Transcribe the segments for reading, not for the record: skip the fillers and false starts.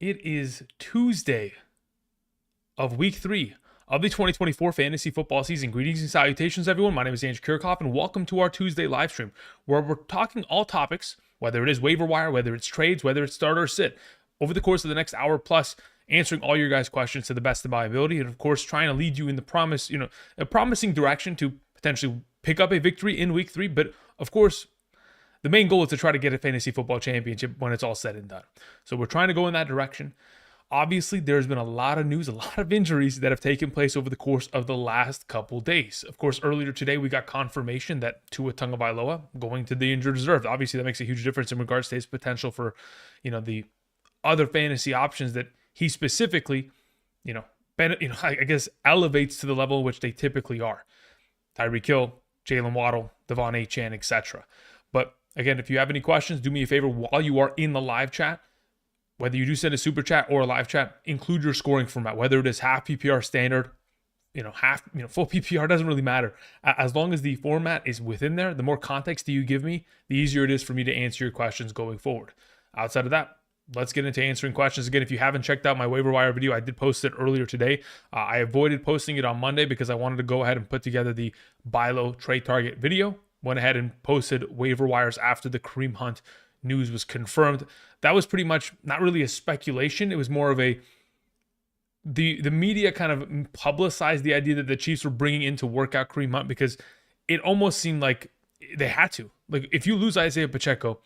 It is Tuesday of week 3 of the 2024 fantasy football season. Greetings and salutations, everyone. My name is Andrew Kirchhoff, and welcome to our Tuesday live stream, where we're talking all topics, whether it is waiver wire, whether it's trades, whether it's start or sit, over the course of the next hour plus, answering all your guys' questions to the best of my ability, and of course, trying to lead you in the a promising direction to potentially pick up a victory in week 3. But of course, the main goal is to try to get a fantasy football championship when it's all said and done. So we're trying to go in that direction. Obviously, there's been a lot of news, a lot of injuries that have taken place over the course of the last couple days. Of course, earlier today, we got confirmation that Tua Tagovailoa going to the injured reserve. Obviously, that makes a huge difference in regards to his potential for, the other fantasy options that he specifically, I guess elevates to the level in which they typically are. Tyreek Hill, Jalen Waddle, Devon Achane, etc. But again, if you have any questions, do me a favor while you are in the live chat. Whether you do send a super chat or a live chat, include your scoring format, whether it is half PPR standard, full PPR, doesn't really matter. As long as the format is within there, the more context that you give me, the easier it is for me to answer your questions going forward. Outside of that, let's get into answering questions. Again, if you haven't checked out my waiver wire video, I did post it earlier today. I avoided posting it on Monday because I wanted to go ahead and put together the buy low trade target video. Went ahead and posted waiver wires after the Kareem Hunt news was confirmed. That was pretty much not really a speculation. It was more of the media kind of publicized the idea that the Chiefs were bringing in to work out Kareem Hunt because it almost seemed like they had to. Like, if you lose Isaiah Pacheco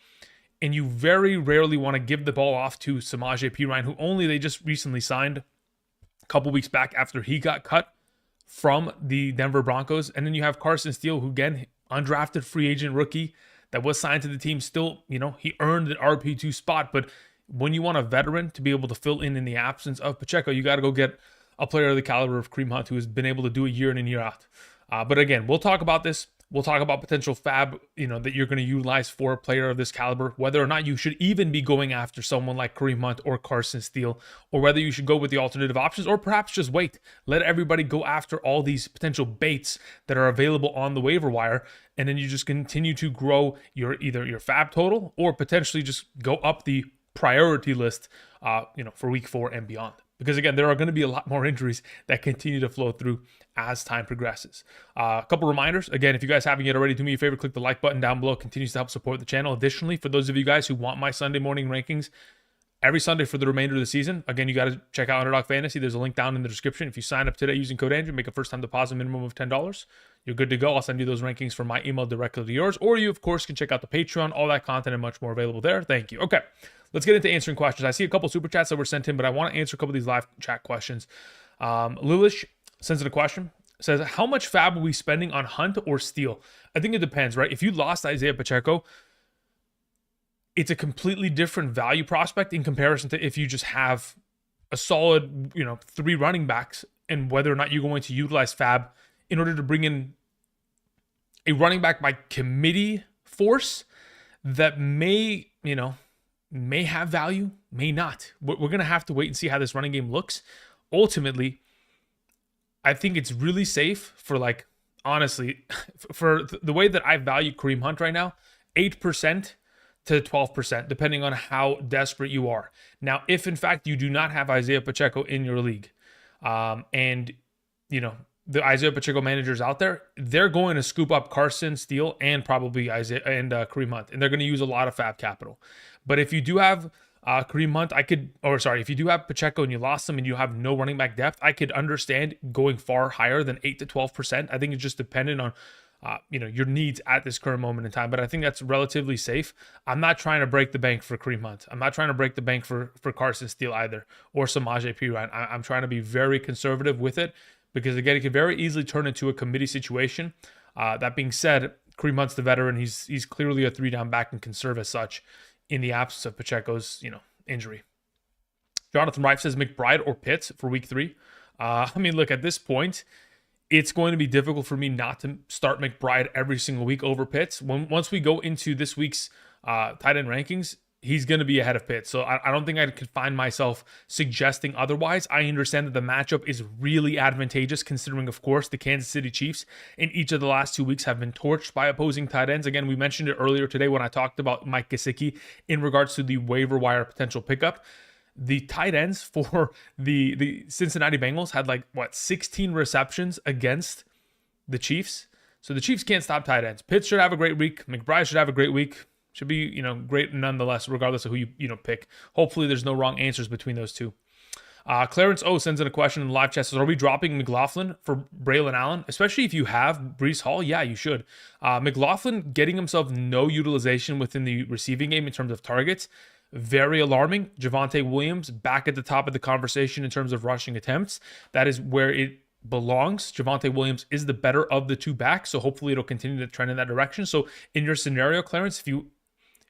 and you very rarely want to give the ball off to Samaje Perine, who only they just recently signed a couple weeks back after he got cut from the Denver Broncos, and then you have Carson Steele, who again, undrafted free agent rookie that was signed to the team. Still, he earned an RP2 spot. But when you want a veteran to be able to fill in the absence of Pacheco, you got to go get a player of the caliber of Kareem Hunt, who has been able to do it year in and year out. But again, we'll talk about this. We'll talk about potential fab, that you're going to utilize for a player of this caliber, whether or not you should even be going after someone like Kareem Hunt or Carson Steele, or whether you should go with the alternative options, or perhaps just wait. Let everybody go after all these potential baits that are available on the waiver wire, and then you just continue to grow either your fab total or potentially just go up the priority list, for week 4 and beyond. Because again, there are going to be a lot more injuries that continue to flow through as time progresses. A couple reminders. Again, if you guys haven't yet already, do me a favor, click the like button down below. It continues to help support the channel. Additionally, for those of you guys who want my Sunday morning rankings every Sunday for the remainder of the season, again, you got to check out Underdog Fantasy. There's a link down in the description. If you sign up today using code Andrew, make a first-time deposit minimum of $10, you're good to go. I'll send you those rankings from my email directly to yours. Or you, of course, can check out the Patreon. All that content and much more available there. Thank you. Okay. Let's get into answering questions. I see a couple super chats that were sent in, but I want to answer a couple of these live chat questions. Lilish sends in a question. Says, how much fab are we spending on Hunt or Steele? I think it depends, right? If you lost Isaiah Pacheco, it's a completely different value prospect in comparison to if you just have a solid, 3 running backs, and whether or not you're going to utilize fab in order to bring in a running back by committee force that may have value, may not. We're going to have to wait and see how this running game looks. Ultimately, I think it's really safe for, honestly, for the way that I value Kareem Hunt right now, 8% to 12%, depending on how desperate you are. Now, if in fact you do not have Isaiah Pacheco in your league, and the Isaiah Pacheco managers out there, they're going to scoop up Carson Steele and probably Isaiah and Kareem Hunt, and they're going to use a lot of fab capital. But if you do have Kareem Hunt, if you do have Pacheco and you lost him and you have no running back depth, I could understand going far higher than 8 to 12%. I think it's just dependent on your needs at this current moment in time, but I think that's relatively safe. I'm not trying to break the bank for Kareem Hunt. I'm not trying to break the bank for Carson Steele either, or Samaje Perine. I'm trying to be very conservative with it because, again, it could very easily turn into a committee situation. That being said, Kareem Hunt's the veteran. He's clearly a 3-down back and can serve as such in the absence of Pacheco's injury. Jonathan Rife says McBride or Pitts for week 3. Look, at this point, it's going to be difficult for me not to start McBride every single week over Pitts. Once we go into this week's tight end rankings, he's going to be ahead of Pitts. So I don't think I could find myself suggesting otherwise. I understand that the matchup is really advantageous considering, of course, the Kansas City Chiefs in each of the last 2 weeks have been torched by opposing tight ends. Again, we mentioned it earlier today when I talked about Mike Gesicki in regards to the waiver wire potential pickup. the tight ends for the Cincinnati Bengals had 16 receptions against the Chiefs. So the Chiefs can't stop tight ends. Pitts should have a great week. McBride should have a great week. Should be, great nonetheless, regardless of who you pick. Hopefully there's no wrong answers between those two. Clarence O sends in a question in the live chat. Says, are we dropping McLaughlin for Braylon Allen? Especially if you have Breece Hall? Yeah, you should. McLaughlin getting himself no utilization within the receiving game in terms of targets. Very alarming. Javonte Williams back at the top of the conversation in terms of rushing attempts. That is where it belongs. Javonte Williams is the better of the two backs, so hopefully it'll continue to trend in that direction. So in your scenario, Clarence,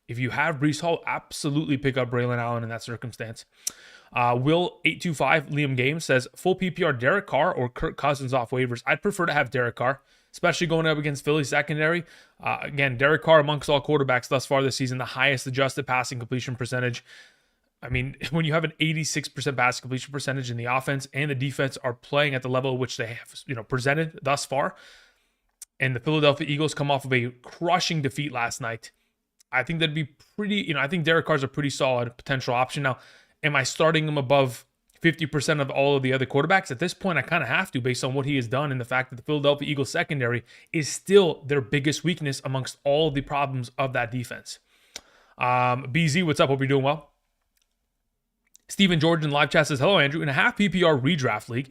if you have Breece Hall, absolutely pick up Braylon Allen in that circumstance. Will825 Liam Games says, full PPR Derek Carr or Kirk Cousins off waivers. I'd prefer to have Derek Carr, especially going up against Philly secondary. Again, Derek Carr amongst all quarterbacks thus far this season, the highest adjusted passing completion percentage. I mean, when you have an 86% pass completion percentage in the offense and the defense are playing at the level at which they have, presented thus far, and the Philadelphia Eagles come off of a crushing defeat last night, I think that'd be pretty, I think Derek Carr's a pretty solid potential option. Now, am I starting him above 50% of all of the other quarterbacks? At this point, I kind of have to, based on what he has done and the fact that the Philadelphia Eagles secondary is still their biggest weakness amongst all of the problems of that defense. BZ, what's up? Hope you're doing well. Steven George in live chat says, hello, Andrew. In a half PPR redraft league,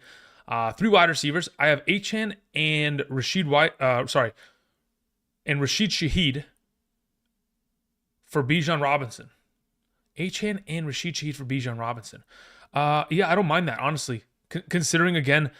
3 wide receivers. I have Achane and Rashid Shaheed for Bijan Robinson. Achane and Rashid Shaheed for Bijan Robinson. Yeah, I don't mind that, honestly. Considering, again,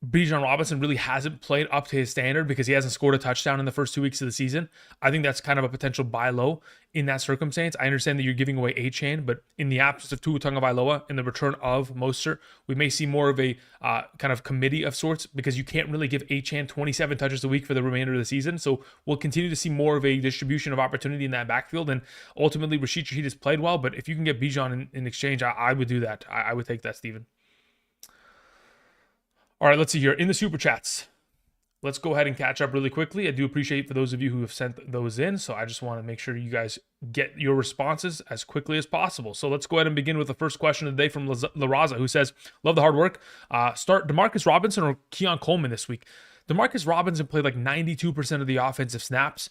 Bijan Robinson really hasn't played up to his standard because he hasn't scored a touchdown in the first 2 weeks of the season. I think that's kind of a potential buy low in that circumstance. I understand that you're giving away Achane, but in the absence of Tua Tagovailoa and the return of Mostert, we may see more of a kind of committee of sorts because you can't really give Achane 27 touches a week for the remainder of the season. So we'll continue to see more of a distribution of opportunity in that backfield. And ultimately, Rashid Shaheed has played well, but if you can get Bijan in exchange, I would do that. I would take that, Steven. All right, let's see here. In the super chats, let's go ahead and catch up really quickly. I do appreciate for those of you who have sent those in, so I just want to make sure you guys get your responses as quickly as possible. So let's go ahead and begin with the first question of the day from La Raza, who says, love the hard work. Start DeMarcus Robinson or Keon Coleman this week. DeMarcus Robinson played 92% of the offensive snaps.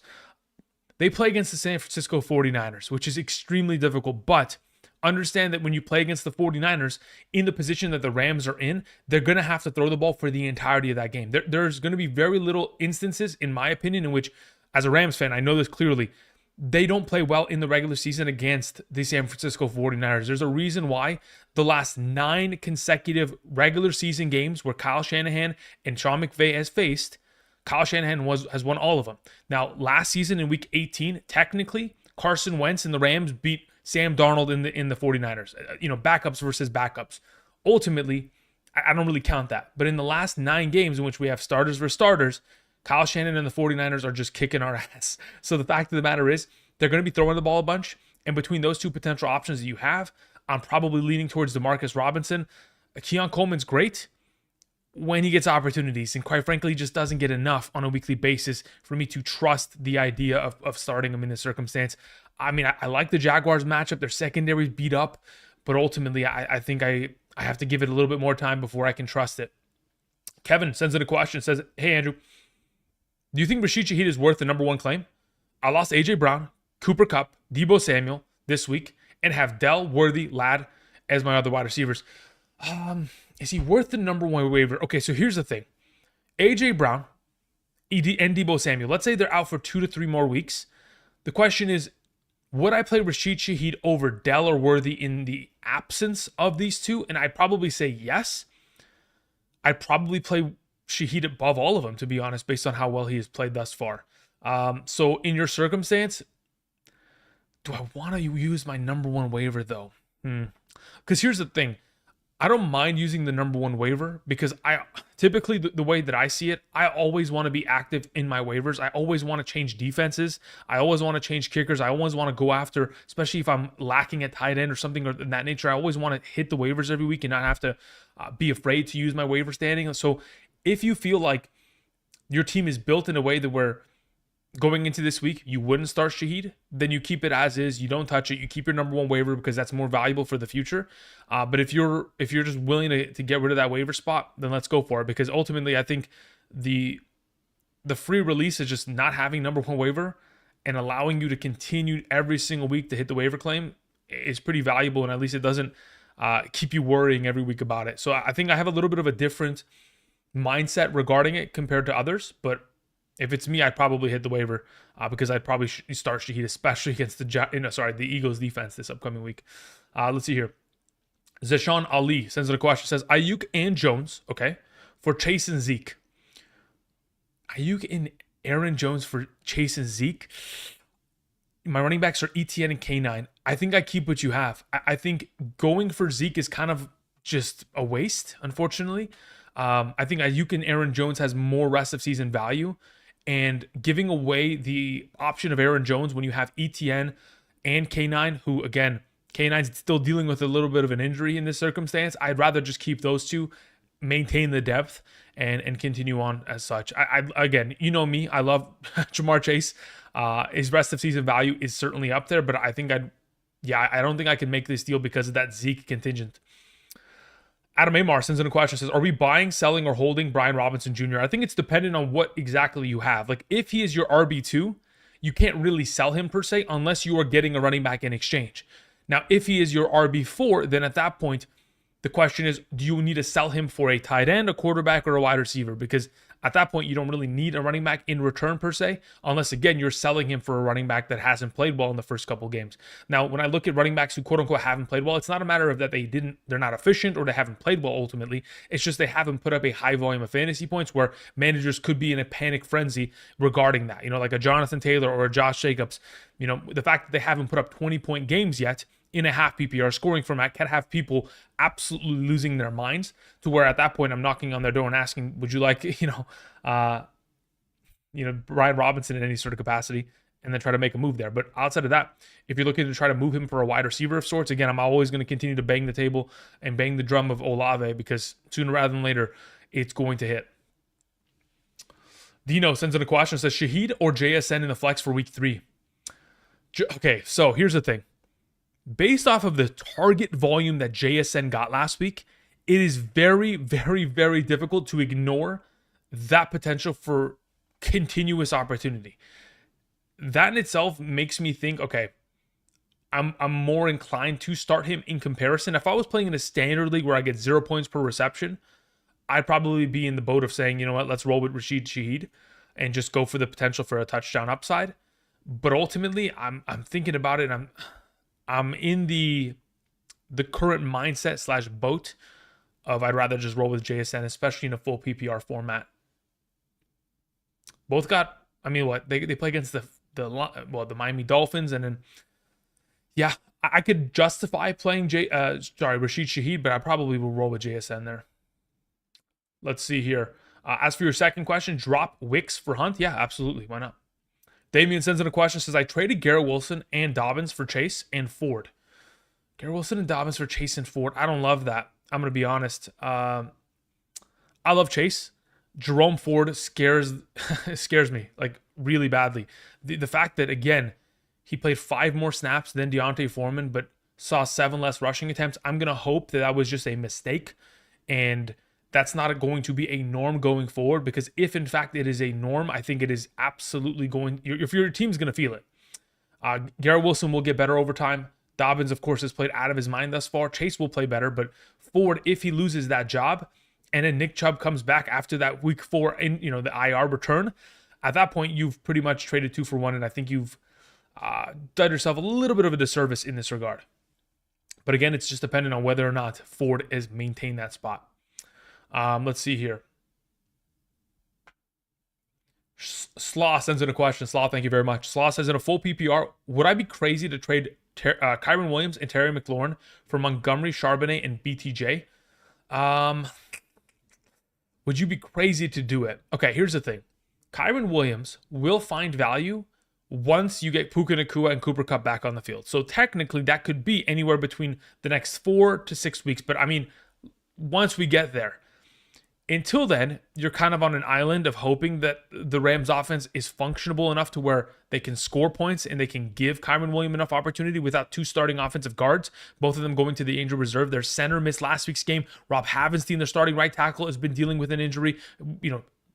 They play against the San Francisco 49ers, which is extremely difficult, but understand that when you play against the 49ers in the position that the Rams are in, they're going to have to throw the ball for the entirety of that game. There's going to be very little instances, in my opinion, in which, as a Rams fan, I know this clearly, they don't play well in the regular season against the San Francisco 49ers. There's a reason why the last 9 consecutive regular season games where Kyle Shanahan and Sean McVay has faced, Kyle Shanahan has won all of them. Now, last season in week 18, technically, Carson Wentz and the Rams beat Sam Darnold in the 49ers, backups versus backups. Ultimately, I don't really count that. But in the last 9 games in which we have starters versus starters, Kyle Shanahan and the 49ers are just kicking our ass. So the fact of the matter is, they're going to be throwing the ball a bunch. And between those two potential options that you have, I'm probably leaning towards DeMarcus Robinson. Keon Coleman's great when he gets opportunities. And quite frankly, he just doesn't get enough on a weekly basis for me to trust the idea of starting him in this circumstance. I mean, I like the Jaguars matchup. Their secondary's beat up, but ultimately, I think I have to give it a little bit more time before I can trust it. Kevin sends in a question, says, hey, Andrew, do you think Rashid Shaheed is worth the number 1 claim? I lost A.J. Brown, Cooper Kupp, Deebo Samuel this week, and have Dell, Worthy, Ladd as my other wide receivers. Is he worth the number 1 waiver? Okay, so here's the thing. A.J. Brown and Deebo Samuel, let's say they're out for 2 to 3 more weeks. The question is, would I play Rashid Shaheed over Dell or Worthy in the absence of these two? And I'd probably say yes. I'd probably play Shaheed above all of them, to be honest, based on how well he has played thus far. So in your circumstance, do I want to use my number 1 waiver, though? Because here's the thing. I don't mind using the number 1 waiver because I typically, the way that I see it, I always want to be active in my waivers. I always want to change defenses. I always want to change kickers. I always want to go after, especially if I'm lacking at tight end or something of that nature. I always want to hit the waivers every week and not have to be afraid to use my waiver standing. So if you feel like your team is built in a way that where going into this week, you wouldn't start Shaheed, then you keep it as is. You don't touch it. You keep your number one waiver because that's more valuable for the future. But if you're just willing to get rid of that waiver spot, then let's go for it. Because ultimately, I think the free release is just not having number one waiver and allowing you to continue every single week to hit the waiver claim is pretty valuable. And at least it doesn't keep you worrying every week about it. So I think I have a little bit of a different mindset regarding it compared to others, but if it's me, I'd probably hit the waiver because I'd probably start Shaheed, especially against the Eagles defense this upcoming week. Let's see here. Zeshan Ali sends in a question. Says Ayuk and Jones, okay, for Chase and Zeke. Ayuk and Aaron Jones for Chase and Zeke. My running backs are ETN and K9. I think I keep what you have. I think going for Zeke is kind of just a waste, unfortunately. I think Ayuk and Aaron Jones has more rest of season value. And giving away the option of Aaron Jones when you have ETN and K9, who, again, K9's still dealing with a little bit of an injury in this circumstance, I'd rather just keep those two, maintain the depth, and continue on as such. Again, you know me, I love Jamar Chase. His rest of season value is certainly up there, but I think I don't think I can make this deal because of that Zeke contingent. Adam Amar sends in a question, says, are we buying, selling, or holding Brian Robinson Jr.? I think it's dependent on what exactly you have. Like, if he is your RB2, you can't really sell him per se unless you are getting a running back in exchange. Now, if he is your RB4, then at that point, the question is, do you need to sell him for a tight end, a quarterback, or a wide receiver? Because at that point, you don't really need a running back in return per se, unless, again, you're selling him for a running back that hasn't played well in the first couple games. Now, when I look at running backs who quote unquote haven't played well, it's not a matter of that they're not efficient or they haven't played well ultimately. It's just they haven't put up a high volume of fantasy points where managers could be in a panic frenzy regarding that. Like a Jonathan Taylor or a Josh Jacobs. The fact that they haven't put up 20-point games yet in a half PPR scoring format can have people absolutely losing their minds to where at that point I'm knocking on their door and asking, would you like, Brian Robinson in any sort of capacity, and then try to make a move there. But outside of that, if you're looking to try to move him for a wide receiver of sorts, again, I'm always going to continue to bang the table and bang the drum of Olave because sooner rather than later, it's going to hit. Dino sends in a question, says Shaheed or JSN in the flex for week 3? Okay, so here's the thing. Based off of the target volume that JSN got last week, it is very, very, very difficult to ignore that potential for continuous opportunity. That in itself makes me think, okay, I'm more inclined to start him in comparison. If I was playing in a standard league where I get 0 points per reception, I'd probably be in the boat of saying, you know what, let's roll with Rashid Shaheed and just go for the potential for a touchdown upside. But ultimately, I'm thinking about it, and I'm in the current mindset / boat of I'd rather just roll with JSN, especially in a full PPR format. Both got, they play against the Miami Dolphins, and then I could justify playing Rashid Shaheed, but I probably will roll with JSN there. Let's see here. As for your second question, drop Wicks for Hunt. Yeah, absolutely. Why not? Damian sends in a question, says, I traded Garrett Wilson and Dobbins for Chase and Ford. Garrett Wilson and Dobbins for Chase and Ford. I don't love that. I'm going to be honest. I love Chase. Jerome Ford scares me like really badly. The fact that, again, he played 5 more snaps than Deontay Foreman, but saw 7 less rushing attempts. I'm going to hope that was just a mistake, and that's not going to be a norm going forward, because if in fact it is a norm, I think it is absolutely if your team's going to feel it. Garrett Wilson will get better over time. Dobbins, of course, has played out of his mind thus far. Chase will play better, but Ford, if he loses that job, and then Nick Chubb comes back after that week 4 in the IR return, at that point you've pretty much traded 2 for 1, and I think you've done yourself a little bit of a disservice in this regard. But again, it's just dependent on whether or not Ford has maintained that spot. Let's see here. Slaw sends in a question. Slaw, thank you very much. Slaw says, in a full PPR, would I be crazy to trade Kyron Williams and Terry McLaurin for Montgomery, Charbonnet, and BTJ? Would you be crazy to do it? Okay, here's the thing. Kyron Williams will find value once you get Puka Nacua and Cooper Kupp back on the field. So technically, that could be anywhere between the next 4 to 6 weeks. But once we get there, Until then, you're kind of on an island of hoping that the Rams offense is functionable enough to where they can score points and they can give Kyron Williams enough opportunity without two starting offensive guards, both of them going to the injured reserve. Their center missed last week's game. Rob Havenstein, their starting right tackle, has been dealing with an injury,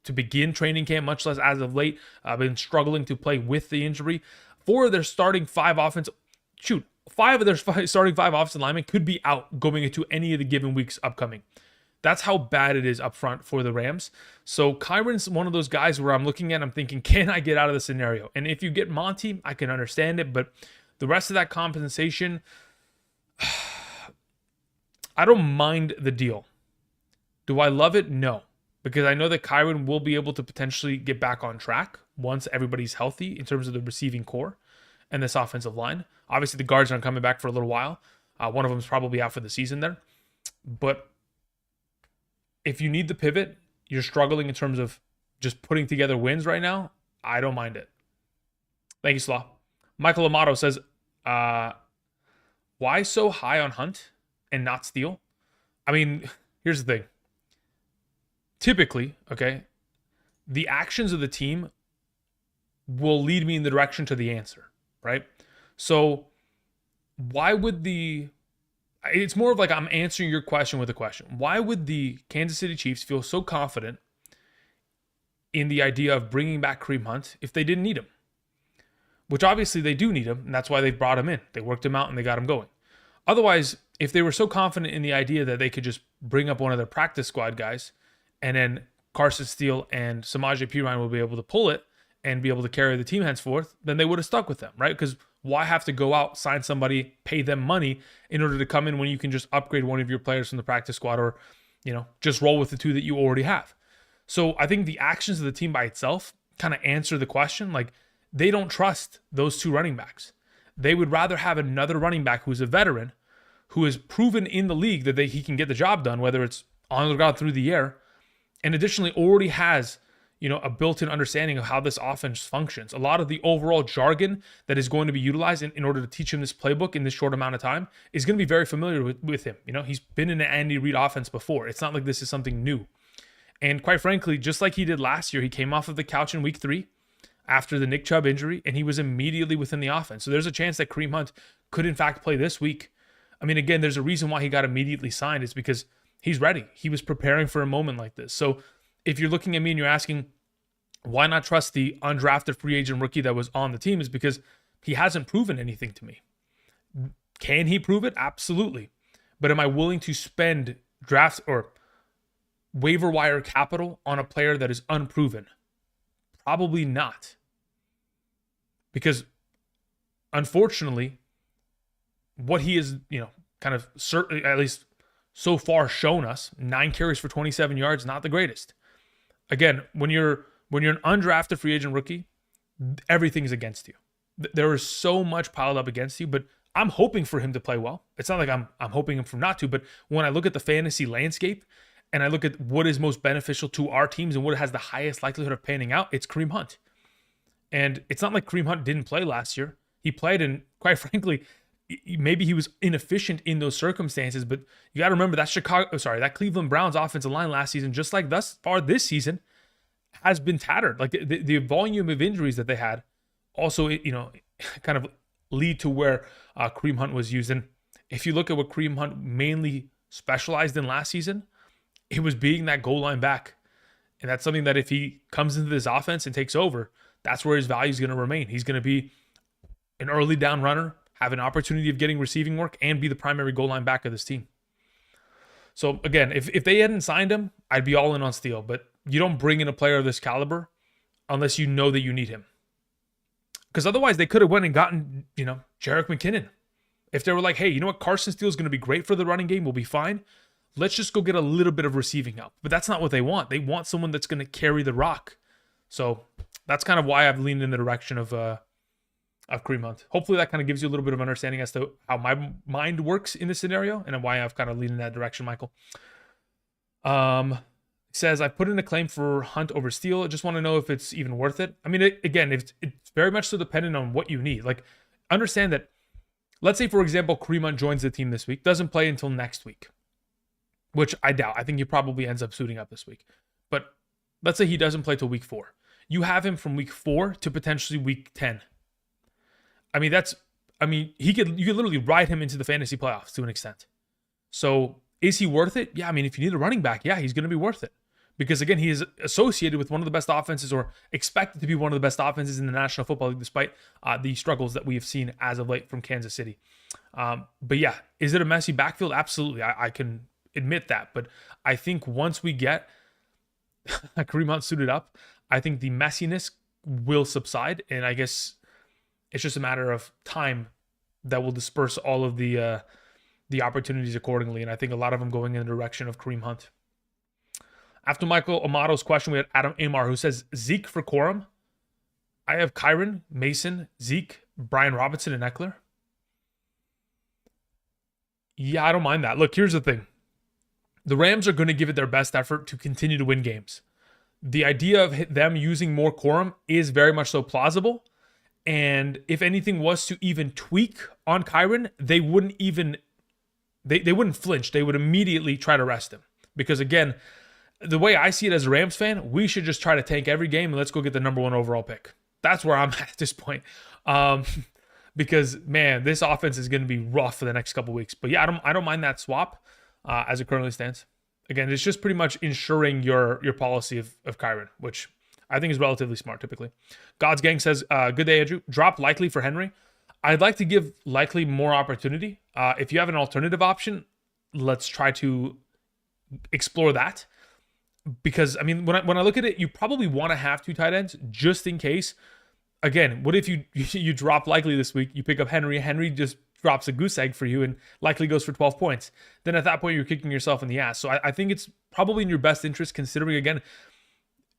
to begin training camp, much less as of late. Been struggling to play with the injury. Five of their starting five offensive linemen could be out going into any of the given weeks upcoming. That's how bad it is up front for the Rams. So Kyron's one of those guys where I'm looking at, I'm thinking, can I get out of the scenario? And if you get Monty, I can understand it, but the rest of that compensation, I don't mind the deal. Do I love it? No, because I know that Kyron will be able to potentially get back on track once everybody's healthy in terms of the receiving core and this offensive line. Obviously, the guards aren't coming back for a little while. One of them is probably out for the season there. But if you need the pivot, you're struggling in terms of just putting together wins right now, I don't mind it. Thank you, Slaw. Michael Amato says, why so high on Hunt and not Steele? I mean, here's the thing. Typically, okay, the actions of the team will lead me in the direction to the answer, right? So why would it's more of like I'm answering your question with a question. Why would the Kansas City Chiefs feel so confident in the idea of bringing back Kareem Hunt if they didn't need him? Which obviously they do need him, and that's why they brought him in. They worked him out and they got him going. Otherwise, if they were so confident in the idea that they could just bring up one of their practice squad guys and then Carson Steele and Samaje Perine will be able to pull it and be able to carry the team henceforth, then they would have stuck with them, right? Because why have to go out, sign somebody, pay them money in order to come in when you can just upgrade one of your players from the practice squad or, just roll with the two that you already have? So I think the actions of the team by itself kind of answer the question. Like, they don't trust those two running backs. They would rather have another running back who's a veteran, who has proven in the league that he can get the job done, whether it's on the ground, through the air, and additionally already has a built-in understanding of how this offense functions. A lot of the overall jargon that is going to be utilized in order to teach him this playbook in this short amount of time is going to be very familiar with him. He's been in an Andy Reid offense before. It's not like this is something new. And quite frankly, just like he did last year, he came off of the couch in week 3 after the Nick Chubb injury, and he was immediately within the offense. So there's a chance that Kareem Hunt could in fact play this week. I mean, again, there's a reason why he got immediately signed. It's because he's ready. He was preparing for a moment like this. So if you're looking at me and you're asking, why not trust the undrafted free agent rookie that was on the team, is because he hasn't proven anything to me. Can he prove it? Absolutely. But am I willing to spend draft or waiver wire capital on a player that is unproven? Probably not. Because unfortunately, what he is, kind of certainly, at least so far, shown us, 9 carries for 27 yards, not the greatest. Again, when you're an undrafted free agent rookie, everything's against you. There is so much piled up against you, but I'm hoping for him to play well. It's not like I'm hoping him for not to, but when I look at the fantasy landscape and I look at what is most beneficial to our teams and what has the highest likelihood of panning out, it's Kareem Hunt. And it's not like Kareem Hunt didn't play last year. He played, and quite frankly, maybe he was inefficient in those circumstances, but you got to remember that Cleveland Browns offensive line last season, just like thus far this season, has been tattered. Like the volume of injuries that they had also, kind of lead to where Kareem Hunt was used. And if you look at what Kareem Hunt mainly specialized in last season, it was being that goal line back. And that's something that if he comes into this offense and takes over, that's where his value is going to remain. He's going to be an early down runner, have an opportunity of getting receiving work, and be the primary goal line back of this team. So again, if they hadn't signed him, I'd be all in on Steele. But you don't bring in a player of this caliber unless you know that you need him. Because otherwise they could have went and gotten, Jerick McKinnon. If they were like, hey, you know what, Carson Steele is going to be great for the running game, we'll be fine. Let's just go get a little bit of receiving help. But that's not what they want. They want someone that's going to carry the rock. So that's kind of why I've leaned in the direction of Kareem Hunt. Hopefully that kind of gives you a little bit of understanding as to how my mind works in this scenario and why I've kind of leaned in that direction, Michael. Says, I put in a claim for Hunt over Steele. I just want to know if it's even worth it. I mean, it's very much so dependent on what you need. Like, understand that, let's say, for example, Kareem Hunt joins the team this week, doesn't play until next week. which I doubt. I think he probably ends up suiting up this week. But let's say he doesn't play till week 4. You have him from week 4 to potentially week 10. You could literally ride him into the fantasy playoffs to an extent. So is he worth it? Yeah, if you need a running back, yeah, he's going to be worth it. Because again, he is associated with one of the best offenses, or expected to be one of the best offenses in the National Football League, despite the struggles that we have seen as of late from Kansas City. But yeah, is it a messy backfield? Absolutely. I can admit that. But I think once we get Kareem Hunt suited up, I think the messiness will subside. And I guess it's just a matter of time that will disperse all of the opportunities accordingly. And I think a lot of them going in the direction of Kareem Hunt. After Michael Amato's question, we had Adam Amar, who says Zeke for Corum. I have Kyren, Mason, Zeke, Brian Robinson, and Eckler. Yeah, I don't mind that. Look, here's the thing. The Rams are going to give it their best effort to continue to win games. The idea of them using more Corum is very much so plausible. And if anything was to even tweak on Kyren, they wouldn't even they wouldn't flinch. They would immediately try to rest him. Because again, the way I see it as a Rams fan, we should just try to tank every game and let's go get the number 1 overall pick. That's where I'm at this point. Because man, this offense is going to be rough for the next couple weeks. But yeah, I don't mind that swap as it currently stands. Again, it's just pretty much ensuring your policy of Kyren, which I think is relatively smart typically. God's Gang says, good day, Andrew. Drop Likely for Henry. I'd like to give Likely more opportunity. If you have an alternative option, let's try to explore that. Because, when I look at it, you probably want to have 2 tight ends just in case. Again, what if you drop Likely this week, you pick up Henry, Henry just drops a goose egg for you and Likely goes for 12 points. Then at that point, you're kicking yourself in the ass. So I think it's probably in your best interest, considering, again,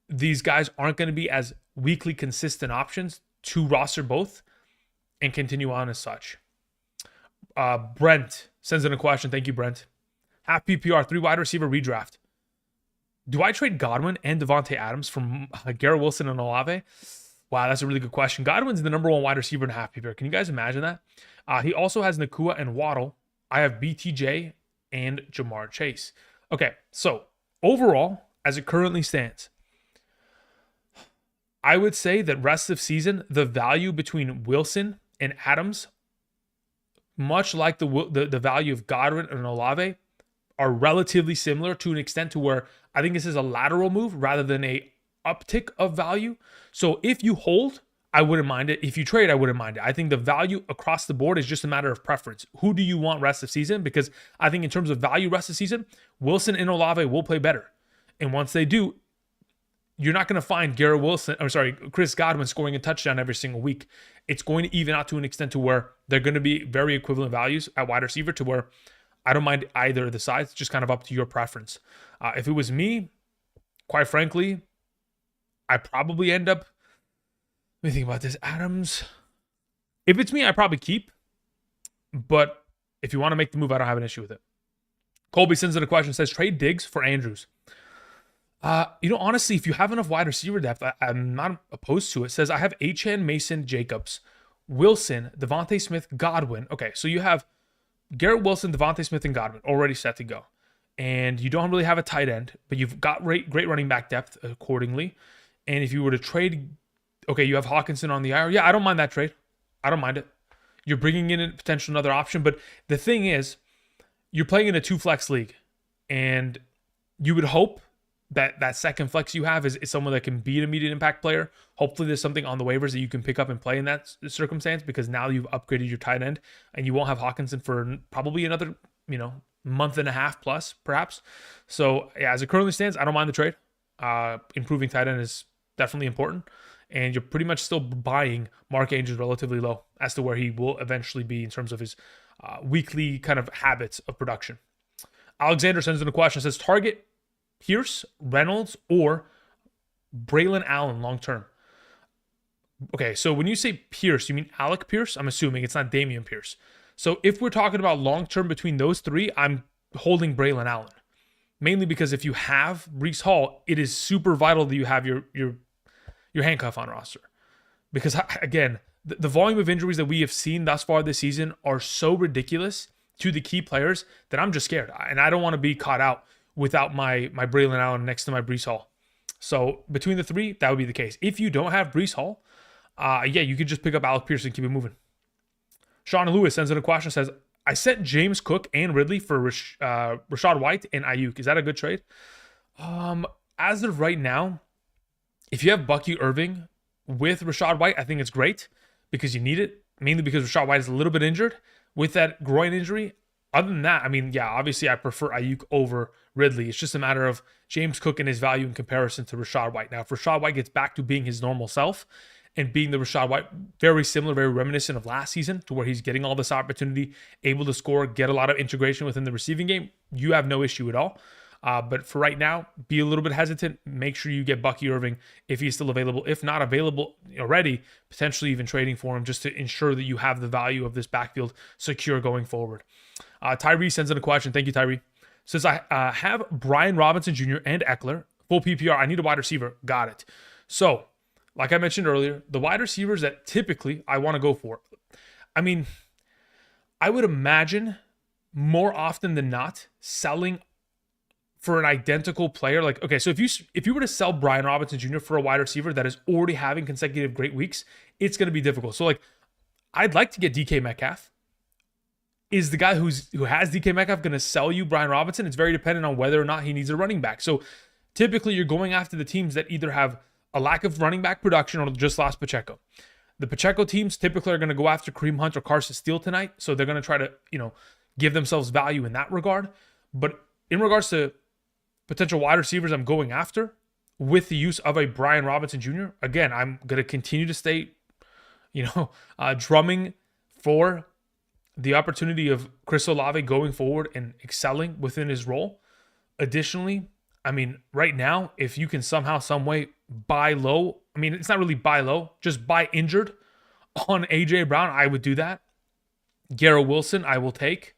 these guys aren't going to be as weekly consistent options, to roster both and continue on as such. Brent sends in a question. Thank you, Brent. Half PPR, 3 wide receiver redraft. Do I trade Godwin and Devontae Adams from Garrett Wilson and Olave? Wow, that's a really good question. Godwin's the number 1 wide receiver in half PPR. Can you guys imagine that? He also has Nakua and Waddle. I have BTJ and Jamar Chase. Okay, so overall, as it currently stands, I would say that rest of season, the value between Wilson and Adams, much like the value of Godwin and Olave, are relatively similar to an extent to where I think this is a lateral move rather than a uptick of value. So if you hold, I wouldn't mind it. If you trade, I wouldn't mind it. I think the value across the board is just a matter of preference. Who do you want rest of season? Because I think in terms of value rest of season, Wilson and Olave will play better. And once they do, you're not going to find Chris Godwin scoring a touchdown every single week. It's going to even out to an extent to where they're going to be very equivalent values at wide receiver, to where I don't mind either of the sides. It's just kind of up to your preference. If it was me, quite frankly, I probably end up, let me think about this, Adams. If it's me, I probably keep. But if you want to make the move, I don't have an issue with it. Colby sends in a question, says, trade Diggs for Andrews. Honestly, if you have enough wide receiver depth, I'm not opposed to it. It says, I have Achane, Mason, Jacobs, Wilson, Devontae Smith, Godwin. Okay, so you have Garrett Wilson, Devontae Smith, and Godwin already set to go. And you don't really have a tight end, but you've got great running back depth accordingly. And if you were to trade, okay, you have Hawkinson on the IR. Yeah, I don't mind that trade. I don't mind it. You're bringing in a potential another option. But the thing is, you're playing in a 2-flex league. And you would hope that second flex you have is someone that can be an immediate impact player. Hopefully there's something on the waivers that you can pick up and play in that circumstance, because now you've upgraded your tight end and you won't have Hawkinson for probably another, month and a half plus, perhaps. So yeah, as it currently stands, I don't mind the trade. Improving tight end is definitely important. And you're pretty much still buying Mark Andrews relatively low as to where he will eventually be in terms of his weekly kind of habits of production. Alexander sends in a question, says, target Pierce, Reynolds, or Braylon Allen long-term. Okay, so when you say Pierce, you mean Alec Pierce? I'm assuming it's not Damian Pierce. So if we're talking about long-term between those 3, I'm holding Braylon Allen. Mainly because if you have Breece Hall, it is super vital that you have your handcuff on roster. Because, again, the volume of injuries that we have seen thus far this season are so ridiculous to the key players, then I'm just scared. And I don't want to be caught out without my Braylon Allen next to my Breece Hall. So between the three, that would be the case. If you don't have Breece Hall, yeah, you could just pick up Alec Pierce and keep it moving. Sean Lewis sends in a question, says, I sent James Cook and Ridley for Rachaad White and Ayuk. Is that a good trade? As of right now, if you have Bucky Irving with Rachaad White, I think it's great because you need it, mainly because Rachaad White is a little bit injured with that groin injury. Other than that, I mean, yeah, obviously I prefer Ayuk over Ridley. It's just a matter of James Cook and his value in comparison to Rachaad White. Now, if Rachaad White gets back to being his normal self and being the Rachaad White, very similar, very reminiscent of last season, to where he's getting all this opportunity, able to score, get a lot of integration within the receiving game, you have no issue at all. But for right now, be a little bit hesitant. Make sure you get Bucky Irving if he's still available. If not available already, potentially even trading for him just to ensure that you have the value of this backfield secure going forward. Tyree sends in a question. Thank you, Tyree. Says, I have Brian Robinson Jr. and Eckler. Full PPR. I need a wide receiver. Got it. So, like I mentioned earlier, the wide receivers that typically I want to go for. I mean, I would imagine more often than not selling for an identical player. Like, okay, so if you were to sell Brian Robinson Jr. for a wide receiver that is already having consecutive great weeks, it's going to be difficult. So, like, I'd like to get DK Metcalf. Is the guy who has DK Metcalf going to sell you Brian Robinson? It's very dependent on whether or not he needs a running back. So, typically, you're going after the teams that either have a lack of running back production or just lost Pacheco. The Pacheco teams typically are going to go after Kareem Hunt or Carson Steele tonight. So, they're going to try to, give themselves value in that regard. But in regards to potential wide receivers I'm going after with the use of a Brian Robinson Jr., again, I'm going to continue to stay, drumming for the opportunity of Chris Olave going forward and excelling within his role. Additionally, I mean, right now, if you can somehow, some way buy low, I mean, it's not really buy low, just buy injured on A.J. Brown, I would do that. Garrett Wilson, I will take.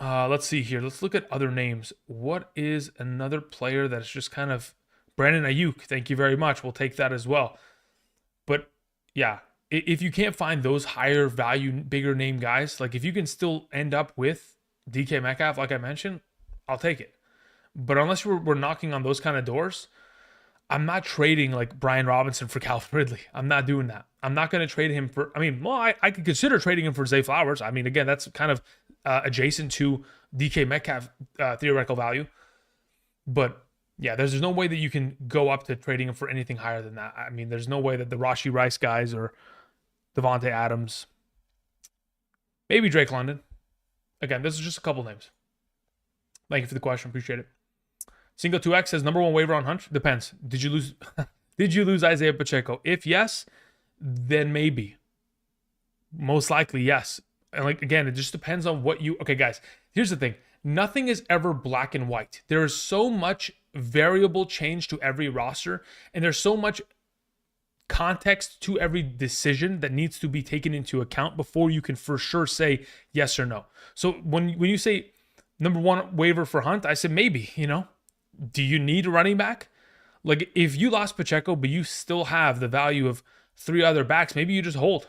Let's see here. Let's look at other names. What is another player that's just kind of Brandon Ayuk? Thank you very much. We'll take that as well. But yeah, if you can't find those higher value, bigger name guys, like if you can still end up with DK Metcalf, like I mentioned, I'll take it. But unless we're knocking on those kind of doors, I'm not trading like Brian Robinson for Calvin Ridley. I'm not doing that. I'm not going to trade him for, I could consider trading him for Zay Flowers. I mean, again, that's kind of adjacent to DK Metcalf theoretical value. But yeah, there's no way that you can go up to trading him for anything higher than that. I mean, there's no way that the Rashee Rice guys or Devontae Adams, maybe Drake London. Again, this is just a couple names. Thank you for the question. Appreciate it. Single 2X says number one waiver on Hunt. Depends. Did you lose? Did you lose Isaiah Pacheco? If yes, then maybe. Most likely, yes. And like again, it just depends on what you. Okay, guys. Here's the thing. Nothing is ever black and white. There is so much variable change to every roster, and there's so much context to every decision that needs to be taken into account before you can for sure say yes or no. So when you say number one waiver for Hunt, I said maybe. Do you need a running back? Like if you lost Pacheco, but you still have the value of three other backs, maybe you just hold.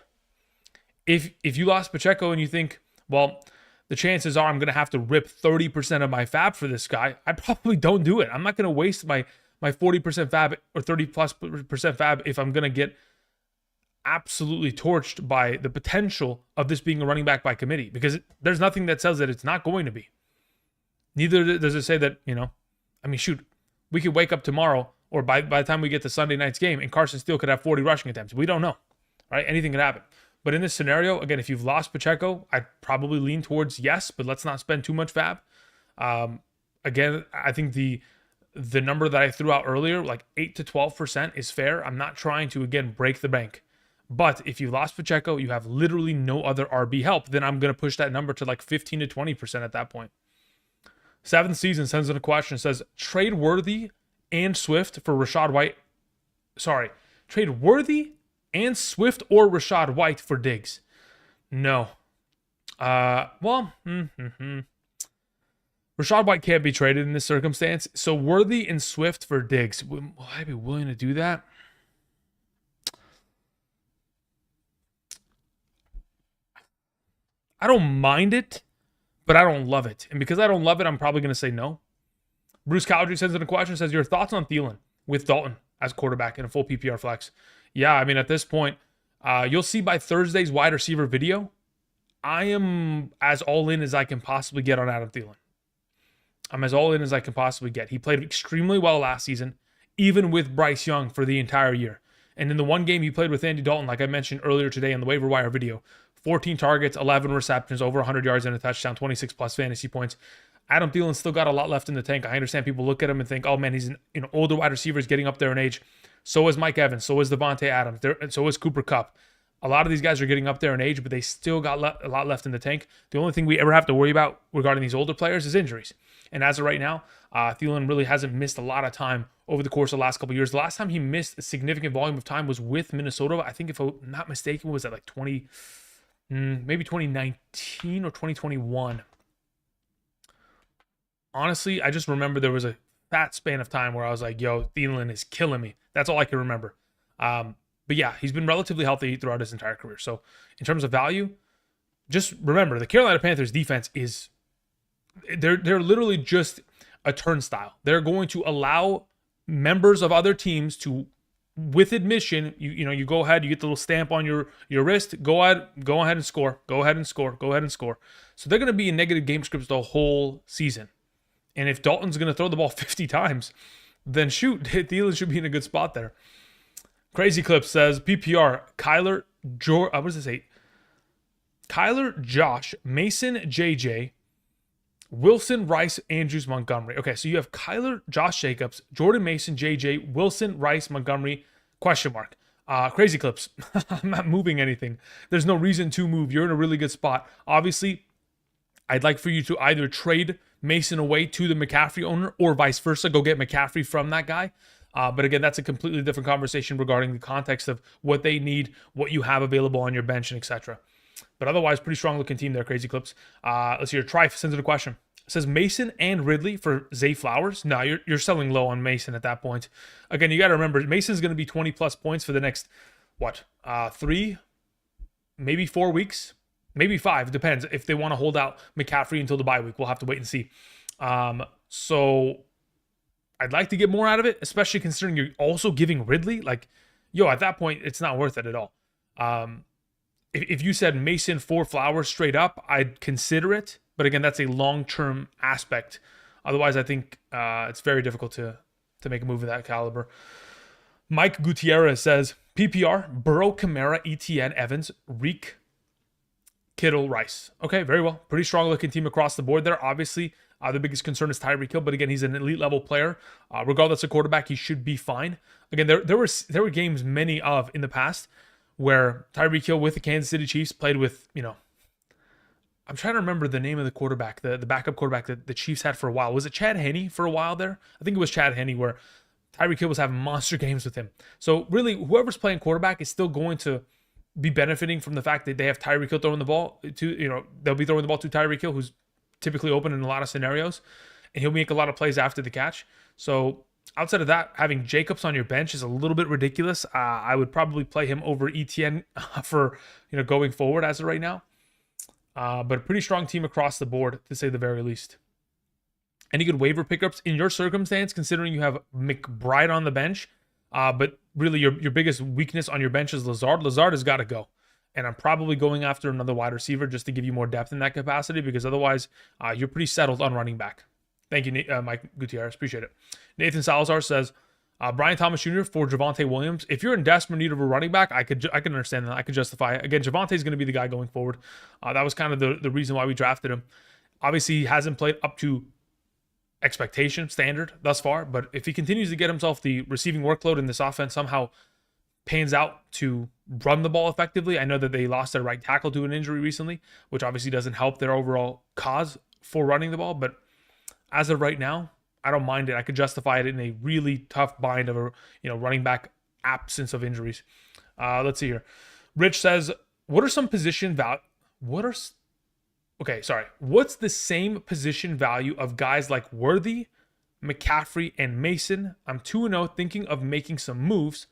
If you lost Pacheco and you think, well, the chances are I'm going to have to rip 30% of my fab for this guy, I probably don't do it. I'm not going to waste my 40% fab or 30+% fab if I'm going to get absolutely torched by the potential of this being a running back by committee, because there's nothing that says that it's not going to be. Neither does it say that, shoot, we could wake up tomorrow or by the time we get to Sunday night's game and Carson Steele could have 40 rushing attempts. We don't know, right? Anything could happen. But in this scenario, again, if you've lost Pacheco, I'd probably lean towards yes, but let's not spend too much fab. Again, I think the number that I threw out earlier, like 8 to 12% is fair. I'm not trying to, again, break the bank. But if you lost Pacheco, you have literally no other RB help, then I'm going to push that number to like 15 to 20% at that point. Seventh Season sends in a question, says, trade Worthy and Swift for Rachaad White. Sorry, trade Worthy and Swift or Rachaad White for Diggs. No. Rachaad White can't be traded in this circumstance. So Worthy and Swift for Diggs. Will I be willing to do that? I don't mind it, but I don't love it. And because I don't love it, I'm probably going to say no. Bruce Cowdery sends in a question, says, your thoughts on Thielen with Dalton as quarterback in a full PPR flex? Yeah, I mean, at this point, you'll see by Thursday's wide receiver video, I am as all in as I can possibly get on Adam Thielen. I'm as all in as I can possibly get. He played extremely well last season, even with Bryce Young for the entire year. And in the one game he played with Andy Dalton, like I mentioned earlier today in the waiver wire video, 14 targets, 11 receptions, over 100 yards and a touchdown, 26 plus fantasy points. Adam Thielen's still got a lot left in the tank. I understand people look at him and think, oh man, he's an older wide receiver, he's getting up there in age. So is Mike Evans, so is Devontae Adams, so is Cooper Kupp. A lot of these guys are getting up there in age, but they still got a lot left in the tank. The only thing we ever have to worry about regarding these older players is injuries. And as of right now, Thielen really hasn't missed a lot of time over the course of the last couple of years. The last time he missed a significant volume of time was with Minnesota. I think if I'm not mistaken, was at like maybe 2019 or 2021. Honestly, I just remember there was a fat span of time where I was like, yo, Thielen is killing me. That's all I can remember. But yeah, he's been relatively healthy throughout his entire career. So in terms of value, just remember the Carolina Panthers defense is, they're literally just a turnstile. They're going to allow members of other teams to, with admission, you go ahead, you get the little stamp on your wrist, go ahead and score. So they're going to be in negative game scripts the whole season. And if Dalton's going to throw the ball 50 times, then shoot, Thielen should be in a good spot there. Crazy Clip says, PPR, Kyler, Kyler, Josh, Mason, JJ, Wilson, Rice, Andrews, Montgomery. Okay, so you have Kyler, Josh Jacobs, Jordan Mason, JJ, Wilson, Rice, Montgomery, question mark. Crazy Clips, I'm not moving anything. There's no reason to move. You're in a really good spot. Obviously, I'd like for you to either trade Mason away to the McCaffrey owner or vice versa. Go get McCaffrey from that guy. But again, that's a completely different conversation regarding the context of what they need, what you have available on your bench, and etc. But otherwise, pretty strong looking team there, Crazy Clips. Let's hear. Trife sends in a question. It says Mason and Ridley for Zay Flowers. No, you're selling low on Mason at that point. Again, you got to remember, Mason's going to be 20 plus points for the next, 3, maybe 4 weeks, maybe 5. Depends if they want to hold out McCaffrey until the bye week. We'll have to wait and see. So I'd like to get more out of it, especially considering you're also giving Ridley. Like, at that point, it's not worth it at all. If you said Mason for Flowers straight up, I'd consider it. But again, that's a long-term aspect. Otherwise, I think it's very difficult to make a move of that caliber. Mike Gutierrez says, PPR, Burrow, Kamara, ETN, Evans, Reek, Kittle, Rice. Okay, very well. Pretty strong-looking team across the board there. Obviously, the biggest concern is Tyreek Hill, but again, he's an elite-level player. Regardless of quarterback, he should be fine. Again, there were games, many of, in the past, where Tyreek Hill with the Kansas City Chiefs played with, I'm trying to remember the name of the quarterback, the backup quarterback that the Chiefs had for a while. Was it Chad Henne for a while there? I think it was Chad Henne, where Tyreek Hill was having monster games with him. So really, whoever's playing quarterback is still going to be benefiting from the fact that they have Tyreek Hill throwing the ball to, they'll be throwing the ball to Tyreek Hill, who's typically open in a lot of scenarios, and he'll make a lot of plays after the catch. So outside of that, having Jacobs on your bench is a little bit ridiculous. I would probably play him over ETN for, going forward as of right now. But a pretty strong team across the board, to say the very least. Any good waiver pickups in your circumstance, considering you have McBride on the bench? But really, your biggest weakness on your bench is Lazard. Lazard has got to go. And I'm probably going after another wide receiver just to give you more depth in that capacity, because otherwise, you're pretty settled on running back. Thank you, Mike Gutierrez. Appreciate it. Nathan Salazar says, Brian Thomas Jr. for Javonte Williams. If you're in desperate need of a running back, I can understand that. I can justify it. Again, Javonte's going to be the guy going forward. That was kind of the reason why we drafted him. Obviously, he hasn't played up to expectation standard thus far, but if he continues to get himself the receiving workload and this offense somehow pans out to run the ball effectively. I know that they lost their right tackle to an injury recently, which obviously doesn't help their overall cause for running the ball, but as of right now, I don't mind it. I could justify it in a really tough bind of a running back absence of injuries. Let's see here. Rich says, what's the same position value of guys like Worthy, McCaffrey, and Mason? I'm 2-0, thinking of making some moves,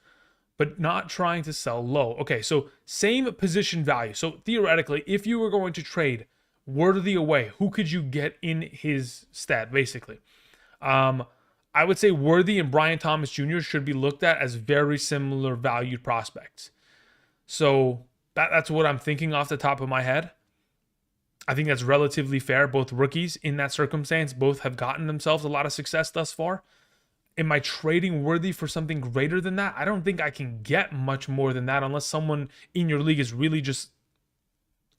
but not trying to sell low. Okay, so same position value. So theoretically, if you were going to trade Worthy away. Who could you get in his stead, basically? I would say Worthy and Brian Thomas Jr. should be looked at as very similar valued prospects. So that's what I'm thinking off the top of my head. I think that's relatively fair. Both rookies in that circumstance, both have gotten themselves a lot of success thus far. Am I trading Worthy for something greater than that? I don't think I can get much more than that unless someone in your league is really just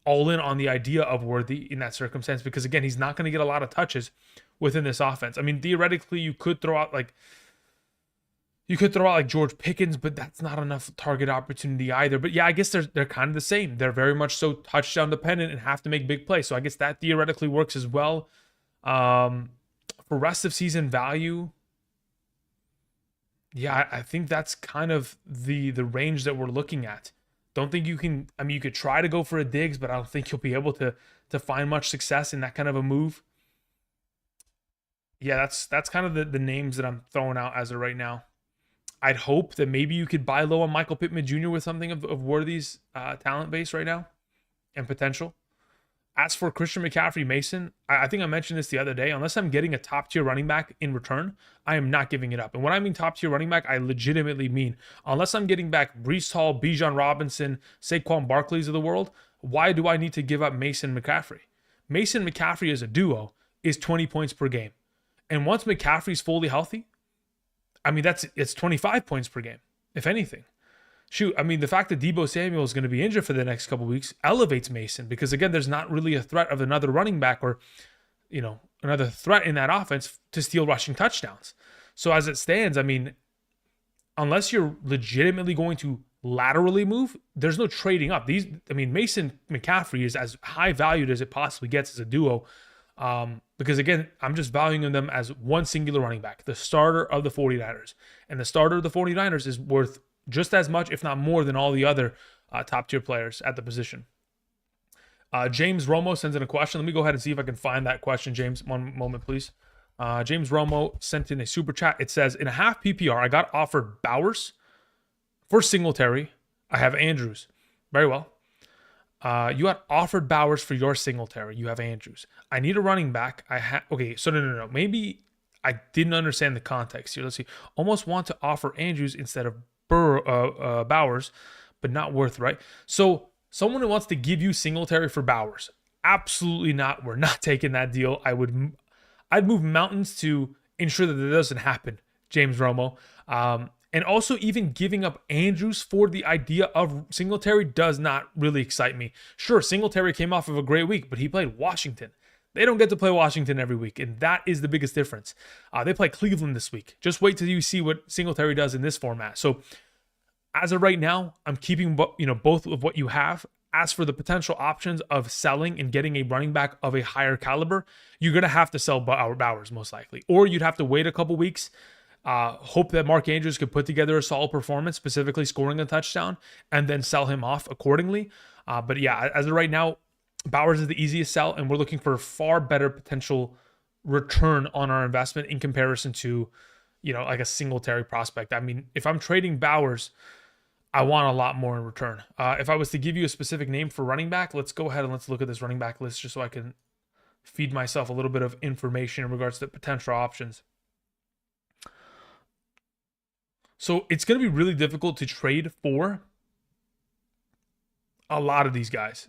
all in on the idea of Worthy in that circumstance, because again, he's not going to get a lot of touches within this offense. I mean, theoretically, you could throw out like George Pickens, but that's not enough target opportunity either. But yeah, I guess they're kind of the same. They're very much so touchdown dependent and have to make big plays. So I guess that theoretically works as well. For rest of season value, yeah, I think that's kind of the range that we're looking at. Don't think you can. I mean, you could try to go for a Diggs, but I don't think you'll be able to find much success in that kind of a move. Yeah, that's kind of the names that I'm throwing out as of right now. I'd hope that maybe you could buy low on Michael Pittman Jr. with something of Worthy's talent base right now and potential. As for Christian McCaffrey, Mason, I think I mentioned this the other day. Unless I'm getting a top-tier running back in return, I am not giving it up. And when I mean top-tier running back, I legitimately mean unless I'm getting back Breece Hall, Bijan Robinson, Saquon Barkley's of the world, why do I need to give up Mason McCaffrey? Mason McCaffrey as a duo is 20 points per game. And once McCaffrey's fully healthy, I mean, it's 25 points per game, if anything. Shoot, I mean, the fact that Deebo Samuel is going to be injured for the next couple of weeks elevates Mason because, again, there's not really a threat of another running back or, another threat in that offense to steal rushing touchdowns. So as it stands, I mean, unless you're legitimately going to laterally move, there's no trading up. Mason McCaffrey is as high valued as it possibly gets as a duo. Because again, I'm just valuing them as one singular running back, the starter of the 49ers. And the starter of the 49ers is worth just as much, if not more, than all the other top-tier players at the position. James Romo sends in a question. Let me go ahead and see if I can find that question, James. One moment, please. James Romo sent in a super chat. It says, in a half PPR, I got offered Bowers for Singletary. I have Andrews. Very well. You got offered Bowers for your Singletary. You have Andrews. I need a running back. Okay, so no. Maybe I didn't understand the context here. Let's see. Almost want to offer Andrews instead of Bowers, but not worth, right? So someone who wants to give you Singletary for Bowers, absolutely not. We're not taking that deal. I'd move mountains to ensure that doesn't happen, James Romo. And also even giving up Andrews for the idea of Singletary does not really excite me. Sure, Singletary came off of a great week, but he played Washington. They don't get to play Washington every week, and that is the biggest difference. They play Cleveland this week. Just wait till you see what Singletary does in this format. So as of right now, I'm keeping both of what you have. As for the potential options of selling and getting a running back of a higher caliber, you're going to have to sell Bowers most likely. Or you'd have to wait a couple weeks, hope that Mark Andrews could put together a solid performance, specifically scoring a touchdown, and then sell him off accordingly. But yeah, as of right now, Bowers is the easiest sell, and we're looking for a far better potential return on our investment in comparison to, like a Singletary prospect. I mean, if I'm trading Bowers, I want a lot more in return. If I was to give you a specific name for running back, let's go ahead and let's look at this running back list just so I can feed myself a little bit of information in regards to potential options. So it's going to be really difficult to trade for a lot of these guys.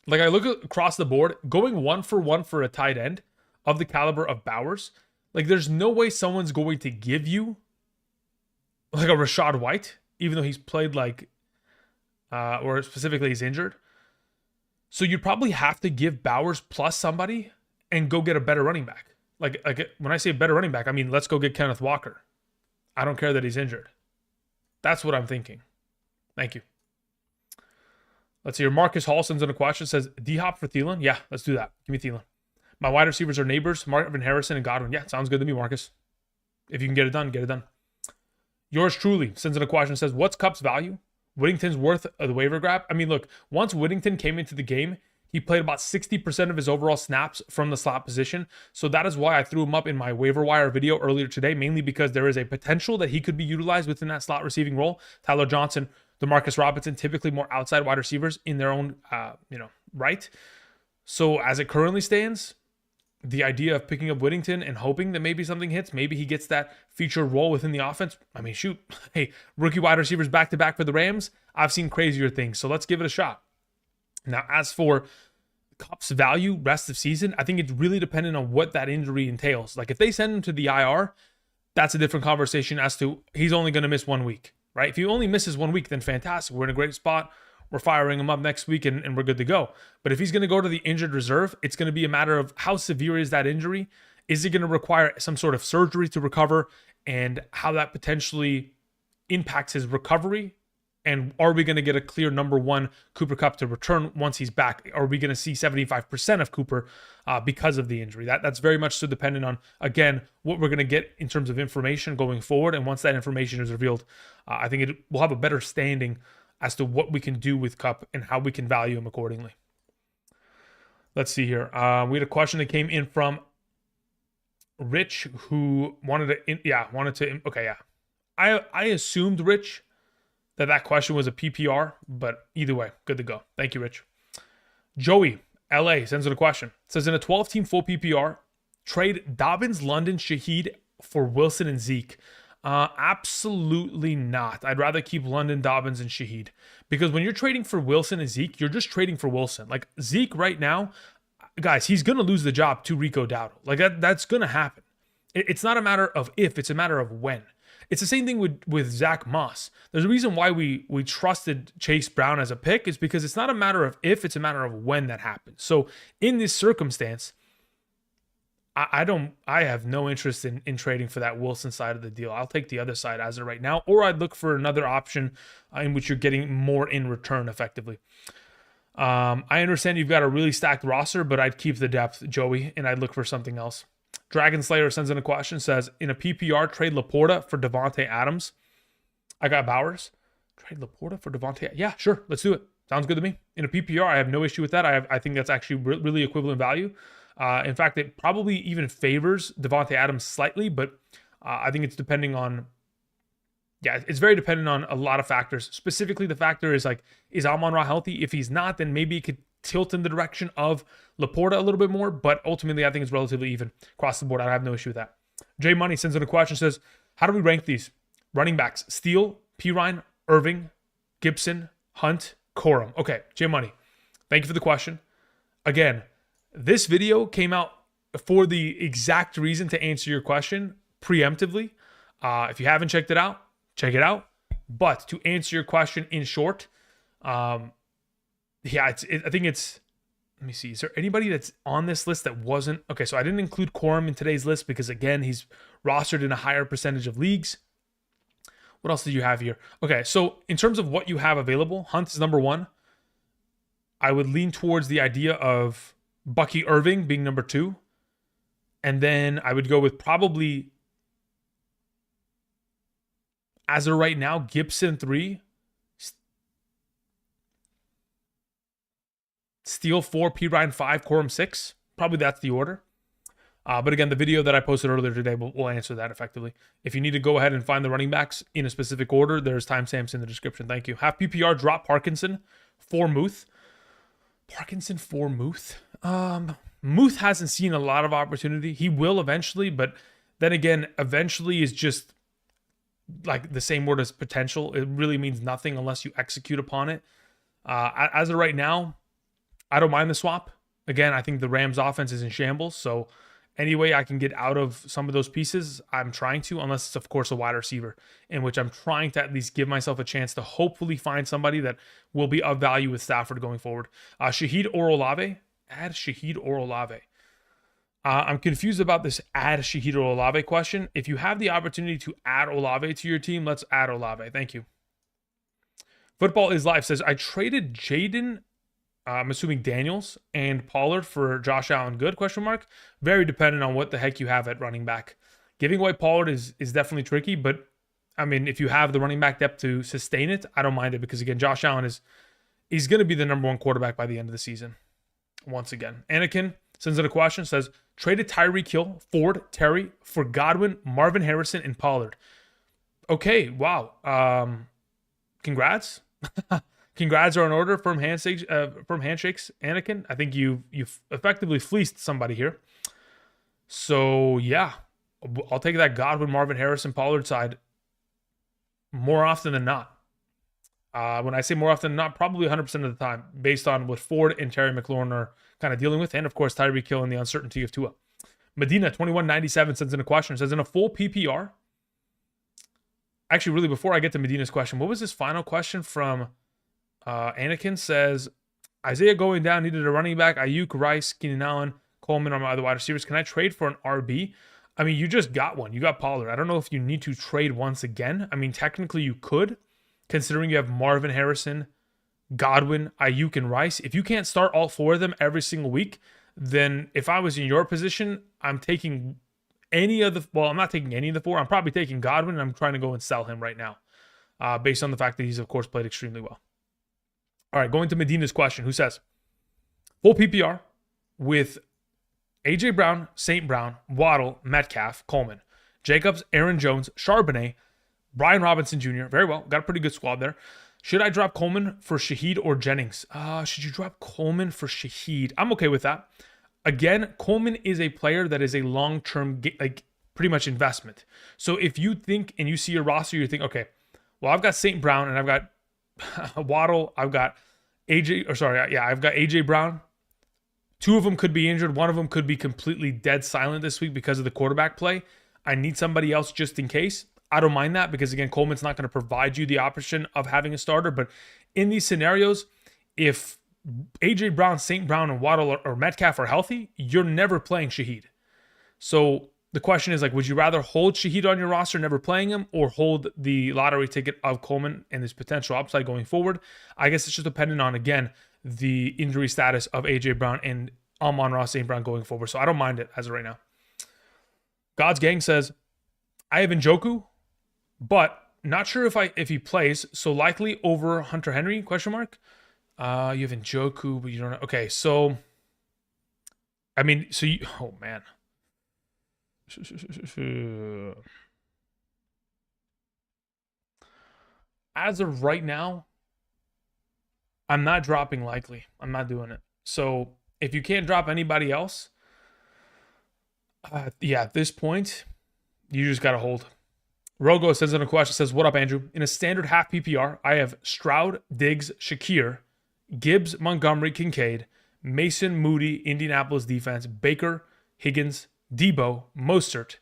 Like I look across the board, going 1-for-1 for a tight end of the caliber of Bowers, like there's no way someone's going to give you like a Rachaad White, even though he's played or specifically he's injured. So you'd probably have to give Bowers plus somebody and go get a better running back. Like when I say better running back, I mean, let's go get Kenneth Walker. I don't care that he's injured. That's what I'm thinking. Thank you. Let's see here. Marcus Hall sends in a question. Says, D-Hop for Thielen? Yeah, let's do that. Give me Thielen. My wide receivers are neighbors, Marvin Harrison and Godwin. Yeah, sounds good to me, Marcus. If you can get it done, get it done. Yours truly sends in a question. Says, what's Kupp's value? Whittington's worth of the waiver grab? I mean, look, once Whittington came into the game, he played about 60% of his overall snaps from the slot position. So that is why I threw him up in my waiver wire video earlier today, mainly because there is a potential that he could be utilized within that slot receiving role. Tyler Johnson Demarcus Robinson, typically more outside wide receivers in their own, right. So as it currently stands, the idea of picking up Whittington and hoping that maybe something hits, maybe he gets that featured role within the offense. I mean, shoot, hey, rookie wide receivers back to back for the Rams. I've seen crazier things, so let's give it a shot. Now, as for Kupp's value rest of season, I think it's really dependent on what that injury entails. Like if they send him to the IR, that's a different conversation as to he's only going to miss 1 week, right? If he only misses 1 week, then fantastic. We're in a great spot. We're firing him up next week and we're good to go. But if he's going to go to the injured reserve, it's going to be a matter of how severe is that injury? Is it going to require some sort of surgery to recover, and how that potentially impacts his recovery? And are we going to get a clear number one Cooper Kupp to return once he's back? Are we going to see 75% of Cooper because of the injury? That's very much so dependent on, again, what we're going to get in terms of information going forward. And once that information is revealed, I think it will have a better standing as to what we can do with Kupp and how we can value him accordingly. Let's see here. We had a question that came in from Rich, who wanted to. I assumed, Rich, that question was a PPR, but either way, good to go. Thank you, Rich. Joey, LA, sends in a question. It says, in a 12-team full PPR, trade Dobbins, London, Shaheed for Wilson and Zeke. Absolutely not. I'd rather keep London, Dobbins, and Shaheed, because when you're trading for Wilson and Zeke, you're just trading for Wilson. Like Zeke right now, guys, he's going to lose the job to Rico Dowdle. Like that's going to happen. It's not a matter of if, it's a matter of when. It's the same thing with Zach Moss. There's a reason why we trusted Chase Brown as a pick, is because it's not a matter of if, it's a matter of when that happens. So in this circumstance, I have no interest in trading for that Wilson side of the deal. I'll take the other side as of right now, or I'd look for another option in which you're getting more in return effectively. I understand you've got a really stacked roster, but I'd keep the depth, Joey, and I'd look for something else. Dragon Slayer sends in a question, says, in a PPR, trade Laporta for Devontae Adams. I got Bowers. Trade Laporta for Devontae. Yeah, sure. Let's do it. Sounds good to me. In a PPR, I have no issue with that. I think that's actually really equivalent value. In fact, it probably even favors Devontae Adams slightly, but I think it's depending on, it's very dependent on a lot of factors. Specifically, the factor is like, is Amon-Ra healthy? If he's not, then maybe it could tilt in the direction of Laporta a little bit more, but ultimately I think it's relatively even across the board. I have no issue with that. Jay Money sends in a question, says, how do we rank these running backs? Steele, Pirine, Irving, Gibson, Hunt, Corum. Okay, Jay Money, thank you for the question. Again, this video came out for the exact reason to answer your question preemptively. If you haven't checked it out, check it out. But to answer your question in short, I think it's, let me see. Is there anybody that's on this list that wasn't? Okay, so I didn't include Corum in today's list because, again, he's rostered in a higher percentage of leagues. What else did you have here? Okay, so in terms of what you have available, Hunt is number one. I would lean towards the idea of Bucky Irving being number two. And then I would go with probably, as of right now, Gibson 3. Steele 4, Pirine 5, Corum 6. Probably that's the order. But again, the video that I posted earlier today will answer that effectively. If you need to go ahead and find the running backs in a specific order, there's timestamps in the description. Thank you. Half PPR, drop Parkinson for Muth. Parkinson for Muth? Muth hasn't seen a lot of opportunity. He will eventually, but then again, eventually is just like the same word as potential. It really means nothing unless you execute upon it. As of right now, I don't mind the swap. Again, I think the Rams offense is in shambles. So any way I can get out of some of those pieces, I'm trying to, unless it's, of course, a wide receiver, in which I'm trying to at least give myself a chance to hopefully find somebody that will be of value with Stafford going forward. Shaheed or Olave. Add Shaheed or Olave. I'm confused about this add Shaheed or Olave question. If you have the opportunity to add Olave to your team, let's add Olave. Thank you. Football is Life says, I traded Jaden, I'm assuming Daniels and Pollard for Josh Allen. Good, question mark. Very dependent on what the heck you have at running back. Giving away Pollard is definitely tricky, but I mean, if you have the running back depth to sustain it, I don't mind it, because again, Josh Allen he's going to be the number one quarterback by the end of the season. Once again, Anakin sends in a question, says, traded Tyreek Hill, Ford, Terry for Godwin, Marvin Harrison, and Pollard. Okay, wow. Congrats. Congrats are in order. Firm handshakes, Anakin. I think you've effectively fleeced somebody here. So yeah, I'll take that Godwin, Marvin Harrison, Pollard side more often than not. When I say more often than not, probably 100% of the time, based on what Ford and Terry McLaurin are kind of dealing with, and of course Tyreek Hill and the uncertainty of Tua. Medina 2197 sends in a question. Says in a full PPR. Actually, really, before I get to Medina's question, what was this final question from Anakin? Says Isaiah going down, needed a running back. Ayuk, Rice, Keenan Allen, Coleman are my other wide receivers. Can I trade for an RB? I mean, you just got one. You got Pollard. I don't know if you need to trade once again. I mean, technically you could, considering you have Marvin Harrison, Godwin, Ayuk, and Rice. If you can't start all four of them every single week, then if I was in your position, I'm taking any of the, well, I'm not taking any of the four. I'm probably taking Godwin, and I'm trying to go and sell him right now, based on the fact that he's, of course, played extremely well. All right, going to Medina's question, who says, full PPR with A.J. Brown, St. Brown, Waddle, Metcalf, Coleman, Jacobs, Aaron Jones, Charbonnet, Brian Robinson Jr. Very well. Got a pretty good squad there. Should I drop Coleman for Shaheed or Jennings? Should you drop Coleman for Shaheed? I'm okay with that. Again, Coleman is a player that is a long-term, like pretty much investment. So if you think and you see your roster, you think, okay, well, I've got St. Brown and I've got Waddle. I've got I've got A.J. Brown. Two of them could be injured. One of them could be completely dead silent this week because of the quarterback play. I need somebody else just in case. I don't mind that because, again, Coleman's not going to provide you the option of having a starter. But in these scenarios, if A.J. Brown, St. Brown, and Waddle or Metcalf are healthy, you're never playing Shaheed. So the question is, like, would you rather hold Shaheed on your roster, never playing him, or hold the lottery ticket of Coleman and his potential upside going forward? I guess it's just dependent on, again, the injury status of A.J. Brown and Amon-Ra St. Brown going forward. So I don't mind it as of right now. God's Gang says, I have Njoku, but not sure if he plays, so likely over Hunter Henry, question mark. You have Njoku, but you don't know. Okay, so, I mean, so you, oh man. As of right now, I'm not dropping likely. I'm not doing it. So if you can't drop anybody else, yeah, at this point, you just got to hold. Rogo says in a question, says, what up, Andrew? In a standard half PPR, I have Stroud, Diggs, Shakir, Gibbs, Montgomery, Kincaid, Mason, Moody, Indianapolis defense, Baker, Higgins, Debo, Mostert.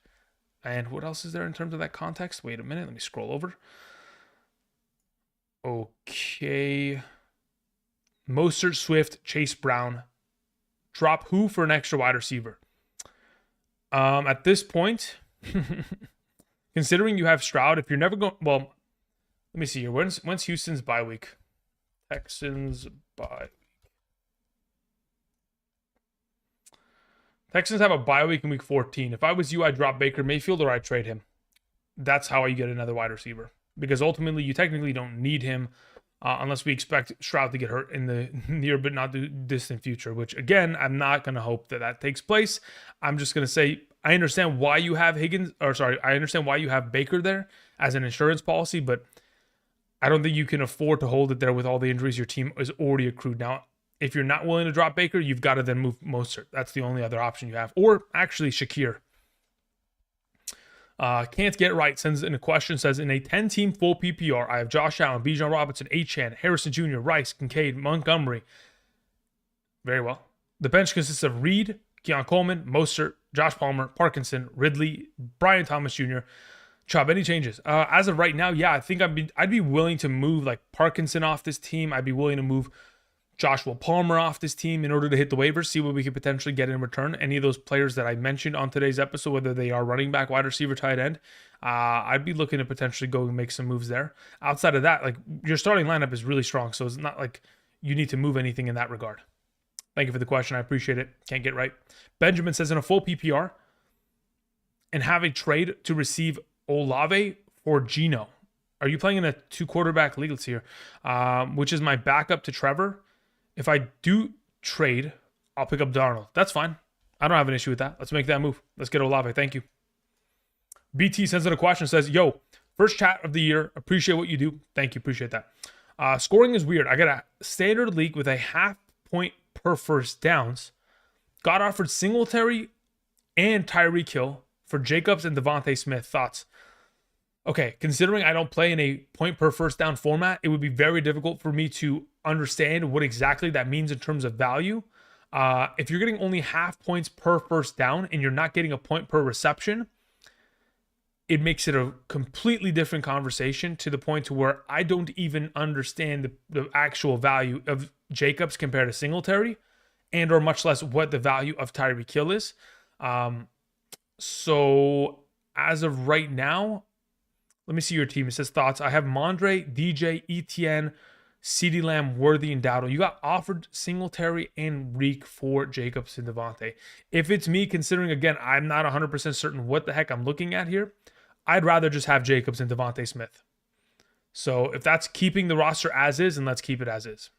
And what else is there in terms of that context? Wait a minute. Let me scroll over. Okay. Mostert, Swift, Chase Brown. Drop who for an extra wide receiver? At this point, considering you have Stroud, if you're never going, well, let me see here. When's Houston's bye week? Texans bye. Texans have a bye week in week 14. If I was you, I'd drop Baker Mayfield or I'd trade him. That's how you get another wide receiver. Because ultimately, you technically don't need him unless we expect Stroud to get hurt in the near but not distant future, which, again, I'm not going to hope that takes place. I'm just going to say I understand why you have I understand why you have Baker there as an insurance policy, but I don't think you can afford to hold it there with all the injuries your team is already accrued. Now, if you're not willing to drop Baker, you've got to then move Mostert. That's the only other option you have. Or actually Shakir. Can't get right sends in a question, says, in a 10-team full PPR, I have Josh Allen, Bijan Robinson, Achane, Harrison Jr., Rice, Kincaid, Montgomery. Very well. The bench consists of Reed, Keon Coleman, Mostert, Josh Palmer, Parkinson, Ridley, Brian Thomas Jr. Chubb, any changes? As of right now, yeah, I think I'd be willing to move like Parkinson off this team. I'd be willing to move Joshua Palmer off this team in order to hit the waivers, see what we could potentially get in return. Any of those players that I mentioned on today's episode, whether they are running back, wide receiver, tight end, I'd be looking to potentially go and make some moves there. Outside of that, like, your starting lineup is really strong, so it's not like you need to move anything in that regard. Thank you for the question. I appreciate it. Can't get right. Benjamin says, in a full PPR and have a trade to receive Olave for Geno. Are you playing in a 2-quarterback league? Let's see here. Which is my backup to Trevor. If I do trade, I'll pick up Darnold. That's fine. I don't have an issue with that. Let's make that move. Let's get Olave. Thank you. BT sends in a question, says, yo, first chat of the year. Appreciate what you do. Thank you. Appreciate that. Scoring is weird. I got a standard league with a half point per first downs. Got offered Singletary and Tyreek Hill for Jacobs and Devontae Smith. Thoughts? Okay, considering I don't play in a point per first down format, it would be very difficult for me to understand what exactly that means in terms of value. If you're getting only half points per first down and you're not getting a point per reception, it makes it a completely different conversation, to the point to where I don't even understand the actual value of Jacobs compared to Singletary, and or much less what the value of Tyreek Hill is. So as of right now, let me see your team. It says thoughts. I have Mondre, DJ, ETN, CeeDee Lamb, Worthy, and Dowdle. You got offered Singletary and Reek for Jacobs and Devontae. If it's me, considering, again, I'm not 100% certain what the heck I'm looking at here, I'd rather just have Jacobs and Devontae Smith. So if that's keeping the roster as is, then let's keep it as is.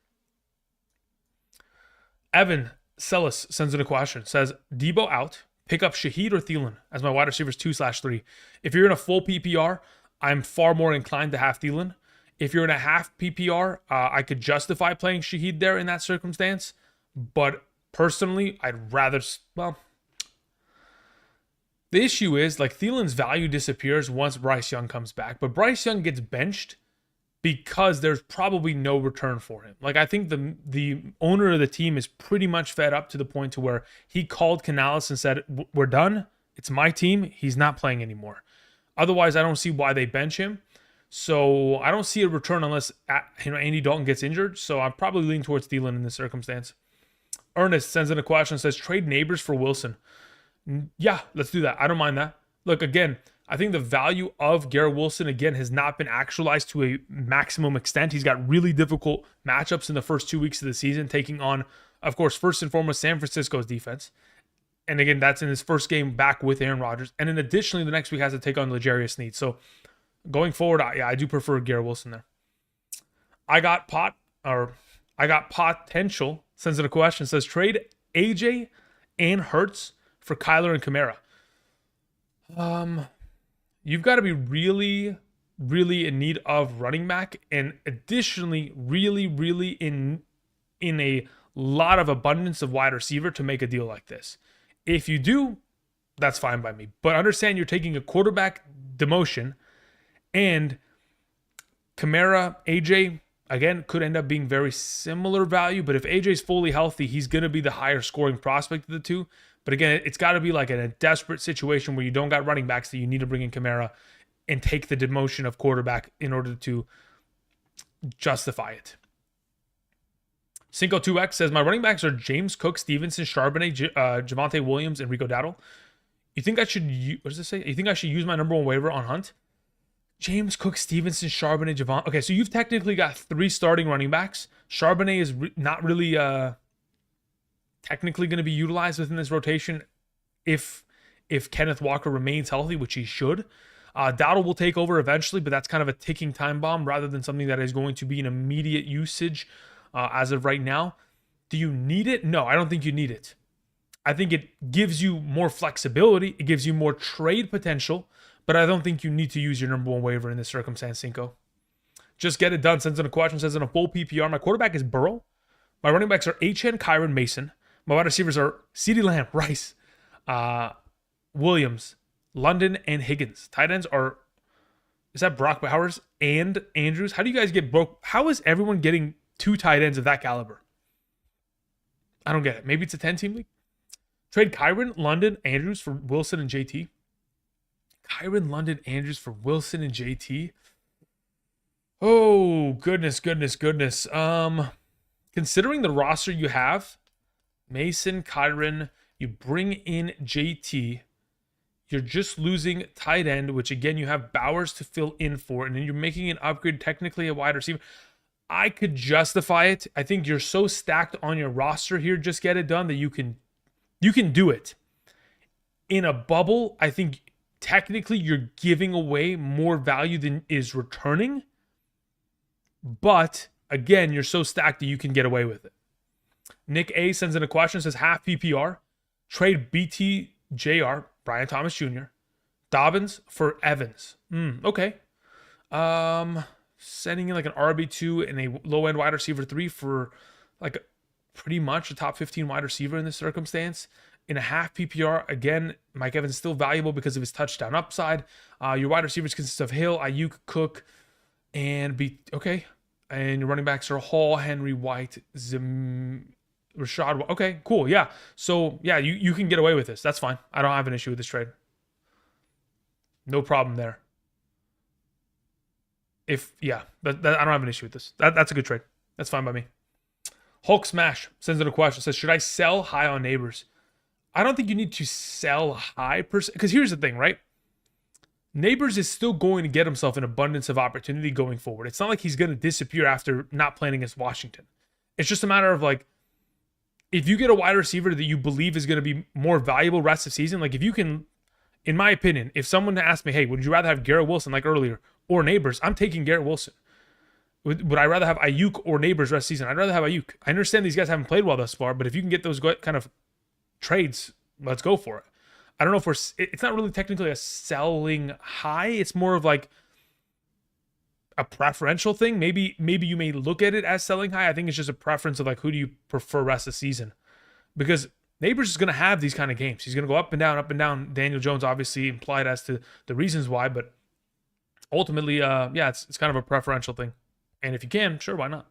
Evan Celis sends in a question. Says, Debo out. Pick up Shaheed or Thielen as my wide receivers 2/3. If you're in a full PPR, I'm far more inclined to have Thielen. If you're in a half PPR, I could justify playing Shaheed there in that circumstance. But personally, I'd rather, well, the issue is, like, Thielen's value disappears once Bryce Young comes back. But Bryce Young gets benched because there's probably no return for him. Like, I think the owner of the team is pretty much fed up to the point to where he called Canales and said, we're done. It's my team. He's not playing anymore. Otherwise, I don't see why they bench him. So I don't see a return unless Andy Dalton gets injured. So I'm probably leaning towards Thielen in this circumstance. Ernest sends in a question and says, trade Neighbors for Wilson. Yeah, let's do that. I don't mind that. Look, again, I think the value of Garrett Wilson, again, has not been actualized to a maximum extent. He's got really difficult matchups in the first 2 weeks of the season, taking on, of course, first and foremost, San Francisco's defense. And again, that's in his first game back with Aaron Rodgers. And then additionally, the next week has to take on L'Jarius Sneed. So going forward, I do prefer Garrett Wilson there. I got Potential sends in a question, says trade AJ and Hurts for Kyler and Kamara. You've got to be really, really in need of running back, and additionally, really, really in a lot of abundance of wide receiver to make a deal like this. If you do, that's fine by me. But understand you're taking a quarterback demotion, and Kamara, AJ, again, could end up being very similar value. But if AJ's fully healthy, he's going to be the higher scoring prospect of the two. But again, it's got to be like in a desperate situation where you don't got running backs that you need to bring in Kamara and take the demotion of quarterback in order to justify it. Cinco2X says, my running backs are James Cook, Stevenson, Charbonnet, Javonte Williams, and Rico Dowdle. You think I should, what does it say? You think I should use my number one waiver on Hunt? James Cook, Stevenson, Charbonnet, Javonte. Okay, so you've technically got 3 starting running backs. Charbonnet is not really technically going to be utilized within this rotation if Kenneth Walker remains healthy, which he should. Dowdle will take over eventually, but that's kind of a ticking time bomb rather than something that is going to be an immediate usage as of right now. Do you need it? No, I don't think you need it. I think it gives you more flexibility. It gives you more trade potential, but I don't think you need to use your number one waiver in this circumstance, Cinco. Just get it done. Sends in a question, says in a full PPR, my quarterback is Burrow. My running backs are H.N., Kyron, Mason. My wide receivers are CeeDee Lamb, Rice, Williams, London, and Higgins. Tight ends are, is that Brock Bowers and Andrews? How do you guys get broke? How is everyone getting 2 tight ends of that caliber? I don't get it. Maybe it's a 10-team league. Trade Kyron, London, Andrews for Wilson and JT. Kyron, London, Andrews for Wilson and JT. Oh, goodness. Considering the roster you have, Mason, Kyron, you bring in JT, you're just losing tight end, which again, you have Bowers to fill in for, and then you're making an upgrade, technically a wide receiver. I could justify it. I think you're so stacked on your roster here, just get it done, that you can do it. In a bubble, I think technically you're giving away more value than is returning. But again, you're so stacked that you can get away with it. Nick A sends in a question, says half PPR, trade BTJR, Brian Thomas Jr., Dobbins for Evans. Okay. sending in like an RB2 and a low end wide receiver 3 for like pretty much a top 15 wide receiver in this circumstance. In a half PPR, again, Mike Evans is still valuable because of his touchdown upside. Your wide receivers consist of Hill, Ayuk, Cook, and okay. And your running backs are Hall, Henry, White, Rashad. Okay, cool. Yeah. So yeah, you can get away with this. That's fine. I don't have an issue with this trade. No problem there. I don't have an issue with this. That's a good trade. That's fine by me. Hulk Smash sends in a question. Says, should I sell high on Neighbors? I don't think you need to sell high because here's the thing, right? Neighbors is still going to get himself an abundance of opportunity going forward. It's not like he's going to disappear after not playing against Washington. It's just a matter of like, if you get a wide receiver that you believe is going to be more valuable rest of season, like if you can, in my opinion, if someone asked me, hey, would you rather have Garrett Wilson like earlier or Neighbors? I'm taking Garrett Wilson. Would I rather have Ayuk or Neighbors rest of season? I'd rather have Ayuk. I understand these guys haven't played well thus far, but if you can get those kind of trades, let's go for it. I don't know if it's not really technically a selling high. It's more of like a preferential thing. Maybe you may look at it as selling high. I think it's just a preference of like, who do you prefer rest of the season? Because Neighbors is going to have these kind of games. He's going to go up and down, up and down. Daniel Jones obviously implied as to the reasons why, but ultimately, it's kind of a preferential thing. And if you can, sure, why not?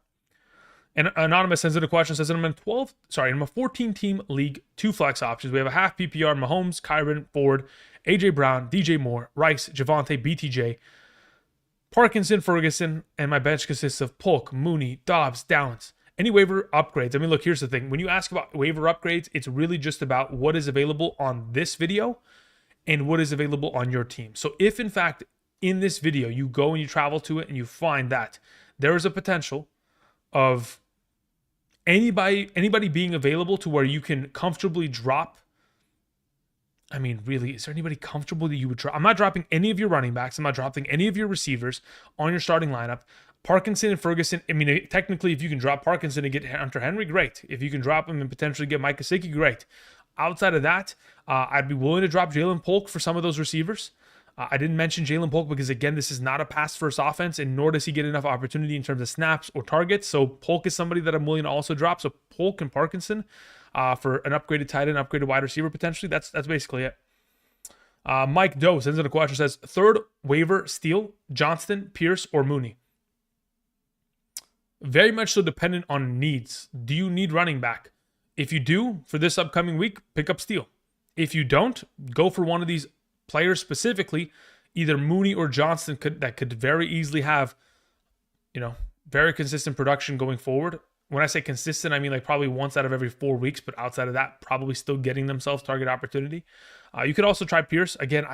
And Anonymous sends in a question, says, I'm in a 14-team league, 2 flex options. We have a half PPR, Mahomes, Kyron, Ford, AJ Brown, DJ Moore, Rice, Javonte, BTJ, Parkinson, Ferguson, and my bench consists of Polk, Mooney, Dobbs, Downs. Any waiver upgrades? I mean, look, here's the thing. When you ask about waiver upgrades, it's really just about what is available on this video and what is available on your team. So if, in fact, in this video, you go and you travel to it and you find that there is a potential of anybody being available to where you can comfortably drop. I mean, really, is there anybody comfortable that you would drop? I'm not dropping any of your running backs. I'm not dropping any of your receivers on your starting lineup. Parkinson and Ferguson, I mean, technically, if you can drop Parkinson and get Hunter Henry, great. If you can drop him and potentially get Mike Gesicki, great. Outside of that, I'd be willing to drop Jalen Polk for some of those receivers. I didn't mention Jalen Polk because, again, this is not a pass-first offense, and nor does he get enough opportunity in terms of snaps or targets. So Polk is somebody that I'm willing to also drop. So Polk and Parkinson for an upgraded tight end, upgraded wide receiver potentially. That's basically it. Mike Doe sends in a question, says, third waiver steal, Johnston, Pierce, or Mooney? Very much so dependent on needs. Do you need running back? If you do, for this upcoming week, pick up Steele. If you don't, go for one of these players specifically, either Mooney or Johnston that could very easily have, very consistent production going forward. When I say consistent, I mean like probably once out of every 4 weeks, but outside of that, probably still getting themselves target opportunity. You could also try Pierce. Again,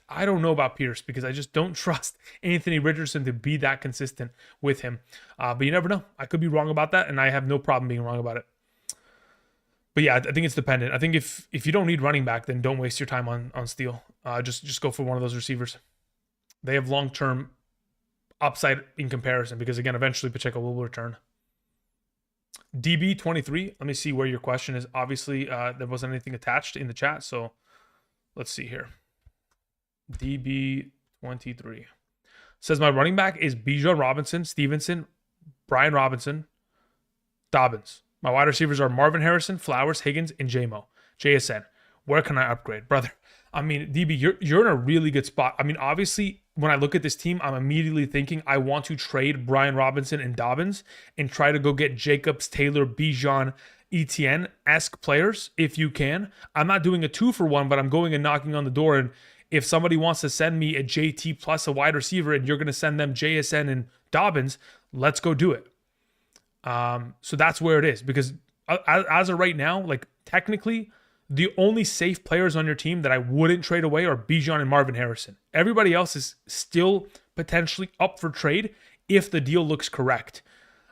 I don't know about Pierce because I just don't trust Anthony Richardson to be that consistent with him. But you never know. I could be wrong about that, and I have no problem being wrong about it. But yeah, I think it's dependent. I think if you don't need running back, then don't waste your time on Steele. Just go for one of those receivers. They have long-term upside in comparison because, again, eventually Pacheco will return. DB23, let me see where your question is. Obviously, there wasn't anything attached in the chat, so let's see here. DB23 says my running back is Bijan Robinson, Stevenson, Brian Robinson, Dobbins. My wide receivers are Marvin Harrison, Flowers, Higgins, and JSN. Where can I upgrade? Brother, I mean, DB, you're in a really good spot. I mean, obviously, when I look at this team, I'm immediately thinking I want to trade Brian Robinson and Dobbins and try to go get Jacobs, Taylor, Bijan, Etienne-esque players if you can. I'm not doing a 2-for-1, but I'm going and knocking on the door. And if somebody wants to send me a JT plus a wide receiver and you're going to send them JSN and Dobbins, let's go do it. So that's where it is, because as of right now, like technically the only safe players on your team that I wouldn't trade away are Bijan and Marvin Harrison. Everybody else is still potentially up for trade if the deal looks correct.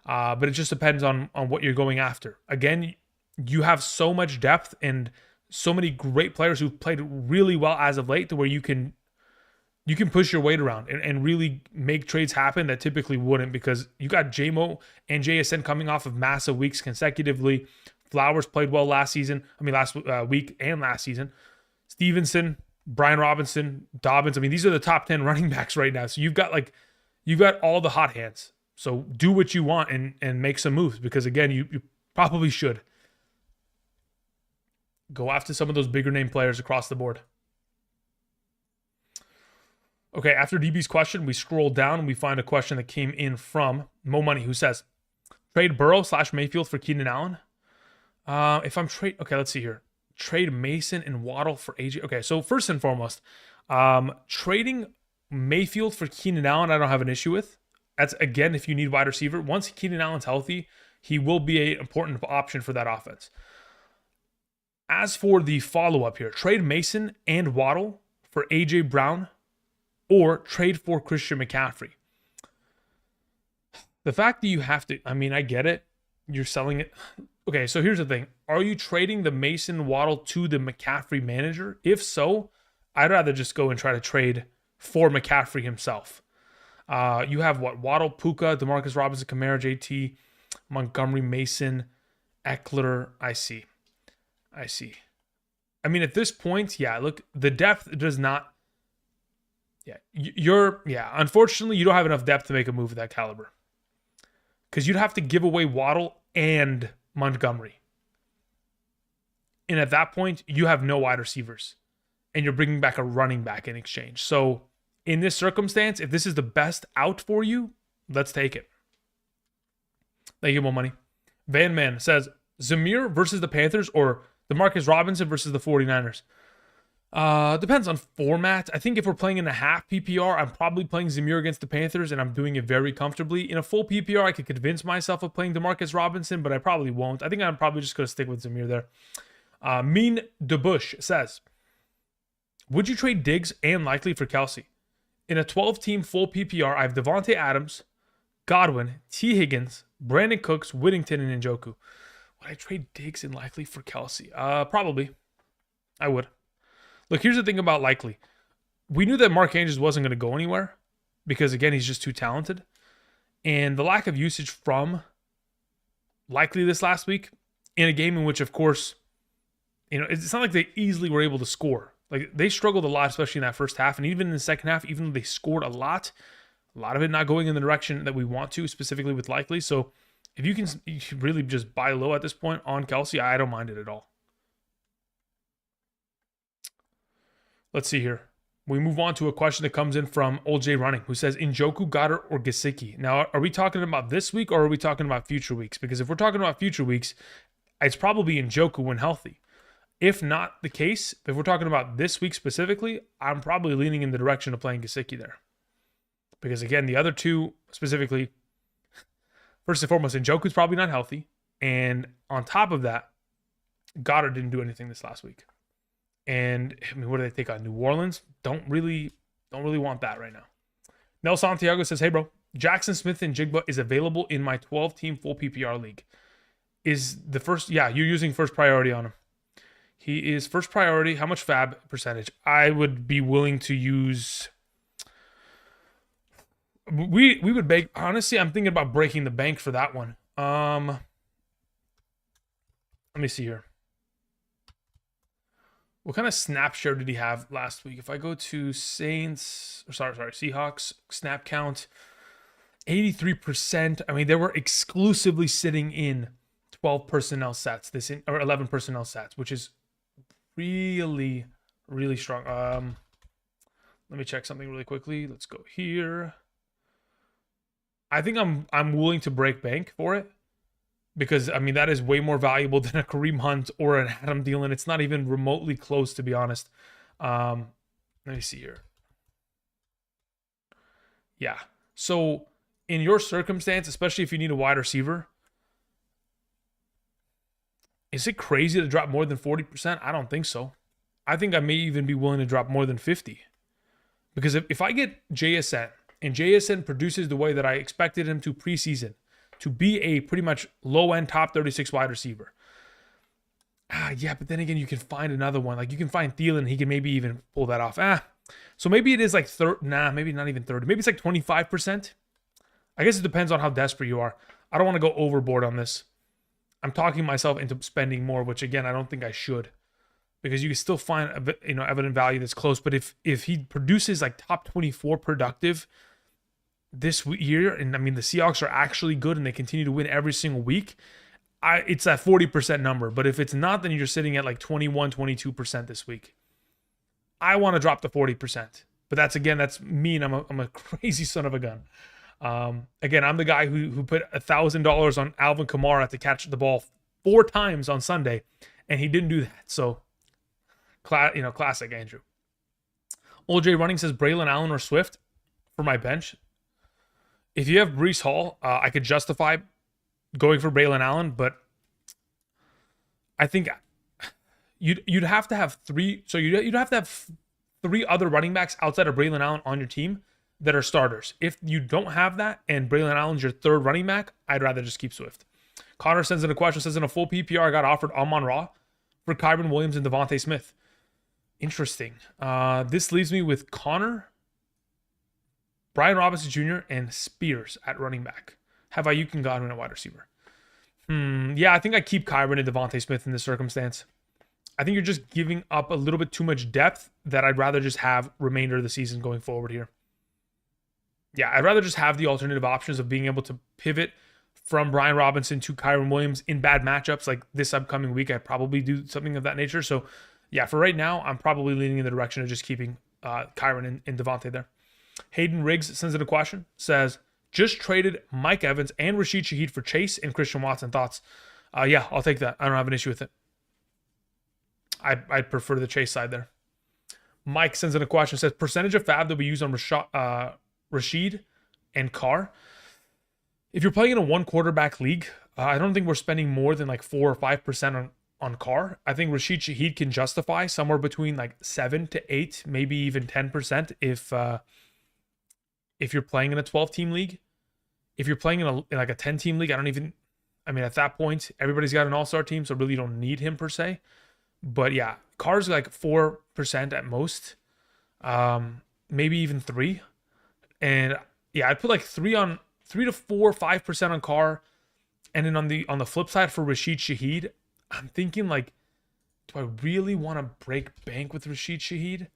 But it just depends on what you're going after. Again, you have so much depth and so many great players who've played really well as of late to where you can push your weight around and really make trades happen that typically wouldn't, because you got JMO and JSN coming off of massive weeks consecutively. Flowers played well last week and last season. Stevenson, Brian Robinson, Dobbins. I mean, these are the top 10 running backs right now. So you've got like you got all the hot hands. So do what you want and make some moves, because again, you probably should go after some of those bigger name players across the board. Okay, after DB's question, we scroll down and we find a question that came in from Mo Money, who says, trade Burrow / Mayfield for Keenan Allen. Okay, let's see here. Trade Mason and Waddle for AJ. Okay, so first and foremost, trading Mayfield for Keenan Allen, I don't have an issue with. That's, again, if you need wide receiver. Once Keenan Allen's healthy, he will be an important option for that offense. As for the follow-up here, trade Mason and Waddle for AJ Brown, or trade for Christian McCaffrey. The fact that you have to, I mean, I get it. You're selling it. Okay, so here's the thing. Are you trading the Mason Waddle to the McCaffrey manager? If so, I'd rather just go and try to trade for McCaffrey himself. You have what? Waddle, Puka, DeMarcus Robinson, Kamara, JT, Montgomery, Mason, Eckler. I see. I mean, at this point, yeah, look, the depth does not. Unfortunately, you don't have enough depth to make a move of that caliber. Because you'd have to give away Waddle and Montgomery. And at that point, you have no wide receivers. And you're bringing back a running back in exchange. So, in this circumstance, if this is the best out for you, let's take it. Thank you, more money. Van Man says, Zamir versus the Panthers or DeMarcus Robinson versus the 49ers? Depends on format. I think if we're playing in a half PPR, I'm probably playing Zamir against the Panthers, and I'm doing it very comfortably. In a full PPR, I could convince myself of playing DeMarcus Robinson, but I probably won't. I think I'm probably just going to stick with Zamir there. Mean DeBush says, would you trade Diggs and Likely for Kelsey? In a 12-team full PPR, I have Devontae Adams, Godwin, T. Higgins, Brandon Cooks, Whittington, and Njoku. Would I trade Diggs and Likely for Kelsey? Probably. I would. Look, here's the thing about Likely. We knew that Mark Andrews wasn't going to go anywhere because, again, he's just too talented. And the lack of usage from Likely this last week in a game in which, of course, it's not like they easily were able to score. Like, they struggled a lot, especially in that first half. And even in the second half, even though they scored a lot of it not going in the direction that we want to, specifically with Likely. So if you can really just buy low at this point on Kelsey, I don't mind it at all. Let's see here. We move on to a question that comes in from OJ Running, who says, Njoku, Goddard, or Gesicki? Now, are we talking about this week or are we talking about future weeks? Because if we're talking about future weeks, it's probably Njoku when healthy. If not the case, if we're talking about this week specifically, I'm probably leaning in the direction of playing Gesicki there. Because again, the other two specifically, first and foremost, Njoku's probably not healthy. And on top of that, Goddard didn't do anything this last week. And I mean, what do they take on? New Orleans? Don't really want that right now. Nel Santiago says, hey bro, Jackson Smith and Jigba is available in my 12-team full PPR league. Is the first, yeah, you're using first priority on him. He is first priority. How much fab percentage? I would be willing to use. We would bake. Honestly, I'm thinking about breaking the bank for that one. Let me see here. What kind of snap share did he have last week? If I go to Seahawks snap count, 83%. I mean, they were exclusively sitting in 12 personnel sets, or 11 personnel sets, which is really, really strong. Let me check something really quickly. Let's go here. I think I'm willing to break bank for it. Because, I mean, that is way more valuable than a Kareem Hunt or an Adam Thielen. It's not even remotely close, to be honest. Let me see here. Yeah. So, in your circumstance, especially if you need a wide receiver, is it crazy to drop more than 40%? I don't think so. I think I may even be willing to drop more than 50%. Because if I get JSN, and JSN produces the way that I expected him to preseason, to be a pretty much low-end top 36 wide receiver. Yeah, but then again, you can find another one. Like, you can find Thielen. He can maybe even pull that off. So maybe it is like maybe not even 30. Maybe it's like 25%. I guess it depends on how desperate you are. I don't want to go overboard on this. I'm talking myself into spending more, which, again, I don't think I should. Because you can still find evident value that's close. But if he produces like top 24 productive this year, and I mean, the Seahawks are actually good and they continue to win every single week, it's that 40% number. But if it's not, then you're sitting at like 21, 22% this week. I want to drop to 40%. But that's me, and I'm a crazy son of a gun. Again, I'm the guy who put $1,000 on Alvin Kamara to catch the ball 4 times on Sunday, and he didn't do that. So, classic Andrew. Old J Running says Braylon Allen or Swift for my bench. If you have Breece Hall, I could justify going for Braylon Allen, but I think you'd have to have 3. So you'd have to have 3 other running backs outside of Braylon Allen on your team that are starters. If you don't have that and Braylon Allen's your 3rd running back, I'd rather just keep Swift. Connor sends in a question, says in a full PPR, I got offered Amon-Ra for Kyren Williams and Devontae Smith. Interesting. This leaves me with Connor, Brian Robinson Jr., and Spears at running back. Have Ayuk and Godwin at wide receiver. Yeah, I think I keep Kyren and Devontae Smith in this circumstance. I think you're just giving up a little bit too much depth that I'd rather just have remainder of the season going forward here. Yeah, I'd rather just have the alternative options of being able to pivot from Brian Robinson to Kyren Williams in bad matchups like this upcoming week. I'd probably do something of that nature. So, yeah, for right now, I'm probably leaning in the direction of just keeping Kyren and Devontae there. Hayden Riggs sends in a question, says, just traded Mike Evans and Rashid Shaheed for Chase and Christian Watson. Thoughts? Yeah, I'll take that. I don't have an issue with it. I'd prefer the Chase side there. Mike sends in a question, says, percentage of fab that we use on Rashid and Carr. If you're playing in a 1 quarterback league, I don't think we're spending more than like 4 or 5% on Carr. I think Rashid Shaheed can justify somewhere between like 7 to 8, maybe even 10% if you're playing in a 12-team league. If you're playing in like a 10-team league, at that point, everybody's got an all-star team, so really you don't need him per se. But yeah, Carr's like 4% at most, maybe even 3. And yeah, I'd put like 3 to 4, 5% on Carr. And then on the flip side for Rashid Shaheed, I'm thinking like, do I really want to break bank with Rashid Shaheed?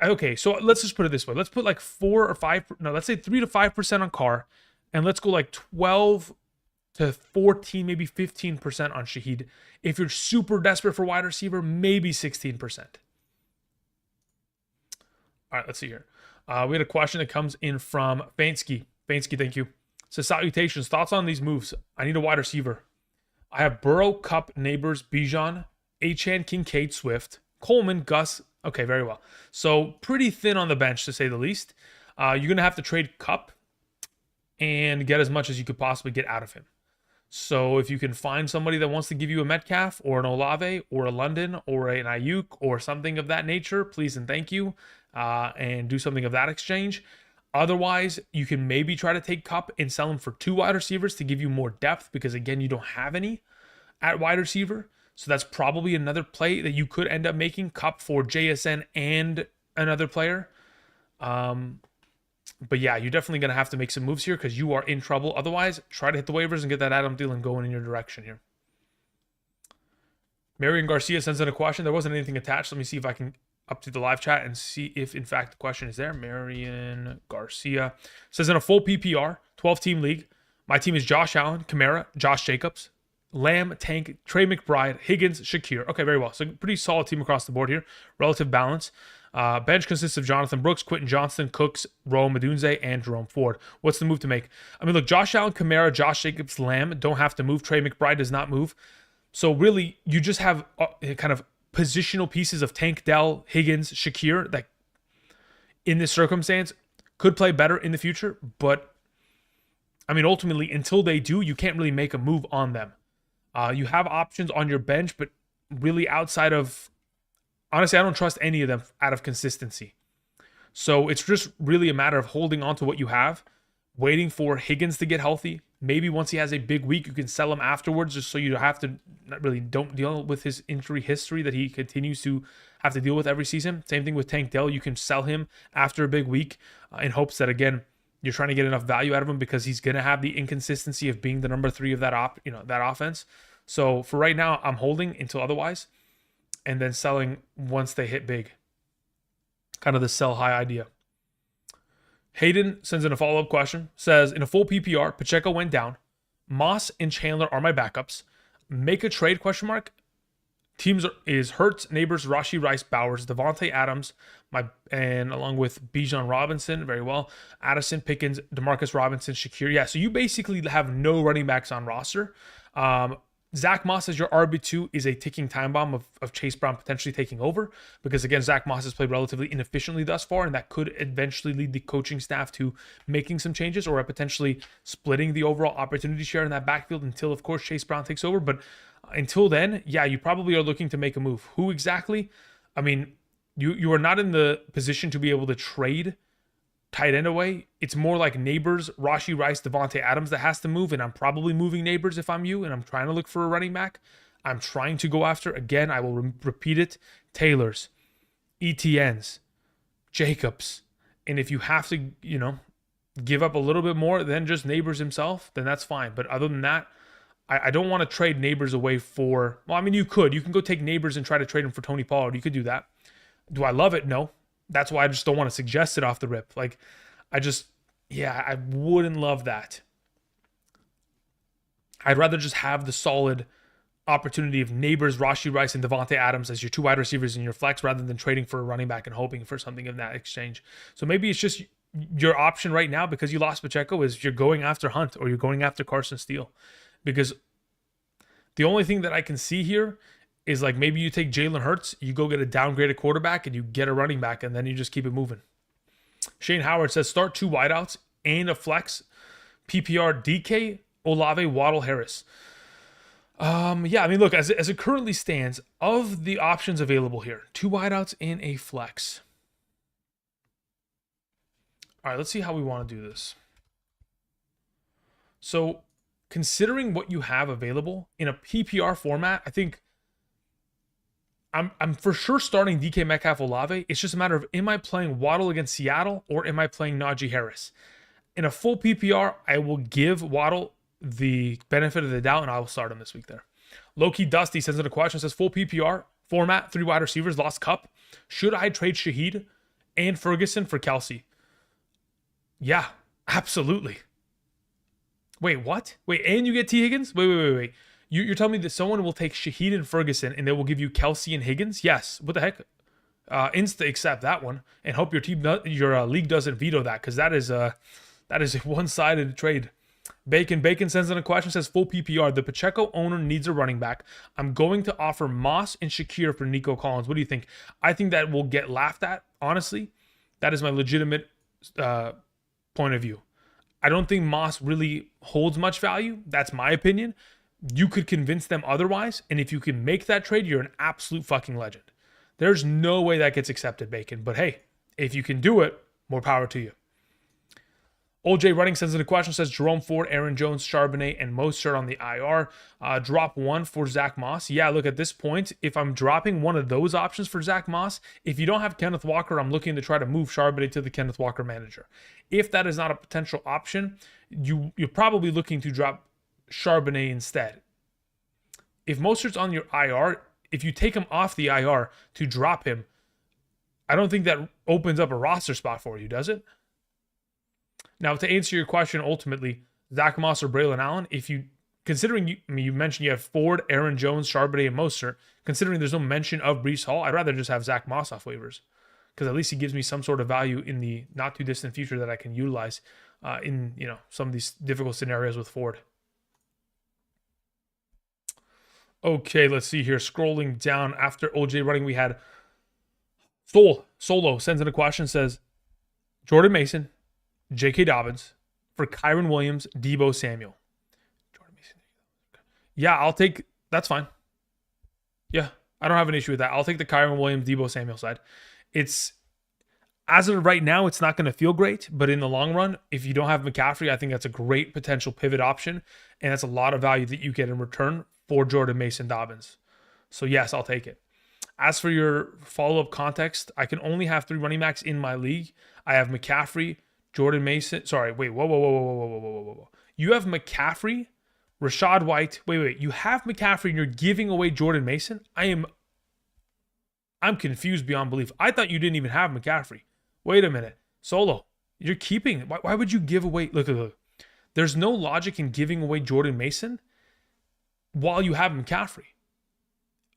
Okay, so let's just put it this way. Let's put like 4 or 5, no, let's say 3 to 5% on Carr, and let's go like 12 to 14, maybe 15% on Shaheed. If you're super desperate for wide receiver, maybe 16%. All right, let's see here. We had a question that comes in from Fansky. Fansky, thank you. So salutations, thoughts on these moves? I need a wide receiver. I have Burrow, Kupp, Neighbors, Bijan, Achane, Kincaid, Swift, Coleman, Gus. Okay, very well. So pretty thin on the bench, to say the least. You're going to have to trade Kupp and get as much as you could possibly get out of him. So if you can find somebody that wants to give you a Metcalf or an Olave or a London or an Ayuk or something of that nature, please and thank you, and do something of that exchange. Otherwise, you can maybe try to take Kupp and sell him for 2 wide receivers to give you more depth, because again, you don't have any at wide receiver. So that's probably another play that you could end up making, Kupp for JSN and another player. But yeah, you're definitely going to have to make some moves here because you are in trouble. Otherwise, try to hit the waivers and get that Adam Thielen going in your direction here. Marion Garcia sends in a question. There wasn't anything attached. Let me see if I can update the live chat and see if, in fact, the question is there. Marion Garcia says, in a full PPR, 12-team league, my team is Josh Allen, Kamara, Josh Jacobs, Lamb, Tank, Trey McBride, Higgins, Shakir. Okay, very well. So pretty solid team across the board here. Relative balance. Bench consists of Jonathan Brooks, Quentin Johnston, Cooks, Rome Odunze, and Jerome Ford. What's the move to make? I mean, look, Josh Allen, Kamara, Josh Jacobs, Lamb don't have to move. Trey McBride does not move. So really, you just have kind of positional pieces of Tank, Dell, Higgins, Shakir that in this circumstance could play better in the future. But I mean, ultimately, until they do, you can't really make a move on them. You have options on your bench, but really outside of, honestly, I don't trust any of them out of consistency. So it's just really a matter of holding on to what you have, waiting for Higgins to get healthy. Maybe once he has a big week, you can sell him afterwards, just so you don't deal with his injury history that he continues to have to deal with every season. Same thing with Tank Dell. You can sell him after a big week in hopes that, again, you're trying to get enough value out of him because he's going to have the inconsistency of being the number 3 of that offense. So for right now, I'm holding until otherwise, and then selling once they hit big. Kind of the sell high idea. Hayden sends in a follow-up question. Says, in a full PPR, Pacheco went down. Moss and Chandler are my backups. Make a trade, question mark. Teams is Hurts, Neighbors, Rashee Rice, Bowers, Devontae Adams, and along with Bijan Robinson, very well. Addison, Pickens, Demarcus Robinson, Shakir. Yeah, so you basically have no running backs on roster. Zach Moss as your RB2 is a ticking time bomb of Chase Brown potentially taking over, because again, Zach Moss has played relatively inefficiently thus far, and that could eventually lead the coaching staff to making some changes or potentially splitting the overall opportunity share in that backfield until, of course, Chase Brown takes over. But until then, yeah, you probably are looking to make a move. Who exactly? I mean, you are not in the position to be able to trade tight end away. It's more like Neighbors, Rashee Rice, Devontae Adams that has to move, and I'm probably moving Neighbors if I'm you, and I'm trying to look for a running back. I'm trying to go after, again, I will repeat it, Taylors, ETNs, Jacobs. And if you have to, give up a little bit more than just Neighbors himself, then that's fine. But other than that, I don't want to trade Neighbors away for, well, I mean, you can go take Neighbors and try to trade him for Tony Pollard. You could do that. Do I love it? No. That's why I just don't want to suggest it off the rip. Like, I wouldn't love that. I'd rather just have the solid opportunity of Neighbors, Rashee Rice, and Devontae Adams as your two wide receivers in your flex, rather than trading for a running back and hoping for something in that exchange. So maybe it's just your option right now, because you lost Pacheco, is you're going after Hunt or you're going after Carson Steele. Because the only thing that I can see here is like maybe you take Jalen Hurts, you go get a downgraded quarterback, and you get a running back, and then you just keep it moving. Shane Howard says, start two wideouts and a flex. PPR, DK, Olave, Waddle, Harris. I mean, look, as it currently stands, of the options available here, two wideouts and a flex. All right, let's see how we want to do this. So, considering what you have available in a PPR format, I think I'm for sure starting DK Metcalf Olave. It's just a matter of, am I playing Waddle against Seattle or am I playing Najee Harris? In a full PPR, I will give Waddle the benefit of the doubt, and I will start him this week there. Low-key Dusty sends in a question, says, full PPR format, 3 wide receivers, lost Cup. Should I trade Shaheed and Ferguson for Kelsey? Yeah, absolutely. Wait, what? Wait, and you get T. Higgins? Wait. You're telling me that someone will take Shaheed and Ferguson and they will give you Kelsey and Higgins? Yes. What the heck? Insta accept that one and hope your league doesn't veto that, because that is a one-sided trade. Bacon sends in a question, says, full PPR. The Pacheco owner needs a running back. I'm going to offer Moss and Shakir for Nico Collins. What do you think? I think that will get laughed at, honestly. That is my legitimate point of view. I don't think Moss really holds much value. That's my opinion. You could convince them otherwise, and if you can make that trade, you're an absolute fucking legend. There's no way that gets accepted, Bacon. But hey, if you can do it, more power to you. OJ Running sends in a question, says, Jerome Ford, Aaron Jones, Charbonnet, and Mostert on the IR. Drop one for Zach Moss. Yeah, look, at this point, if I'm dropping one of those options for Zach Moss, if you don't have Kenneth Walker, I'm looking to try to move Charbonnet to the Kenneth Walker manager. If that is not a potential option, you're probably looking to drop Charbonnet instead. If Mostert's on your IR, if you take him off the IR to drop him, I don't think that opens up a roster spot for you, does it? Now, to answer your question, ultimately, Zach Moss or Braylon Allen, considering you mentioned you have Ford, Aaron Jones, Charbonnet, and Mostert, considering there's no mention of Breece Hall, I'd rather just have Zach Moss off waivers, because at least he gives me some sort of value in the not too distant future that I can utilize in some of these difficult scenarios with Ford. Okay, let's see here. Scrolling down after OJ Running, we had Solo sends in a question, says, Jordan Mason, J.K. Dobbins for Kyron Williams, Deebo Samuel. Jordan Mason. Yeah, that's fine. Yeah, I don't have an issue with that. I'll take the Kyron Williams, Deebo Samuel side. It's, as of right now, it's not going to feel great, but in the long run, if you don't have McCaffrey, I think that's a great potential pivot option, and that's a lot of value that you get in return for Jordan Mason Dobbins. So yes, I'll take it. As for your follow-up context, I can only have 3 running backs in my league. I have McCaffrey, Jordan Mason. Sorry, wait, whoa. You have McCaffrey, Rashad White. Wait. You have McCaffrey and you're giving away Jordan Mason? I'm confused beyond belief. I thought you didn't even have McCaffrey. Wait a minute. Solo, You're keeping. Why would you give away? Look. There's no logic in giving away Jordan Mason while you have McCaffrey.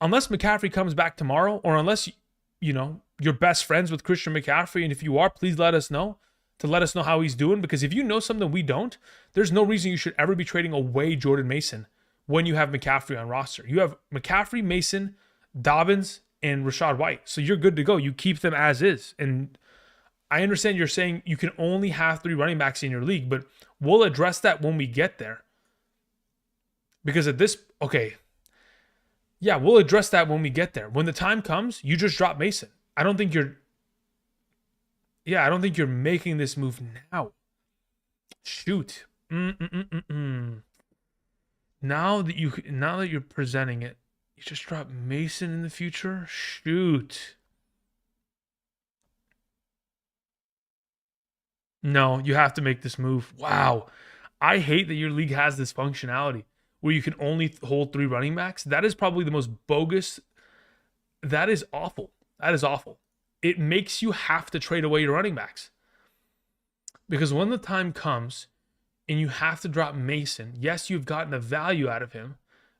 Unless McCaffrey comes back tomorrow, or unless, you're best friends with Christian McCaffrey. And if you are, please let us know how he's doing. Because if you know something we don't, there's no reason you should ever be trading away Jordan Mason when you have McCaffrey on roster. You have McCaffrey, Mason, Dobbins, and Rachaad White. So you're good to go. You keep them as is. And I understand you're saying you can only have 3 running backs in your league, but we'll address that when we get there. Because we'll address that when we get there. When the time comes, you just drop Mason. I don't think you're making this move now. Shoot. Now that you're presenting it, you just drop Mason in the future? Shoot. No, you have to make this move. Wow. I hate that your league has this functionality where you can only hold 3 running backs. That is probably the most bogus. That is awful. It makes you have to trade away your running backs. Because when the time comes and you have to drop Mason, yes, you've gotten the value out of him,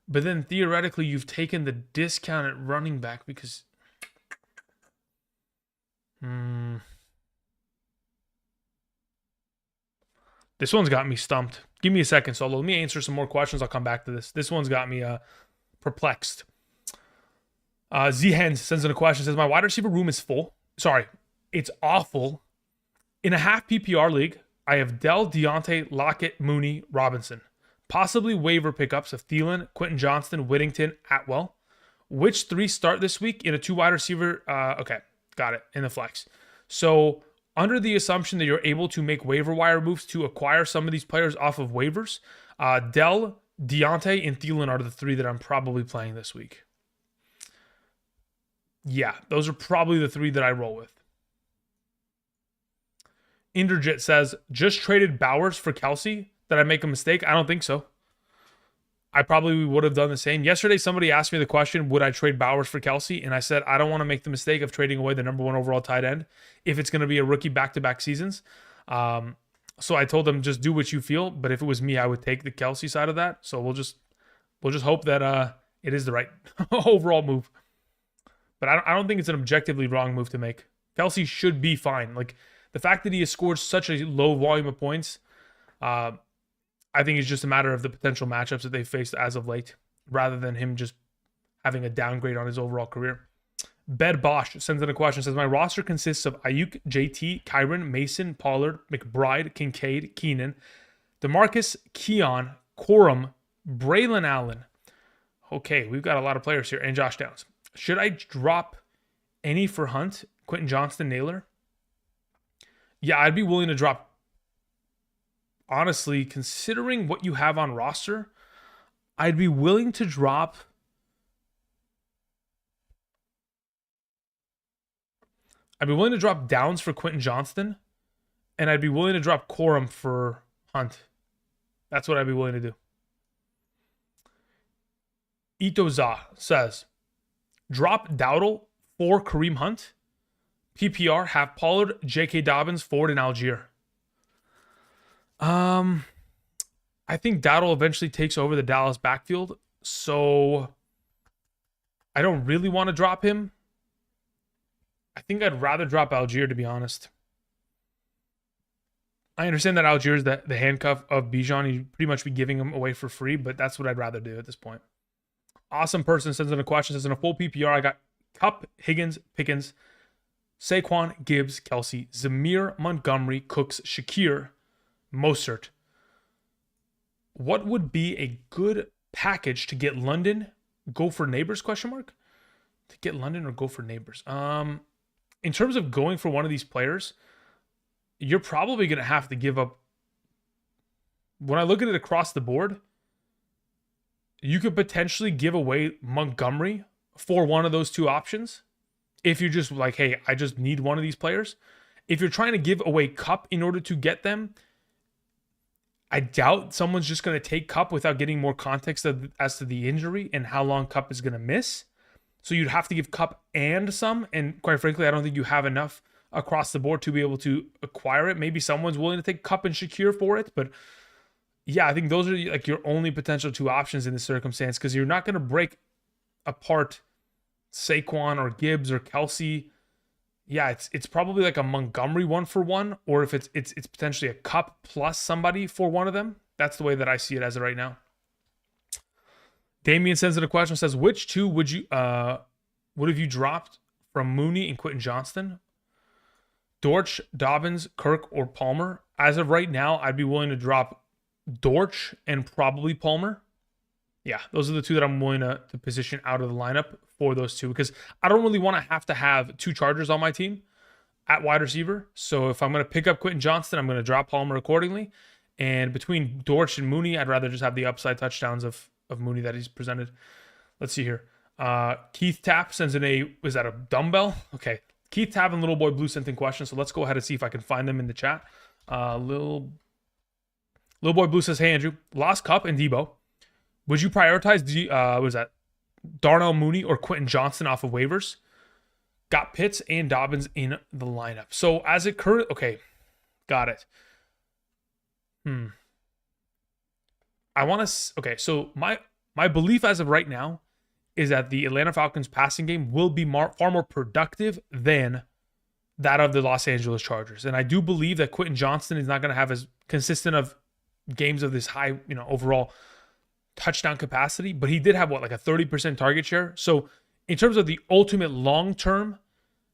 but then theoretically you've taken the discounted running back because... This one's got me stumped. Give me a second, Solo. Let me answer some more questions. I'll come back to this. This one's got me perplexed. Z-Hens sends in a question. Says, my wide receiver room is full. Sorry, it's awful. In a half PPR league, I have Dell, Deontay, Lockett, Mooney, Robinson. Possibly waiver pickups of Thielen, Quentin Johnston, Whittington, Atwell. Which 3 start this week in a 2 wide receiver? Okay, got it. In the flex. So... under the assumption that you're able to make waiver wire moves to acquire some of these players off of waivers, Dell, Deontay, and Thielen are the 3 that I'm probably playing this week. Yeah, those are probably the 3 that I roll with. Inderjit says, just traded Bowers for Kelsey. Did I make a mistake? I don't think so. I probably would have done the same. Yesterday, somebody asked me the question, would I trade Bowers for Kelsey? And I said, I don't want to make the mistake of trading away the number 1 overall tight end if it's going to be a rookie back-to-back seasons. So I told them, just do what you feel. But if it was me, I would take the Kelsey side of that. So we'll just hope that it is the right overall move. But I don't think it's an objectively wrong move to make. Kelsey should be fine. Like, the fact that he has scored such a low volume of points, I think it's just a matter of the potential matchups that they've faced as of late, rather than him just having a downgrade on his overall career. Bed Bosch sends in a question, says, my roster consists of Ayuk, JT, Kyron, Mason, Pollard, McBride, Kincaid, Keenan, DeMarcus, Keon, Corum, Braylon Allen. Okay, we've got a lot of players here, and Josh Downs. Should I drop any for Hunt, Quentin Johnston, Naylor? Yeah, I'd be willing to drop. Honestly, considering what you have on roster, I'd be willing to drop. I'd be willing to drop Downs for Quentin Johnston, and I'd be willing to drop Corum for Hunt. That's what I'd be willing to do. Itoza says, drop Dowdle for Kareem Hunt. PPR, have Pollard, J.K. Dobbins, Ford, and Algier. I think Dowdle eventually takes over the Dallas backfield, so I don't really want to drop him. I think I'd rather drop Algier, to be honest. I understand that Algier is the handcuff of Bijan. You'd pretty much be giving him away for free, but that's what I'd rather do at this point. Awesome person sends in a question, says, in a full PPR, I got Kupp, Higgins, Pickens, Saquon, Gibbs, Kelsey, Zamir, Montgomery, Cooks, Shakir, Mostert. What would be a good package to get London? Go for neighbors? Question mark. To get London or go for neighbors? In terms of going for one of these players, you're probably going to have to give up. When I look at it across the board, you could potentially give away Montgomery for one of those 2 options. If you're just like, hey, I just need one of these players. If you're trying to give away Kupp in order to get them, I doubt someone's just going to take Kupp without getting more context as to the injury and how long Kupp is going to miss. So you'd have to give Kupp and some. And quite frankly, I don't think you have enough across the board to be able to acquire it. Maybe someone's willing to take Kupp and Shakir for it, but yeah, I think those are like your only potential two options in this circumstance, because you're not going to break apart Saquon or Gibbs or Kelsey. Yeah, it's probably like a Montgomery 1-for-1, or if it's potentially a Kupp plus somebody for one of them. That's the way that I see it as of right now. Damian sends in a question, says, which two would have you dropped from Mooney and Quentin Johnston? Dortch, Dobbins, Kirk, or Palmer? As of right now, I'd be willing to drop Dortch and probably Palmer. Yeah, those are the two that I'm willing to position out of the lineup for those two, because I don't really want to have two Chargers on my team at wide receiver. So if I'm going to pick up Quentin Johnston, I'm going to drop Palmer accordingly. And between Dortch and Mooney, I'd rather just have the upside touchdowns of Mooney that he's presented. Let's see here. Keith Tapp sends in was that a dumbbell? Okay. Keith Tapp and Little Boy Blue sent in questions, so let's go ahead and see if I can find them in the chat. Little Boy Blue says, hey, Andrew, lost Kupp and Debo. Would you prioritize Darnell Mooney or Quentin Johnston off of waivers? Got Pitts and Dobbins in the lineup. So as it current, okay, got it. I want to, okay, so my belief as of right now is that the Atlanta Falcons passing game will be far more productive than that of the Los Angeles Chargers. And I do believe that Quentin Johnston is not going to have as consistent of games of this high, overall touchdown capacity, but he did have like a 30% target share. So in terms of the ultimate long-term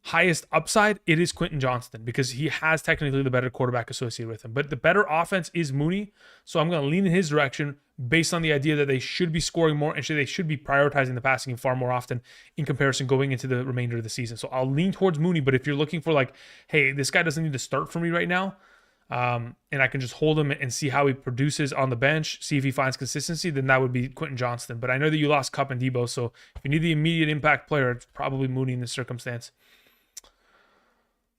highest upside, it is Quentin Johnston, because he has technically the better quarterback associated with him. But the better offense is Mooney, so I'm going to lean in his direction based on the idea that they should be scoring more and they should be prioritizing the passing game far more often in comparison going into the remainder of the season. So I'll lean towards Mooney, but if you're looking for like, hey, this guy doesn't need to start for me right now, and I can just hold him and see how he produces on the bench, see if he finds consistency, then that would be Quentin Johnston. But I know that you lost Kupp and Debo, so if you need the immediate impact player, it's probably Mooney in this circumstance.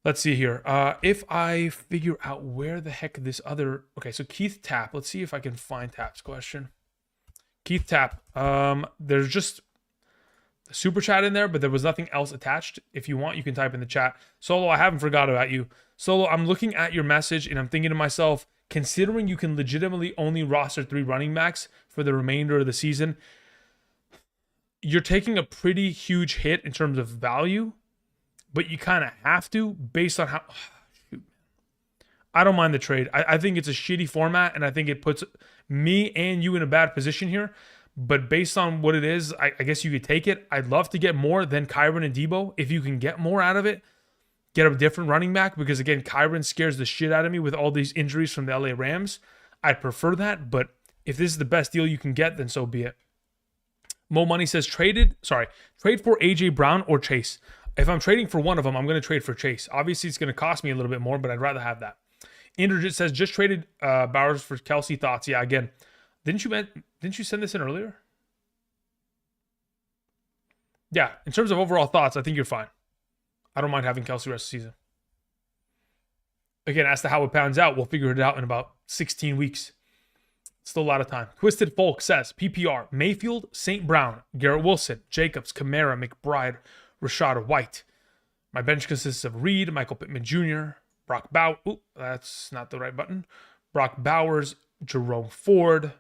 Let's see here. If I figure out where the heck this other... Okay, so Keith Tapp. Let's see if I can find Tapp's question. Keith Tapp. There's just a super chat in there, but there was nothing else attached. If you want, you can type in the chat. Solo, I haven't forgot about you. Solo, I'm looking at your message, and I'm thinking to myself, considering you can legitimately only roster 3 running backs for the remainder of the season, you're taking a pretty huge hit in terms of value, but you kind of have to based on how... Shoot. I don't mind the trade. I think it's a shitty format, and I think it puts me and you in a bad position here. But based on what it is, I guess you could take it. I'd love to get more than Kyron and Debo. If you can get more out of it, get a different running back, because, again, Kyron scares the shit out of me with all these injuries from the LA Rams. I'd prefer that, but if this is the best deal you can get, then so be it. Mo Money says, trade for A.J. Brown or Chase. If I'm trading for one of them, I'm going to trade for Chase. Obviously, it's going to cost me a little bit more, but I'd rather have that. Inderjit says, just traded Bowers for Kelsey. Thoughts? Yeah, again, didn't you send this in earlier? Yeah, in terms of overall thoughts, I think you're fine. I don't mind having Kelsey rest of the season. Again, as to how it pans out, we'll figure it out in about 16 weeks. Still a lot of time. Twisted Folk says, PPR, Mayfield, St. Brown, Garrett Wilson, Jacobs, Kamara, McBride, Rashad White. My bench consists of Reed, Michael Pittman Jr., Brock Bowers. Ooh, that's not the right button. Brock Bowers, Jerome Ford.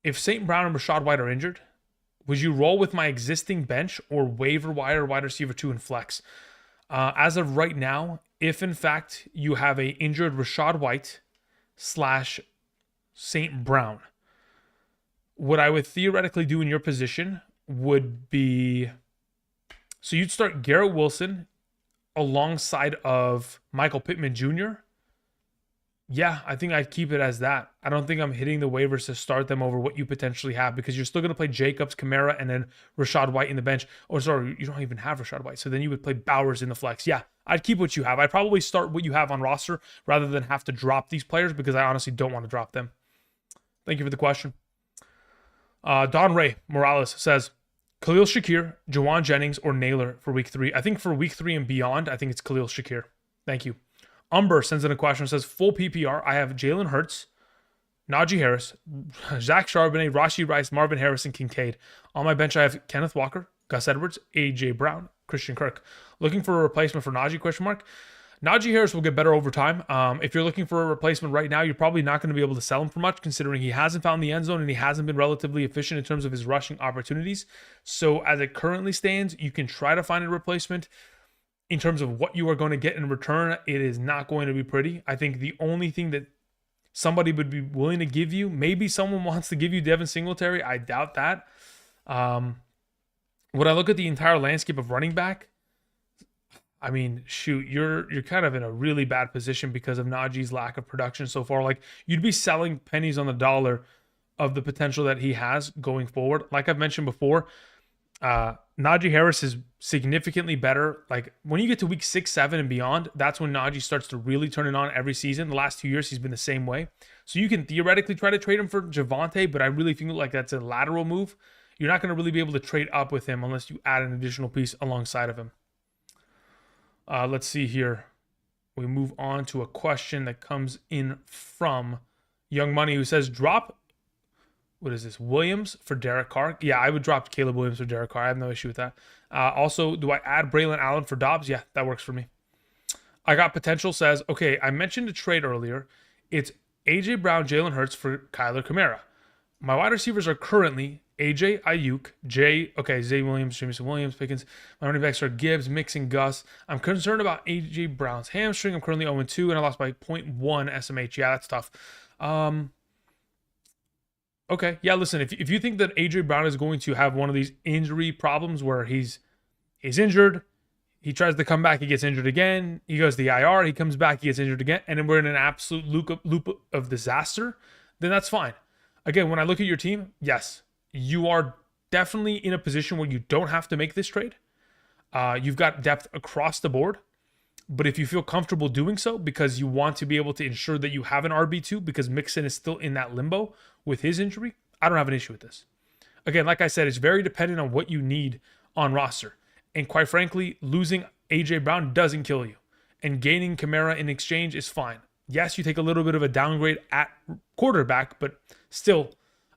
If St. Brown and Rashad White are injured, would you roll with my existing bench or waiver wire wide receiver 2 and flex? As of right now, if in fact you have a injured Rashad White / St. Brown, what I would theoretically do in your position would be... So you'd start Garrett Wilson alongside of Michael Pittman Jr. Yeah, I think I'd keep it as that. I don't think I'm hitting the waivers to start them over what you potentially have, because you're still going to play Jacobs, Kamara, and then Rashad White in the bench. Or sorry, you don't even have Rashad White. So then you would play Bowers in the flex. Yeah, I'd keep what you have. I'd probably start what you have on roster rather than have to drop these players, because I honestly don't want to drop them. Thank you for the question. Don Ray Morales says, Khalil Shakir, Jawan Jennings, or Naylor for week 3. I think for week 3 and beyond, I think it's Khalil Shakir. Thank you. Umber sends in a question and says, full PPR, I have Jalen Hurts, Najee Harris, Zach Charbonnet, Rashee Rice, Marvin Harrison, Kincaid. On my bench, I have Kenneth Walker, Gus Edwards, A.J. Brown, Christian Kirk. Looking for a replacement for Najee, question mark. Najee Harris will get better over time. If you're looking for a replacement right now, you're probably not going to be able to sell him for much, considering he hasn't found the end zone and he hasn't been relatively efficient in terms of his rushing opportunities. So as it currently stands, you can try to find a replacement. In terms of what you are going to get in return, it is not going to be pretty. I think the only thing that somebody would be willing to give you, maybe someone wants to give you Devin Singletary. I doubt that. When I look at the entire landscape of running back, I mean, shoot, you're kind of in a really bad position because of Najee's lack of production so far. Like, you'd be selling pennies on the dollar of the potential that he has going forward. Like I've mentioned before, Najee Harris is significantly better. Like, when you get to week 6, 7, and beyond, that's when Najee starts to really turn it on every season. The last 2 years, he's been the same way. So you can theoretically try to trade him for Javonte, but I really feel like that's a lateral move. You're not going to really be able to trade up with him unless you add an additional piece alongside of him. Let's see here. We move on to a question that comes in from Young Money, who says, drop, what is this, Williams for Derek Carr? Yeah, I would drop Caleb Williams for Derek Carr. I have no issue with that. Also, do I add Braylon Allen for Dobbs? Yeah, that works for me. I Got Potential says, okay, I mentioned a trade earlier. It's A.J. Brown, Jalen Hurts for Kyler Kamara. My wide receivers are currently A.J. Ayuk, Zay Williams, Jameson Williams, Pickens. My running backs are Gibbs, Mixon, Gus. I'm concerned about A.J. Brown's hamstring. I'm currently 0-2, and I lost by 0.1 SMH. Yeah, that's tough. Okay, yeah, listen, if you think that A.J. Brown is going to have one of these injury problems where he's injured, he tries to come back, he gets injured again, he goes to the IR, he comes back, he gets injured again, and then we're in an absolute loop of disaster, then that's fine. Again, when I look at your team, yes, you are definitely in a position where you don't have to make this trade. You've got depth across the board. But if you feel comfortable doing so because you want to be able to ensure that you have an RB2 because Mixon is still in that limbo with his injury, I don't have an issue with this. Again, like I said, it's very dependent on what you need on roster. And quite frankly, losing A.J. Brown doesn't kill you. And gaining Kamara in exchange is fine. Yes, you take a little bit of a downgrade at quarterback, but still,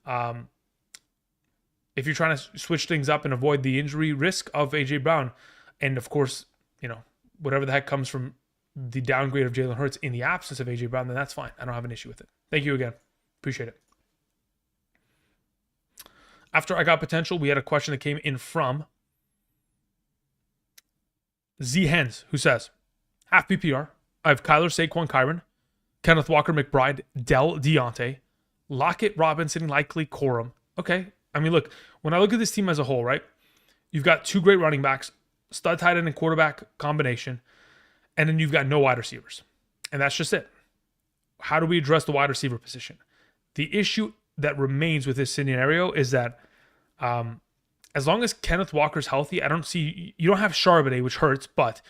if you're trying to switch things up and avoid the injury risk of A.J. Brown, and of course, whatever the heck comes from the downgrade of Jalen Hurts in the absence of A.J. Brown, then that's fine. I don't have an issue with it. Thank you again. Appreciate it. After I Got Potential, we had a question that came in from Z Hens, who says, half PPR, I have Kyler, Saquon, Kyron, Kenneth Walker, McBride, Dell, Deontay, Lockett, Robinson, likely Corum. Okay. I mean, look, when I look at this team as a whole, right, you've got two great running backs, stud tight end and quarterback combination, and then you've got no wide receivers. And that's just it. How do we address the wide receiver position? The issue that remains with this scenario is that as long as Kenneth Walker's healthy, you don't have Charbonnet, which hurts, but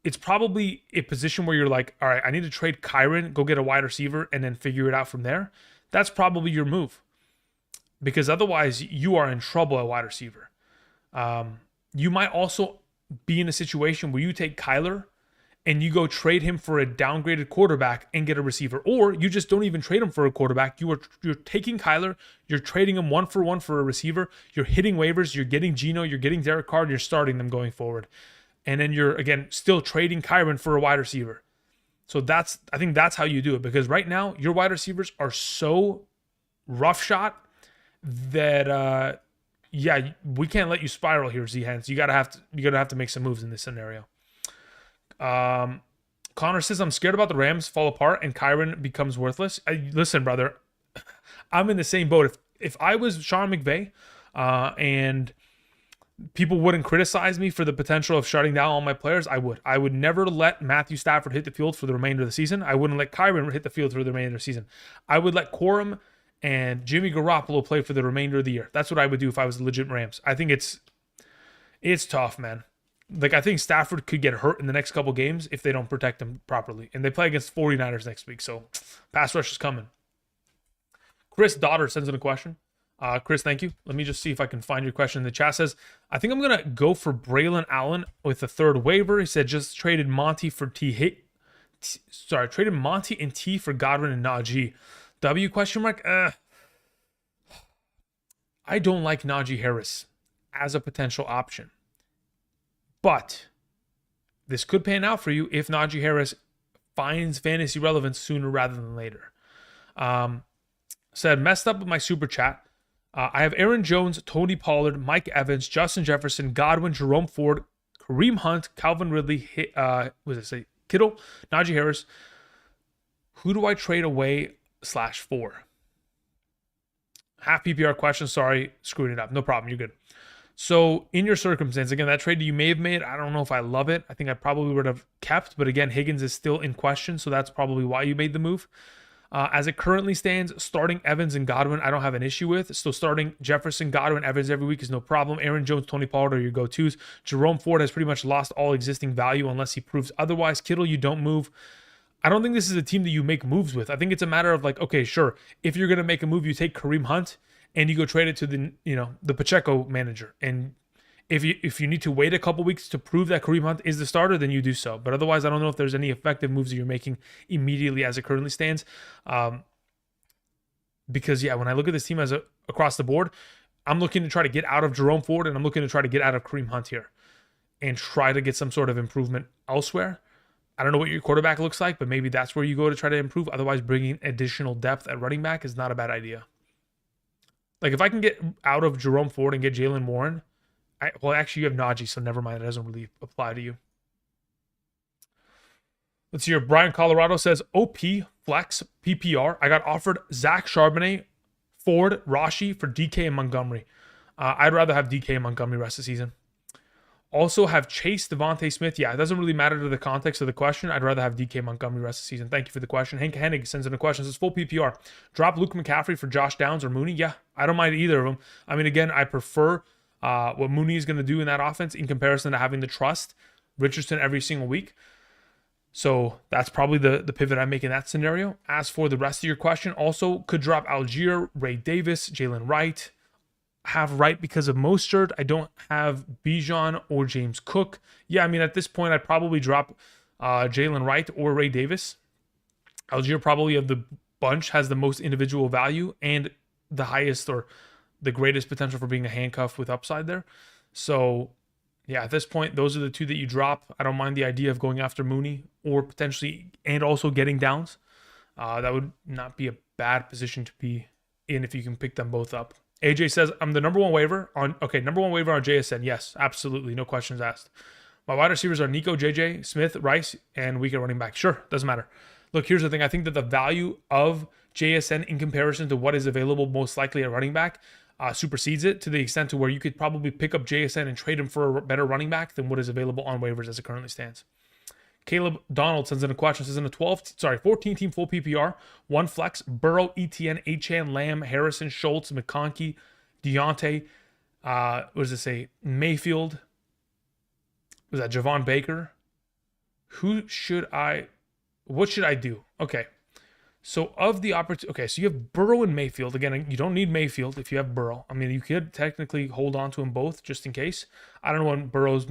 it's probably a position where you're like, all right, I need to trade Kyron, go get a wide receiver, and then figure it out from there. That's probably your move. Because otherwise, you are in trouble at wide receiver. You might also be in a situation where you take Kyler and you go trade him for a downgraded quarterback and get a receiver. Or you just don't even trade him for a quarterback. You're taking Kyler, you're trading him 1-for-1 for a receiver, you're hitting waivers, you're getting Geno, you're getting Derek Carr, and you're starting them going forward. And then you're, again, still trading Kyron for a wide receiver. So I think that's how you do it. Because right now, your wide receivers are so rough-shot that we can't let you spiral here, Z-Hands. You're gonna have to make some moves in this scenario. Connor says, I'm scared about the Rams fall apart and Kyron becomes worthless. Listen, brother, I'm in the same boat. If I was Sean McVay and people wouldn't criticize me for the potential of shutting down all my players, I would never let Matthew Stafford hit the field for the remainder of the season. I wouldn't let Kyron hit the field for the remainder of the season. I would let Corum and Jimmy Garoppolo play for the remainder of the year. That's what I would do if I was the legit Rams. I think it's tough, man. Like, I think Stafford could get hurt in the next couple games if they don't protect him properly. And they play against 49ers next week, so pass rush is coming. Chris Daughter sends in a question. Chris, thank you. Let me just see if I can find your question. The chat says, I think I'm going to go for Braylon Allen with the third waiver. He said, just traded Monty for traded Monty and T for Godwin and Najee. W question mark? I don't like Najee Harris as a potential option. But this could pan out for you if Najee Harris finds fantasy relevance sooner rather than later. Said, messed up with my super chat. I have Aaron Jones, Tony Pollard, Mike Evans, Justin Jefferson, Godwin, Jerome Ford, Kareem Hunt, Calvin Ridley, Kittle, Najee Harris. Who do I trade away /for? Half PPR question. Sorry, screwing it up. No problem. You're good. So in your circumstance, again, that trade you may have made, I don't know if I love it. I think I probably would have kept, but again, Higgins is still in question, so that's probably why you made the move. As it currently stands, starting Evans and Godwin, I don't have an issue with. So starting Jefferson, Godwin, Evans every week is no problem. Aaron Jones, Tony Pollard are your go-tos. Jerome Ford has pretty much lost all existing value unless he proves otherwise. Kittle, you don't move. I don't think this is a team that you make moves with. I think it's a matter of like, okay, sure. If you're going to make a move, you take Kareem Hunt and you go trade it to the Pacheco manager. And if you need to wait a couple weeks to prove that Kareem Hunt is the starter, then you do so. But otherwise, I don't know if there's any effective moves that you're making immediately as it currently stands. Because, yeah, when I look at this team across the board, I'm looking to try to get out of Jerome Ford and I'm looking to try to get out of Kareem Hunt here and try to get some sort of improvement elsewhere. I don't know what your quarterback looks like, but maybe that's where you go to try to improve. Otherwise, bringing additional depth at running back is not a bad idea. Like, if I can get out of Jerome Ford and get Jalen Warren, actually, you have Najee, so never mind. It doesn't really apply to you. Let's see here. Brian Colorado says, OP, flex, PPR. I got offered Zach Charbonnet, Ford, Rashi for DK and Montgomery. I'd rather have DK and Montgomery rest of the season. Also have Chase, Devontae Smith. Yeah, it doesn't really matter to the context of the question. I'd rather have DK Montgomery rest of the season. Thank you for the question. Hank Hennig sends in a question. Says, full PPR. Drop Luke McCaffrey for Josh Downs or Mooney. Yeah, I don't mind either of them. I mean, again, I prefer what Mooney is going to do in that offense in comparison to having to trust Richardson every single week. So that's probably the pivot I make in that scenario. As for the rest of your question, also could drop Algier, Ray Davis, Jalen Wright. Have Wright because of Mostert. I don't have Bijan or James Cook. Yeah, I mean, at this point, I'd probably drop Jalen Wright or Ray Davis. Algier probably of the bunch has the most individual value and the highest or the greatest potential for being a handcuff with upside there. So, yeah, at this point, those are the two that you drop. I don't mind the idea of going after Mooney or potentially and also getting Downs. That would not be a bad position to be in if you can pick them both up. AJ says, I'm the number one waiver on JSN. Yes, absolutely. No questions asked. My wide receivers are Nico, JJ, Smith, Rice, and we get running back. Sure, doesn't matter. Look, here's the thing. I think that the value of JSN in comparison to what is available most likely at running back supersedes it to the extent to where you could probably pick up JSN and trade him for a better running back than what is available on waivers as it currently stands. Caleb Donald sends in a question. Says in a 14-team full PPR, one flex, Burrow, Etienne, Achane, Lamb, Harrison, Schultz, McConkey, Deontay, what does it say? Mayfield. Was that Javon Baker? What should I do? Okay. So of the opportunity, okay, so you have Burrow and Mayfield. Again, you don't need Mayfield if you have Burrow. I mean, you could technically hold on to them both just in case. I don't know when Burrow's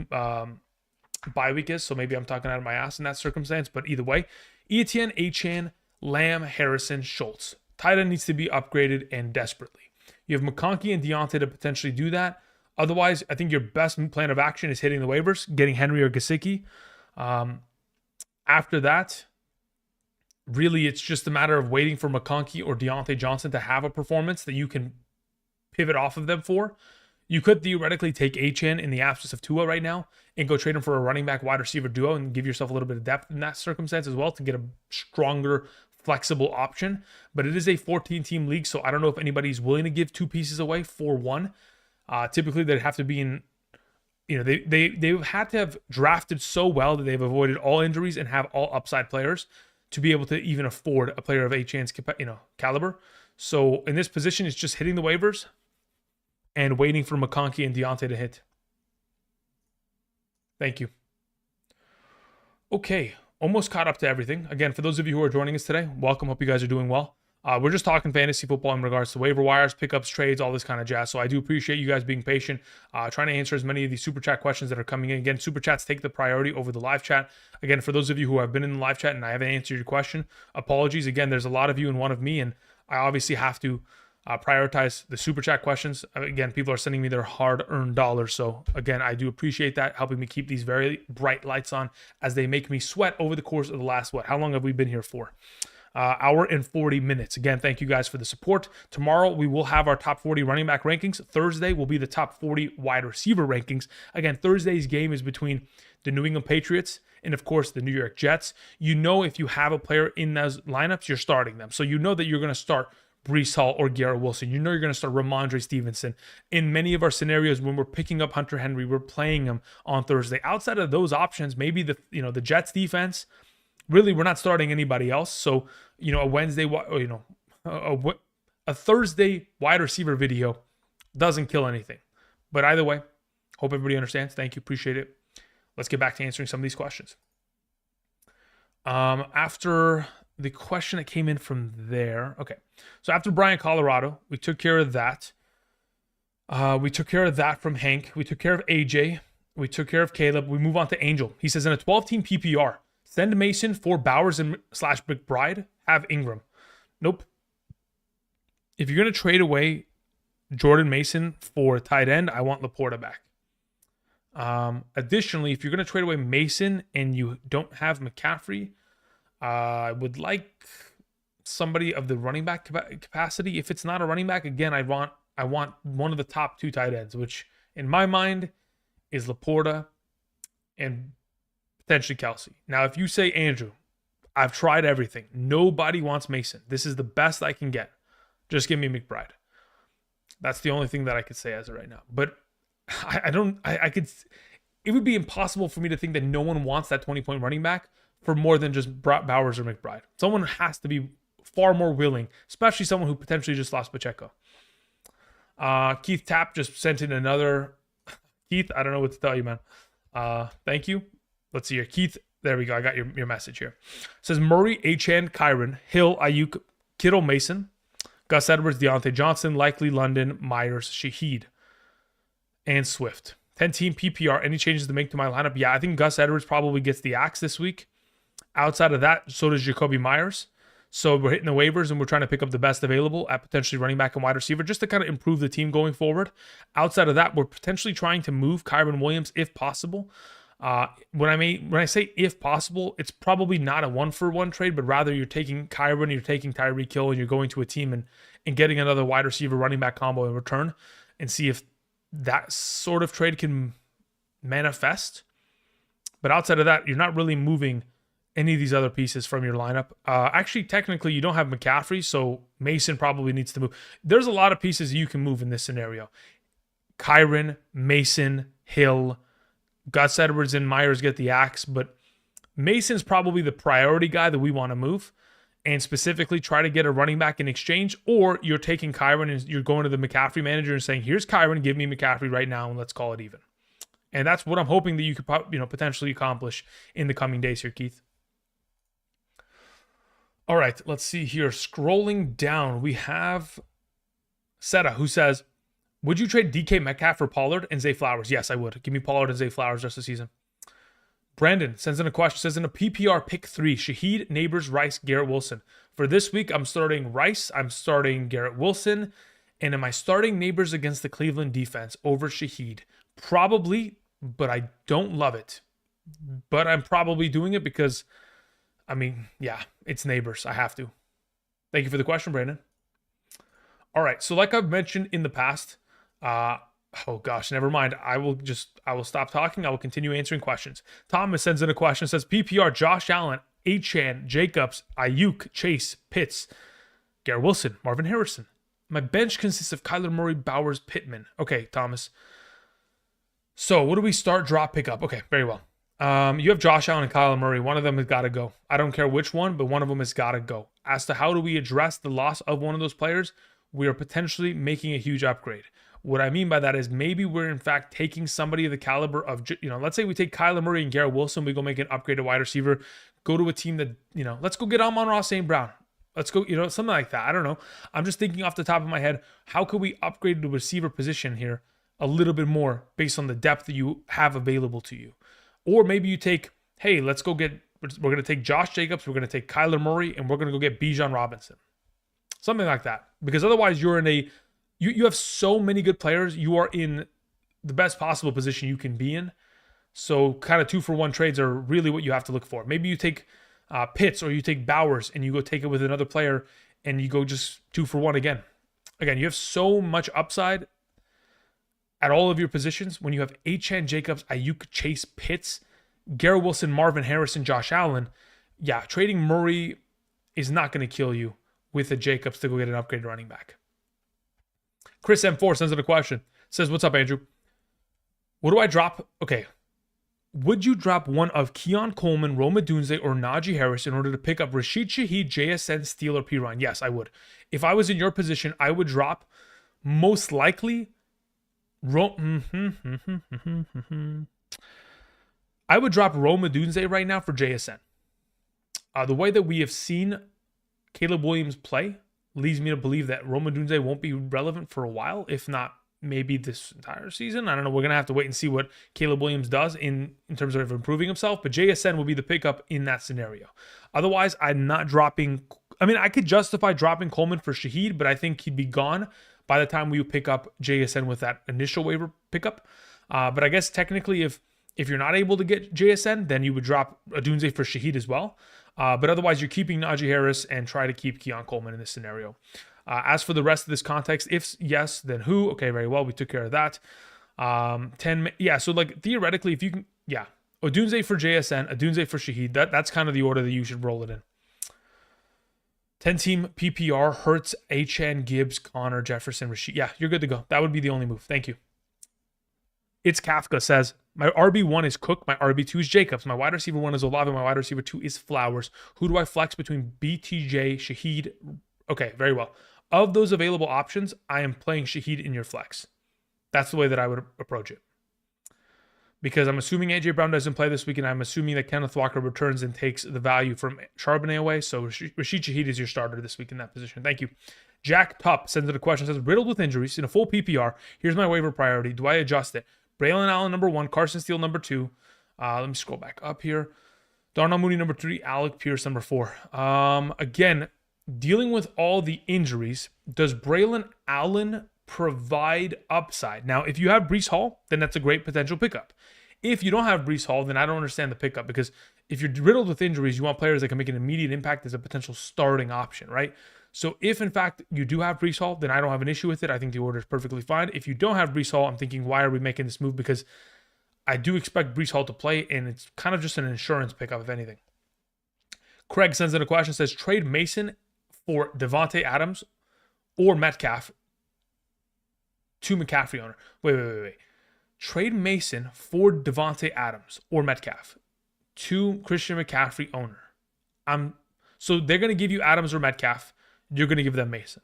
bye week is, so maybe I'm talking out of my ass in that circumstance, but either way, Etienne, Achane, Lamb, Harrison, Schultz. Tight end needs to be upgraded and desperately. You have McConkey and Deontay to potentially do that. Otherwise, I think your best plan of action is hitting the waivers, getting Henry or Gesicki. After that, really, it's just a matter of waiting for McConkey or Deontay Johnson to have a performance that you can pivot off of them for. You could theoretically take Achane in the absence of Tua right now and go trade him for a running back wide receiver duo and give yourself a little bit of depth in that circumstance as well to get a stronger, flexible option. But it is a 14-team league, so I don't know if anybody's willing to give two pieces away for one. Typically, they'd have to be in, they've had to have drafted so well that they've avoided all injuries and have all upside players to be able to even afford a player of Achane's caliber. So in this position, it's just hitting the waivers and waiting for McConkey and Deontay to hit. Thank you. Okay, almost caught up to everything. Again, for those of you who are joining us today, welcome. Hope you guys are doing well. We're just talking fantasy football in regards to waiver wires, pickups, trades, all this kind of jazz. So I do appreciate you guys being patient, trying to answer as many of these super chat questions that are coming in. Again, super chats take the priority over the live chat. Again, for those of you who have been in the live chat and I haven't answered your question, apologies. Again, there's a lot of you and one of me, and I obviously have to prioritize the super chat questions. Again, people are sending me their hard-earned dollars. So again, I do appreciate that, helping me keep these very bright lights on as they make me sweat over the course of the last, how long have we been here for? Hour and 40 minutes. Again, thank you guys for the support. Tomorrow, we will have our top 40 running back rankings. Thursday will be the top 40 wide receiver rankings. Again, Thursday's game is between the New England Patriots and, of course, the New York Jets. You know, if you have a player in those lineups, you're starting them. So you know that you're going to start Breece Hall or Garrett Wilson. You know you're going to start Ramondre Stevenson. In many of our scenarios, when we're picking up Hunter Henry, we're playing him on Thursday. Outside of those options, maybe the Jets defense, really, we're not starting anybody else. So, a Wednesday, a Thursday wide receiver video doesn't kill anything. But either way, hope everybody understands. Thank you. Appreciate it. Let's get back to answering some of these questions. After the question that came in from there. Okay. So after Brian, Colorado, we took care of that. We took care of that from Hank. We took care of AJ. We took care of Caleb. We move on to Angel. He says, in a 12-team PPR, send Mason for Bowers and / McBride. Have Ingram. Nope. If you're going to trade away Jordan Mason for tight end, I want Laporta back. Additionally, if you're going to trade away Mason and you don't have McCaffrey, I would like somebody of the running back capacity. If it's not a running back, again, I want one of the top 2 tight ends, which in my mind is Laporta and potentially Kelsey. Now, if you say, Andrew, I've tried everything. Nobody wants Mason. This is the best I can get. Just give me McBride. That's the only thing that I could say as of right now. But it would be impossible for me to think that no one wants that 20-point running back for more than just Bowers or McBride. Someone has to be far more willing, especially someone who potentially just lost Pacheco. Keith Tapp just sent in another. Keith, I don't know what to tell you, man. Thank you. Let's see here. Keith, there we go. I got your message here. It says Murray, Achane, Kyron, Hill, Ayuk, Kittle, Mason, Gus Edwards, Deontay Johnson, likely London, Myers, Shaheed, and Swift. 10-team PPR. Any changes to make to my lineup? Yeah, I think Gus Edwards probably gets the axe this week. Outside of that, so does Jacoby Myers. So we're hitting the waivers and we're trying to pick up the best available at potentially running back and wide receiver just to kind of improve the team going forward. Outside of that, we're potentially trying to move Kyron Williams if possible. When I say if possible, it's probably not a 1-for-1 trade, but rather you're taking Kyron, you're taking Tyreek Hill, and you're going to a team and getting another wide receiver running back combo in return and see if that sort of trade can manifest. But outside of that, you're not really moving any of these other pieces from your lineup. Actually, technically, you don't have McCaffrey, so Mason probably needs to move. There's a lot of pieces you can move in this scenario. Kyron, Mason, Hill, Gus Edwards and Myers get the axe, but Mason's probably the priority guy that we want to move and specifically try to get a running back in exchange, or you're taking Kyron and you're going to the McCaffrey manager and saying, here's Kyron, give me McCaffrey right now and let's call it even. And that's what I'm hoping that you could potentially accomplish in the coming days here, Keith. All right, let's see here. Scrolling down, we have Seta, who says, would you trade DK Metcalf for Pollard and Zay Flowers? Yes, I would. Give me Pollard and Zay Flowers rest of the season. Brandon sends in a question. Says in a PPR pick 3, Shaheed, Neighbors, Rice, Garrett Wilson. For this week, I'm starting Rice. I'm starting Garrett Wilson. And am I starting Neighbors against the Cleveland defense over Shaheed? Probably, but I don't love it. But I'm probably doing it because, it's Neighbors. I have to. Thank you for the question, Brandon. All right. So like I've mentioned in the past, never mind. I will stop talking. I will continue answering questions. Thomas sends in a question. Says PPR, Josh Allen, Achane, Jacobs, Ayuk, Chase, Pitts, Garrett Wilson, Marvin Harrison. My bench consists of Kyler Murray, Bowers, Pittman. Okay, Thomas. So what do we start, drop, pick up? Okay, very well. You have Josh Allen and Kyler Murray. One of them has got to go. I don't care which one, but one of them has got to go. As to how do we address the loss of one of those players, we are potentially making a huge upgrade. What I mean by that is maybe we're in fact taking somebody of the caliber of, let's say we take Kyler Murray and Garrett Wilson, we go make an upgrade to wide receiver, go to a team that, let's go get Amon-Ra St. Brown. Let's go, something like that. I don't know. I'm just thinking off the top of my head, how could we upgrade the receiver position here a little bit more based on the depth that you have available to you? Or maybe you take, hey, we're going to take Josh Jacobs, we're going to take Kyler Murray, and we're going to go get Bijan Robinson. Something like that. Because otherwise you're in you have so many good players. You are in the best possible position you can be in. So kind of 2-for-1 trades are really what you have to look for. Maybe you take Pitts or you take Bowers and you go take it with another player and you go just 2-for-1 again. Again, you have so much upside at all of your positions when you have Achane, Jacobs, Ayuk, Chase, Pitts, Garrett Wilson, Marvin Harrison, Josh Allen. Yeah, trading Murray is not going to kill you with the Jacobs to go get an upgraded running back. Chris M4 sends in a question. Says, what's up, Andrew? What do I drop? Okay. Would you drop one of Keon Coleman, Rome Odunze, or Najee Harris in order to pick up Rashid Shaheed, JSN, Steele, or Pirine? Yes, I would. If I was in your position, I would drop most likely I would drop Rome Odunze right now for JSN. The way that we have seen Caleb Williams play leads me to believe that Rome Odunze won't be relevant for a while, if not maybe this entire season. I don't know. We're going to have to wait and see what Caleb Williams does in terms of improving himself, but JSN will be the pickup in that scenario. Otherwise, I'm not dropping. I mean, I could justify dropping Coleman for Shaheed, but I think he'd be gone by the time we pick up JSN with that initial waiver pickup. But I guess technically if you're not able to get JSN, then you would drop Odunze for Shaheed as well. But otherwise, you're keeping Najee Harris and try to keep Keon Coleman in this scenario. As for the rest of this context, if yes, then who? Okay, very well. We took care of that. 10. Yeah, so like theoretically, if you can, yeah, Odunze for JSN, Odunze for Shaheed. That's kind of the order that you should roll it in. 10-team PPR, Hurts, Achane, Gibbs, Connor, Jefferson, Rashid. Yeah, you're good to go. That would be the only move. Thank you. It's Kafka says, my RB1 is Cook, my RB2 is Jacobs, my wide receiver 1 is Olave, my wide receiver 2 is Flowers. Who do I flex between BTJ, Shaheed? Okay, very well. Of those available options, I am playing Shaheed in your flex. That's the way that I would approach it. Because I'm assuming A.J. Brown doesn't play this week, and I'm assuming that Kenneth Walker returns and takes the value from Charbonnet away. So Rashid Shaheed is your starter this week in that position. Thank you. Jack Tupp sends in a question, says, riddled with injuries in a full PPR. Here's my waiver priority. Do I adjust it? Braylon Allen, number 1. Carson Steele, number 2. Let me scroll back up here. Darnell Mooney, number 3. Alec Pierce, number 4. Again, dealing with all the injuries, does Braylon Allen provide upside? Now, if you have Breece Hall, then that's a great potential pickup. If you don't have Breece Hall, then I don't understand the pickup, because if you're riddled with injuries, you want players that can make an immediate impact as a potential starting option, right? So if, in fact, you do have Breece Hall, then I don't have an issue with it. I think the order is perfectly fine. If you don't have Breece Hall, I'm thinking, why are we making this move? Because I do expect Breece Hall to play, and it's kind of just an insurance pickup, if anything. Craig sends in a question, says, trade Mason for Devontae Adams or Metcalf to McCaffrey owner. Wait. Trade Mason for Devontae Adams or Metcalf to Christian McCaffrey owner. So they're going to give you Adams or Metcalf. You're going to give them Mason.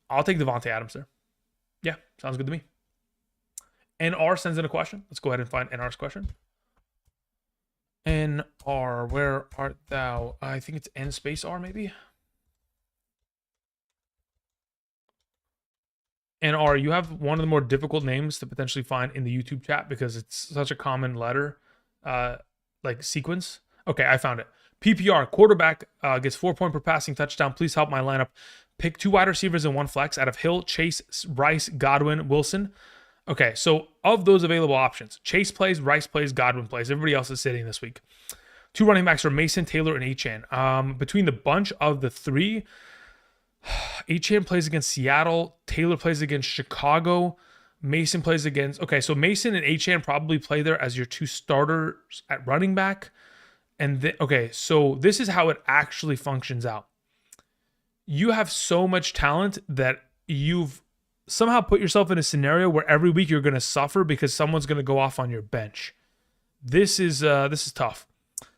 I'll take Devontae Adams there. Yeah, sounds good to me. NR sends in a question. Let's go ahead and find NR's question. NR, where art thou? I think it's N space R maybe. NR, you have one of the more difficult names to potentially find in the YouTube chat because it's such a common letter, like sequence. Okay, I found it. PPR, quarterback gets 4 points per passing touchdown. Please help my lineup. Pick 2 wide receivers and 1 flex out of Hill, Chase, Rice, Godwin, Wilson. Okay, so of those available options, Chase plays, Rice plays, Godwin plays. Everybody else is sitting this week. 2 running backs are Mason, Taylor, and Achane. Between the bunch of the 3, Achane plays against Seattle. Taylor plays against Chicago. Mason plays against... Okay, so Mason and Achane probably play there as your 2 starters at running back. And okay, so this is how it actually functions out. You have so much talent that you've somehow put yourself in a scenario where every week you're going to suffer because someone's going to go off on your bench. This is tough.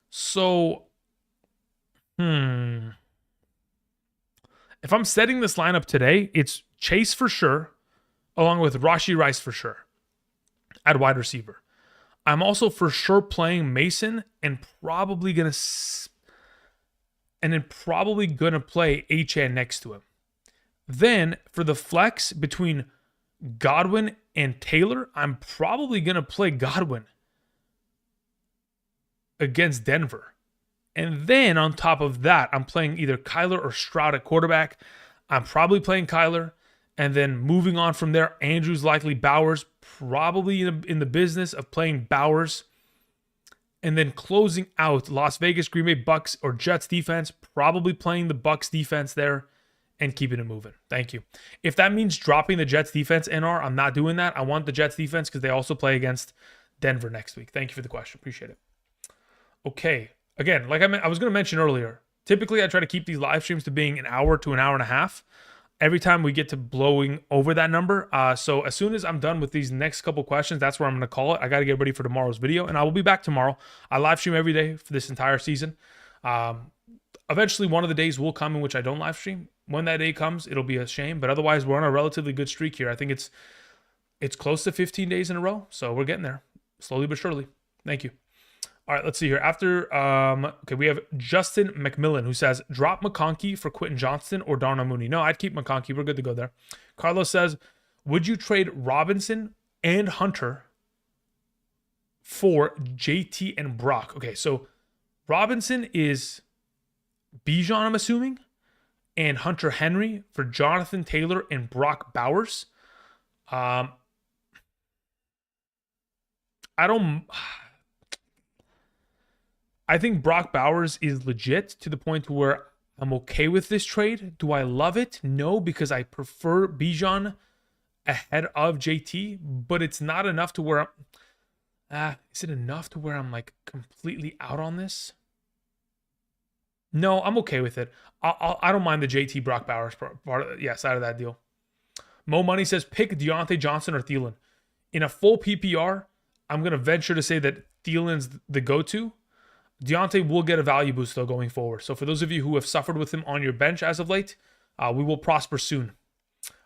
So, if I'm setting this lineup today, it's Chase for sure, along with Rashee Rice for sure at wide receiver. I'm also for sure playing Mason and probably gonna play Achane next to him. Then for the flex between Godwin and Taylor, I'm probably gonna play Godwin against Denver. And then on top of that, I'm playing either Kyler or Stroud at quarterback. I'm probably playing Kyler. And then moving on from there, Andrews likely Bowers, probably in the business of playing Bowers. And then closing out Las Vegas, Green Bay, Bucks, or Jets defense, probably playing the Bucks defense there and keeping it moving. Thank you. If that means dropping the Jets defense, NR, I'm not doing that. I want the Jets defense because they also play against Denver next week. Thank you for the question. Appreciate it. Okay. Again, like I was going to mention earlier, typically I try to keep these live streams to being an hour to an hour and a half. Every time we get to blowing over that number. So as soon as I'm done with these next couple questions, that's where I'm going to call it. I got to get ready for tomorrow's video, and I will be back tomorrow. I live stream every day for this entire season. Eventually, one of the days will come in which I don't live stream. When that day comes, it'll be a shame. But otherwise, we're on a relatively good streak here. I think it's close to 15 days in a row. So we're getting there, slowly but surely. Thank you. All right, let's see here. After, okay, we have Justin McMillan who says, drop McConkey for Quentin Johnston or Darnell Mooney. No, I'd keep McConkey. We're good to go there. Carlos says, would you trade Robinson and Hunter for JT and Brock? Okay, so Robinson is Bijan, I'm assuming, and Hunter Henry for Jonathan Taylor and Brock Bowers. I think Brock Bowers is legit to the point where I'm okay with this trade. Do I love it? No, because I prefer Bijan ahead of JT, but it's not enough to where is it enough to where I'm like completely out on this? No, I'm okay with it. I don't mind the JT Brock Bowers side of that deal. Mo Money says pick Deontay Johnson or Thielen. In a full PPR, I'm going to venture to say that Thielen's the go-to. Deontay will get a value boost, though, going forward. So for those of you who have suffered with him on your bench as of late, we will prosper soon.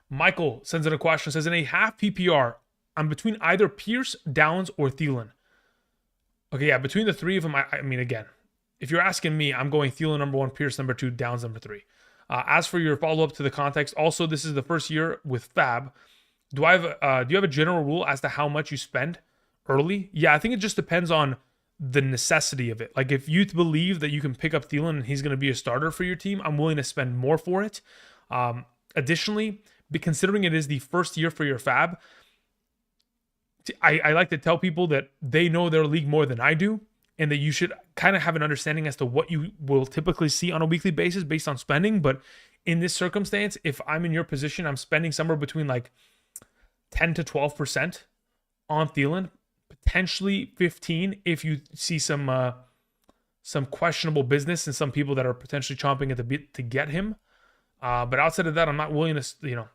Michael sends in a question, says, in a half PPR, I'm between either Pierce, Downs, or Thielen. Okay, yeah, between the three of them, I mean, again, if you're asking me, I'm going Thielen number 1, Pierce number 2, Downs number 3. As for your follow-up to the context, also, this is the first year with Fab. Do you have a general rule as to how much you spend early? Yeah, I think it just depends on the necessity of it. Like if you believe that you can pick up Thielen and he's going to be a starter for your team, I'm willing to spend more for it. Additionally, considering it is the first year for your Fab, I like to tell people that they know their league more than I do, and that you should kind of have an understanding as to what you will typically see on a weekly basis based on spending. But in this circumstance, if I'm in your position, I'm spending somewhere between like 10 to 12% on Thielen, potentially 15 if you see some questionable business and some people that are potentially chomping at the bit to get him. But outside of that, I'm not willing to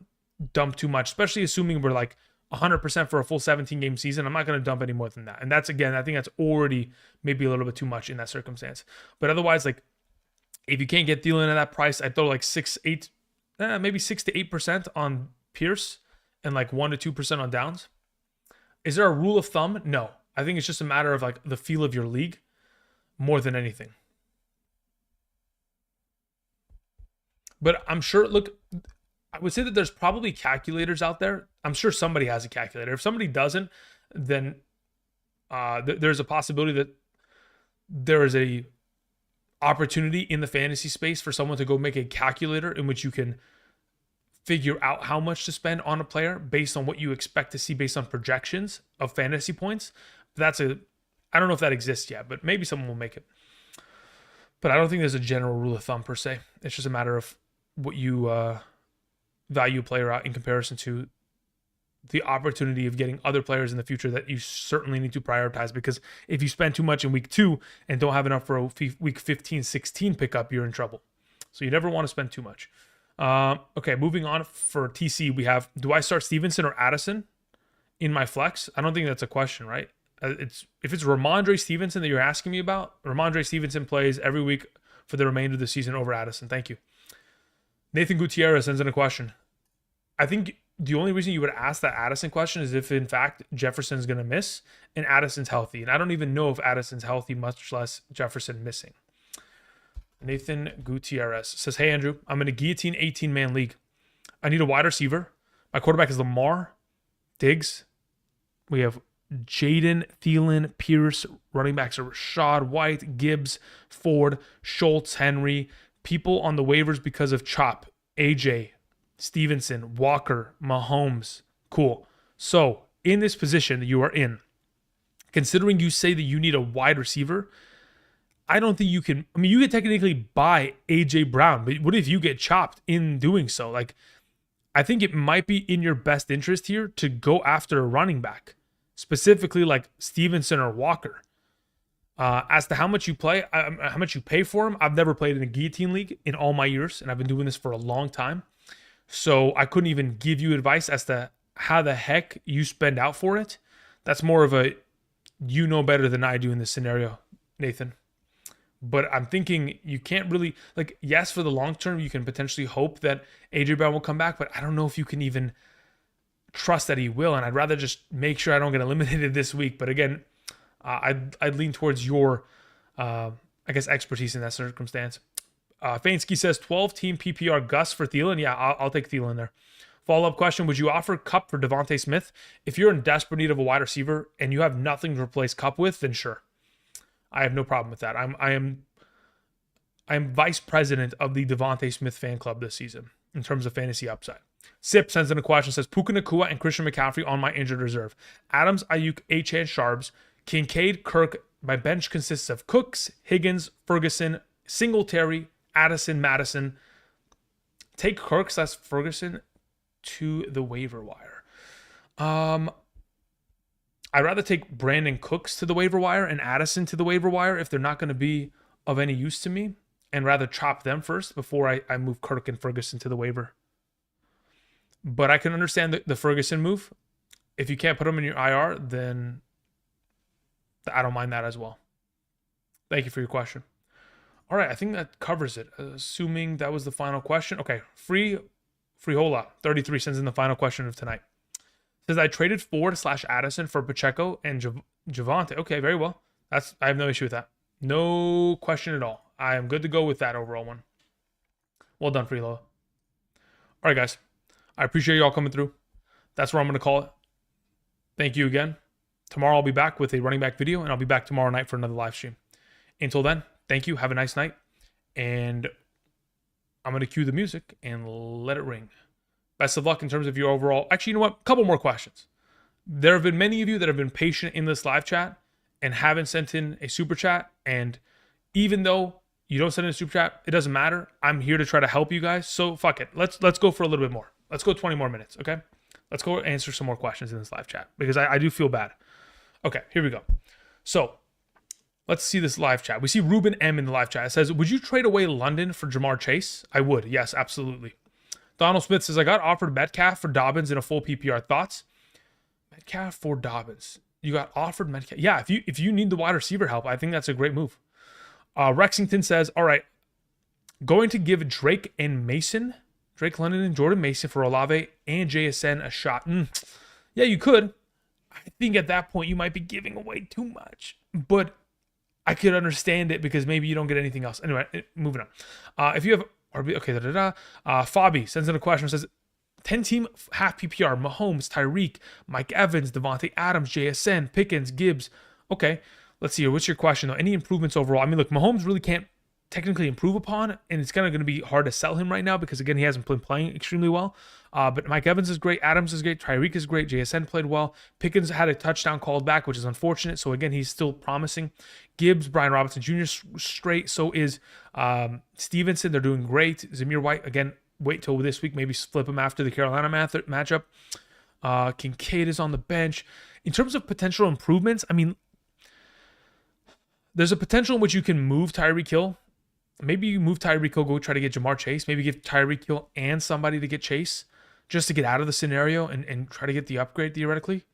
dump too much, especially assuming we're like 100% for a full 17-game season. I'm not going to dump any more than that. And that's, again, I think that's already maybe a little bit too much in that circumstance. But otherwise, like if you can't get Thielen at that price, I'd throw like 6 to 8% on Pierce and like 1 to 2% on Downs. Is there a rule of thumb? No. I think it's just a matter of like the feel of your league more than anything. But I'm sure, look, I would say that there's probably calculators out there. I'm sure somebody has a calculator. If somebody doesn't, then there's a possibility that there is a opportunity in the fantasy space for someone to go make a calculator in which you can figure out how much to spend on a player based on what you expect to see based on projections of fantasy points. I don't know if that exists yet, but maybe someone will make it. But I don't think there's a general rule of thumb per se. It's just a matter of what you value a player out in comparison to the opportunity of getting other players in the future that you certainly need to prioritize. Because if you spend too much in week 2 and don't have enough for a week 15, 16 pickup, you're in trouble. So you never want to spend too much. Okay, moving on for TC, we have, do I start Stevenson or Addison in my flex? I don't think that's a question, right? If it's Ramondre Stevenson that you're asking me about, Ramondre Stevenson plays every week for the remainder of the season over Addison. Thank you. Nathan Gutierrez sends in a question. I think the only reason you would ask that Addison question is if, in fact, Jefferson's going to miss and Addison's healthy. And I don't even know if Addison's healthy, much less Jefferson missing. Nathan Gutierrez says, hey, Andrew, I'm in a guillotine 18-man league. I need a wide receiver. My quarterback is Lamar, Diggs. We have Jaden, Thielen, Pierce. Running backs are Rashad, White, Gibbs, Ford, Schultz, Henry. People on the waivers because of Chop, AJ, Stevenson, Walker, Mahomes. Cool. So in this position that you are in, considering you say that you need a wide receiver, I don't think you can. I mean, you could technically buy AJ Brown, but what if you get chopped in doing so? Like, I think it might be in your best interest here to go after a running back, specifically like Stevenson or Walker. As to how much you play, how much you pay for him, I've never played in a guillotine league in all my years, and I've been doing this for a long time. So I couldn't even give you advice as to how the heck you spend out for it. That's more of a you know better than I do in this scenario, Nathan. But I'm thinking you can't really, like, yes, for the long term, you can potentially hope that AJ Brown will come back, but I don't know if you can even trust that he will. And I'd rather just make sure I don't get eliminated this week. But again, I'd lean towards your, I guess, expertise in that circumstance. Fainsky says 12-team PPR Gus for Thielen. Yeah, I'll take Thielen there. Follow-up question, would you offer Kupp for Devontae Smith? If you're in desperate need of a wide receiver and you have nothing to replace Kupp with, then sure. I have no problem with that. I am vice president of the Devontae Smith fan club this season in terms of fantasy upside. Sip sends in a question, says Puka Nacua and Christian McCaffrey on my injured reserve. Adams, Ayuk, Achane, Sharps, Kincaid, Kirk. My bench consists of Cooks, Higgins, Ferguson, Singletary, Addison, Madison. Take Kirk / Ferguson to the waiver wire. I'd rather take Brandon Cooks to the waiver wire and Addison to the waiver wire if they're not going to be of any use to me, and rather chop them first before I move Kirk and Ferguson to the waiver. But I can understand the Ferguson move. If you can't put them in your IR, then I don't mind that as well. Thank you for your question. All right, I think that covers it. Assuming that was the final question. Okay, Freehola 33 sends in the final question of tonight. Says I traded Ford / Addison for Pacheco and Javonte. Okay, very well. I have no issue with that. No question at all. I am good to go with that overall one. Well done, Freehola. All right, guys. I appreciate you all coming through. That's where I'm going to call it. Thank you again. Tomorrow I'll be back with a running back video, and I'll be back tomorrow night for another live stream. Until then, thank you. Have a nice night. And I'm going to cue the music and let it ring. Best of luck in terms of your overall. Actually, you know what? A couple more questions. There have been many of you that have been patient in this live chat and haven't sent in a super chat. And even though you don't send in a super chat, it doesn't matter. I'm here to try to help you guys. So fuck it. Let's go for a little bit more. Let's go 20 more minutes. Okay. Let's go answer some more questions in this live chat because I do feel bad. Okay, here we go. So let's see this live chat. We see Ruben M in the live chat. It says, would you trade away London for Jamar Chase? I would. Yes, absolutely. Donald Smith says, I got offered Metcalf for Dobbins in a full PPR. Thoughts? Metcalf for Dobbins. You got offered Metcalf. Yeah, if you need the wide receiver help, I think that's a great move. Rexington says, all right, going to give Drake London and Jordan Mason for Olave and JSN a shot. Yeah, you could. I think at that point you might be giving away too much. But I could understand it because maybe you don't get anything else. Anyway, moving on. If you have RB, okay, Fabi sends in a question, says 10-team half PPR, Mahomes, Tyreek, Mike Evans, Devontae Adams, JSN, Pickens, Gibbs. Okay, let's see here. What's your question though? Any improvements overall? I mean, look, Mahomes really can't technically improve upon, and it's kind of going to be hard to sell him right now because again, he hasn't been playing extremely well. But Mike Evans is great, Adams is great, Tyreek is great, JSN played well. Pickens had a touchdown called back, which is unfortunate. So again, he's still promising. Gibbs, Brian Robinson Jr. straight. So is Stevenson. They're doing great. Zamir White, again, wait till this week, maybe flip him after the Carolina matchup. Kincaid is on the bench. In terms of potential improvements, I mean, there's a potential in which you can move Tyreek Hill. Maybe you move Tyreek Hill, go try to get Jamar Chase. Maybe give Tyreek Hill and somebody to get Chase just to get out of the scenario and try to get the upgrade theoretically.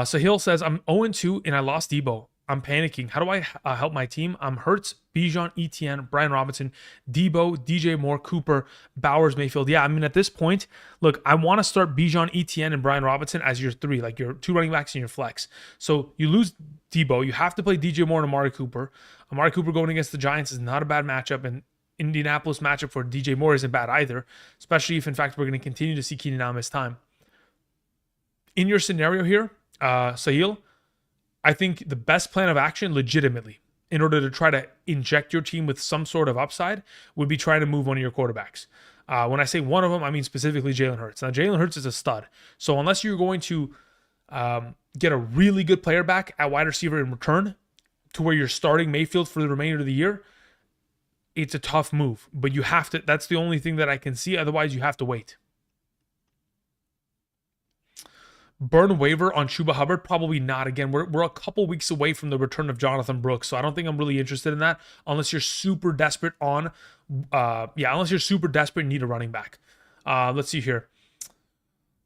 So Hill says, I'm 0-2 and I lost Debo. I'm panicking. How do I help my team? I'm Hurts, Bijan, Etienne, Brian Robinson, Debo, DJ Moore, Cooper, Bowers, Mayfield. Yeah, I mean, at this point, look, I want to start Bijan, Etienne, and Brian Robinson as your three, like your two running backs and your flex. So you lose Debo. You have to play DJ Moore and Amari Cooper. Amari Cooper going against the Giants is not a bad matchup, and Indianapolis matchup for DJ Moore isn't bad either, especially if, in fact, we're going to continue to see Keenan Allen miss time. In your scenario here, Sahil, I think the best plan of action legitimately in order to try to inject your team with some sort of upside would be trying to move one of your quarterbacks. When I say one of them, I mean specifically Jalen Hurts. Now, Jalen Hurts is a stud. So unless you're going to get a really good player back at wide receiver in return to where you're starting Mayfield for the remainder of the year, it's a tough move. But you have to, that's the only thing that I can see. Otherwise, you have to wait. Burn waiver on Chuba Hubbard? Probably not. Again, we're a couple weeks away from the return of Jonathan Brooks, so I don't think I'm really interested in that unless you're super desperate on, unless you're super desperate and need a running back. Let's see here.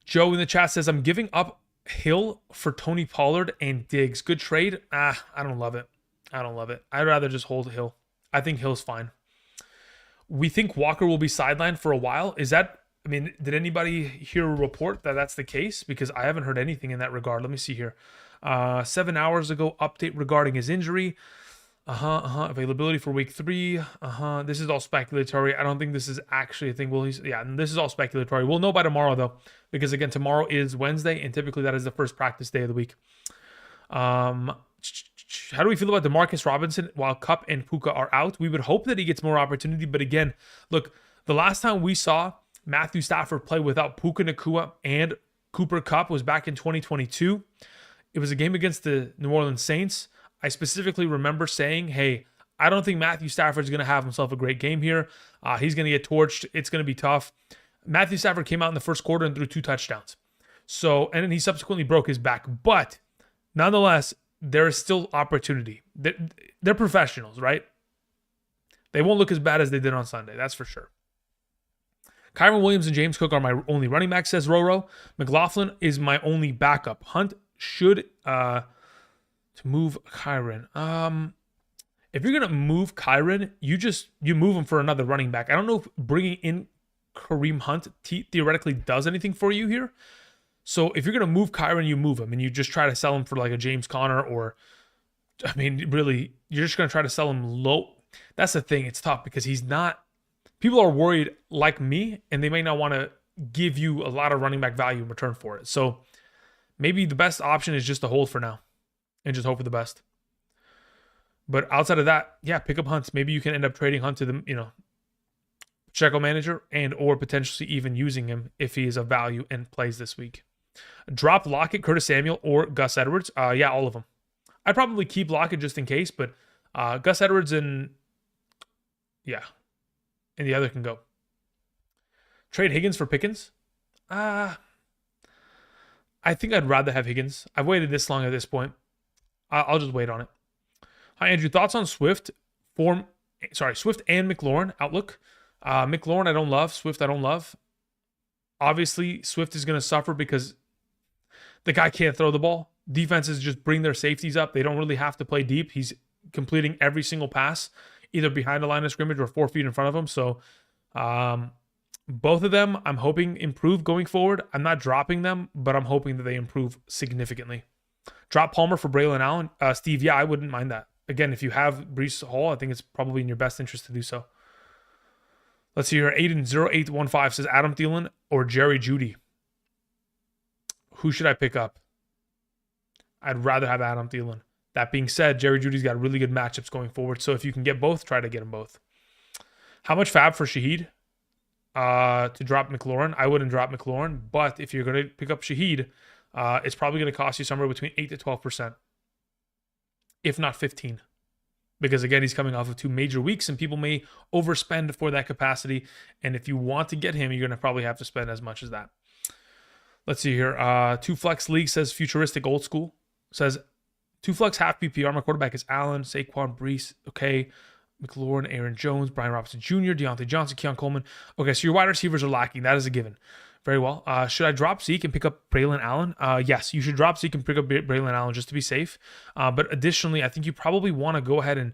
Joe in the chat says, I'm giving up Hill for Tony Pollard and Diggs. Good trade? I don't love it. I'd rather just hold Hill. I think Hill's fine. We think Walker will be sidelined for a while. Did anybody hear a report that that's the case? Because I haven't heard anything in that regard. Let me see here. 7 hours ago, update regarding his injury. Availability for week 3. This is all speculatory. I don't think this is actually a thing. This is all speculatory. We'll know by tomorrow, though, because, again, tomorrow is Wednesday, and typically that is the first practice day of the week. How do we feel about DeMarcus Robinson while Kupp and Puka are out? We would hope that he gets more opportunity, but again, look, the last time we saw Matthew Stafford play without Puka Nacua and Cooper Kupp was back in 2022. It was a game against the New Orleans Saints. I specifically remember saying, hey, I don't think Matthew Stafford's going to have himself a great game here. He's going to get torched. It's going to be tough. Matthew Stafford came out in the first quarter and threw 2 touchdowns. And then he subsequently broke his back. But nonetheless, there is still opportunity. They're professionals, right? They won't look as bad as they did on Sunday. That's for sure. Kyron Williams and James Cook are my only running backs, says Roro. McLaughlin is my only backup. Hunt should to move Kyron. If you're gonna move Kyron, you move him for another running back. I don't know if bringing in Kareem Hunt theoretically does anything for you here. So if you're gonna move Kyron, you move him, and you just try to sell him for like a James Conner, or really, you're just gonna try to sell him low. That's the thing. It's tough because he's not. People are worried like me, and they may not want to give you a lot of running back value in return for it. So maybe the best option is just to hold for now and just hope for the best. But outside of that, pick up Hunt. Maybe you can end up trading Hunt to the, Pacheco manager and or potentially even using him if he is of value and plays this week. Drop Lockett, Curtis Samuel, or Gus Edwards. All of them. I'd probably keep Lockett just in case, but Gus Edwards and the other can go. Trade Higgins for Pickens? I think I'd rather have Higgins. I've waited this long at this point. I'll just wait on it. Hi, Andrew. Thoughts on Swift and McLaurin outlook? McLaurin I don't love. Swift I don't love. Obviously, Swift is going to suffer because the guy can't throw the ball. Defenses just bring their safeties up. They don't really have to play deep. He's completing every single pass, either behind the line of scrimmage or 4 feet in front of him. So both of them, I'm hoping improve going forward. I'm not dropping them, but I'm hoping that they improve significantly. Drop Palmer for Braylon Allen. Steve, I wouldn't mind that. Again, if you have Breece Hall, I think it's probably in your best interest to do so. Let's see here. Aiden0815 says Adam Thielen or Jerry Jeudy. Who should I pick up? I'd rather have Adam Thielen. That being said, Jerry Jeudy's got really good matchups going forward. So if you can get both, try to get them both. How much fab for Shaheed? To drop McLaurin? I wouldn't drop McLaurin, but if you're going to pick up Shaheed, it's probably going to cost you somewhere between 8 to 12%, if not 15. Because again, he's coming off of 2 major weeks and people may overspend for that capacity. And if you want to get him, you're going to probably have to spend as much as that. Let's see here. 2Flex League says futuristic old school. Says 2Flex half PPR. My quarterback is Allen, Saquon, Breece. Okay. McLaurin, Aaron Jones, Brian Robinson Jr., Deontay Johnson, Keon Coleman. Okay, so your wide receivers are lacking. That is a given. Very well. Should I drop Zeke and pick up Braylon Allen? Yes, you should drop Zeke and pick up Braylon Allen just to be safe. But additionally, I think you probably want to go ahead and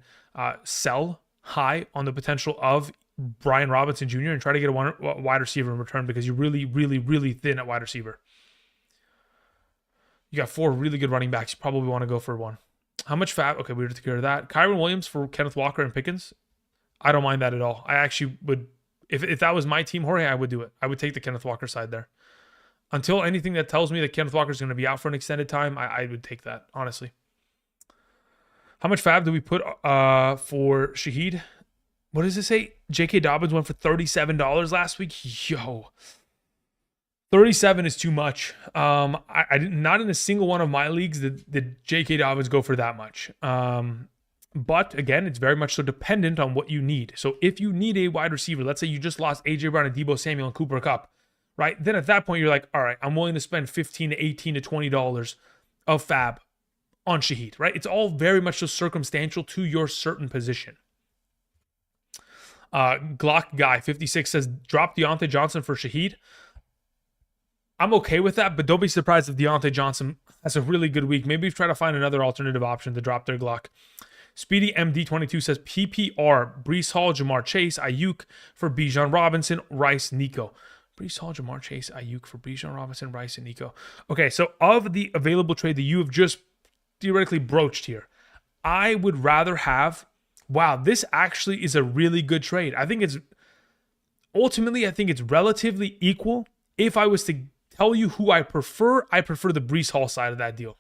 sell high on the potential of Brian Robinson Jr. and try to get a wide receiver in return because you're really, really, really thin at wide receiver. You got 4 really good running backs. You probably want to go for one. How much fab? Okay, we already took care of that. Kyron Williams for Kenneth Walker and Pickens. I don't mind that at all. I actually would, if that was my team, Jorge, I would do it. I would take the Kenneth Walker side there. Until anything that tells me that Kenneth Walker is going to be out for an extended time, I would take that, honestly. How much fab do we put for Shaheed? What does it say? J.K. Dobbins went for $37 last week. Yo, 37 is too much. I did not in a single one of my leagues did J.K. Dobbins go for that much. But again, it's very much so dependent on what you need. So if you need a wide receiver, let's say you just lost A.J. Brown and Deebo Samuel and Cooper Kupp, right? Then at that point, you're like, all right, I'm willing to spend $15 to $18 to $20 of fab on Shaheed, right? It's all very much so circumstantial to your certain position. Glock Guy 56 says, drop Deontay Johnson for Shaheed. I'm okay with that, but don't be surprised if Deontay Johnson has a really good week. Maybe try to find another alternative option to drop their Glock. Speedy MD22 says PPR, Breece Hall, Jamar Chase, Ayuk for Bijan Robinson, Rice, Nico. Breece Hall, Jamar Chase, Ayuk for Bijan Robinson, Rice, and Nico. Okay, so of the available trade that you have just theoretically broached here, I would rather have, wow, this actually is a really good trade. I think it's relatively equal. If I was to tell you who I prefer the Breece Hall side of that deal.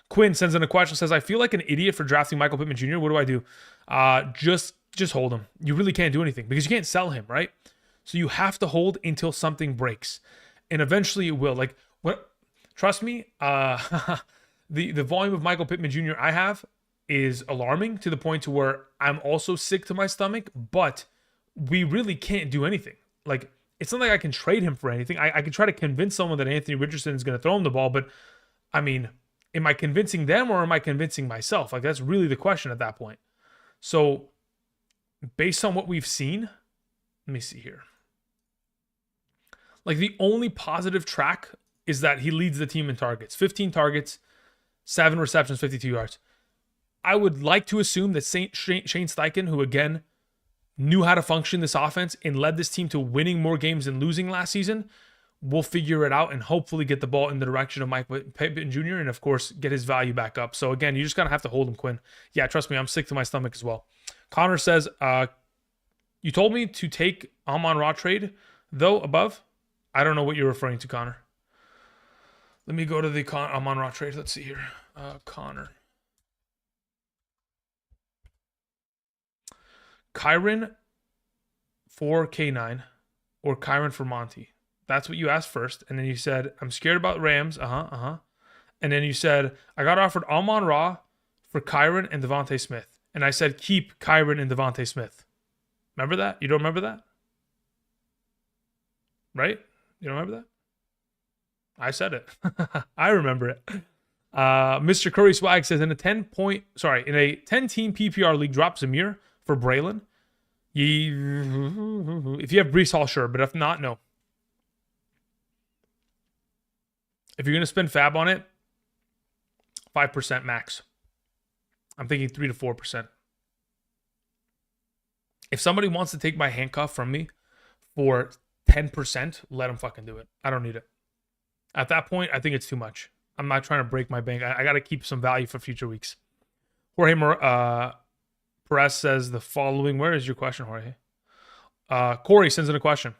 Quinn sends in a question, says, I feel like an idiot for drafting Michael Pittman Jr. What do I do? Just hold him. You really can't do anything because you can't sell him, right? So you have to hold until something breaks. And eventually it will. Like, what? Trust me, the volume of Michael Pittman Jr. I have is alarming to the point to where I'm also sick to my stomach, but we really can't do anything. Like, it's not like I can trade him for anything. I can try to convince someone that Anthony Richardson is going to throw him the ball, but I mean, am I convincing them or am I convincing myself? Like, that's really the question at that point. So based on what we've seen, let me see here. Like, the only positive track is that he leads the team in targets. 15 targets, 7 receptions, 52 yards. I would like to assume that Shane Steichen, who again knew how to function this offense and led this team to winning more games than losing last season, will figure it out and hopefully get the ball in the direction of Mike Pittman Jr. and, of course, get his value back up. So, again, you just kind of have to hold him, Quinn. Yeah, trust me, I'm sick to my stomach as well. Connor says, you told me to take Amon-Ra trade, though, above. I don't know what you're referring to, Connor. Let me go to the Amon-Ra trade. Let's see here. Connor. Kyron for K9 or Kyron for Monty. That's what you asked first. And then you said, I'm scared about Rams. And then you said, I got offered Amon-Ra for Kyron and Devontae Smith. And I said, keep Kyron and Devontae Smith. Remember that? You don't remember that? Right? You don't remember that? I said it. I remember it. Mr. Curry Swag says, in a 10-team PPR league, drop Zamir for Braylon. If you have Breece Hall, sure. But if not, no. If you're going to spend fab on it, 5% max. I'm thinking 3 to 4%. If somebody wants to take my handcuff from me for 10%, let them fucking do it. I don't need it. At that point, I think it's too much. I'm not trying to break my bank. I got to keep some value for future weeks. Jorge Perez says the following. Where is your question, Jorge? Corey sends in a question.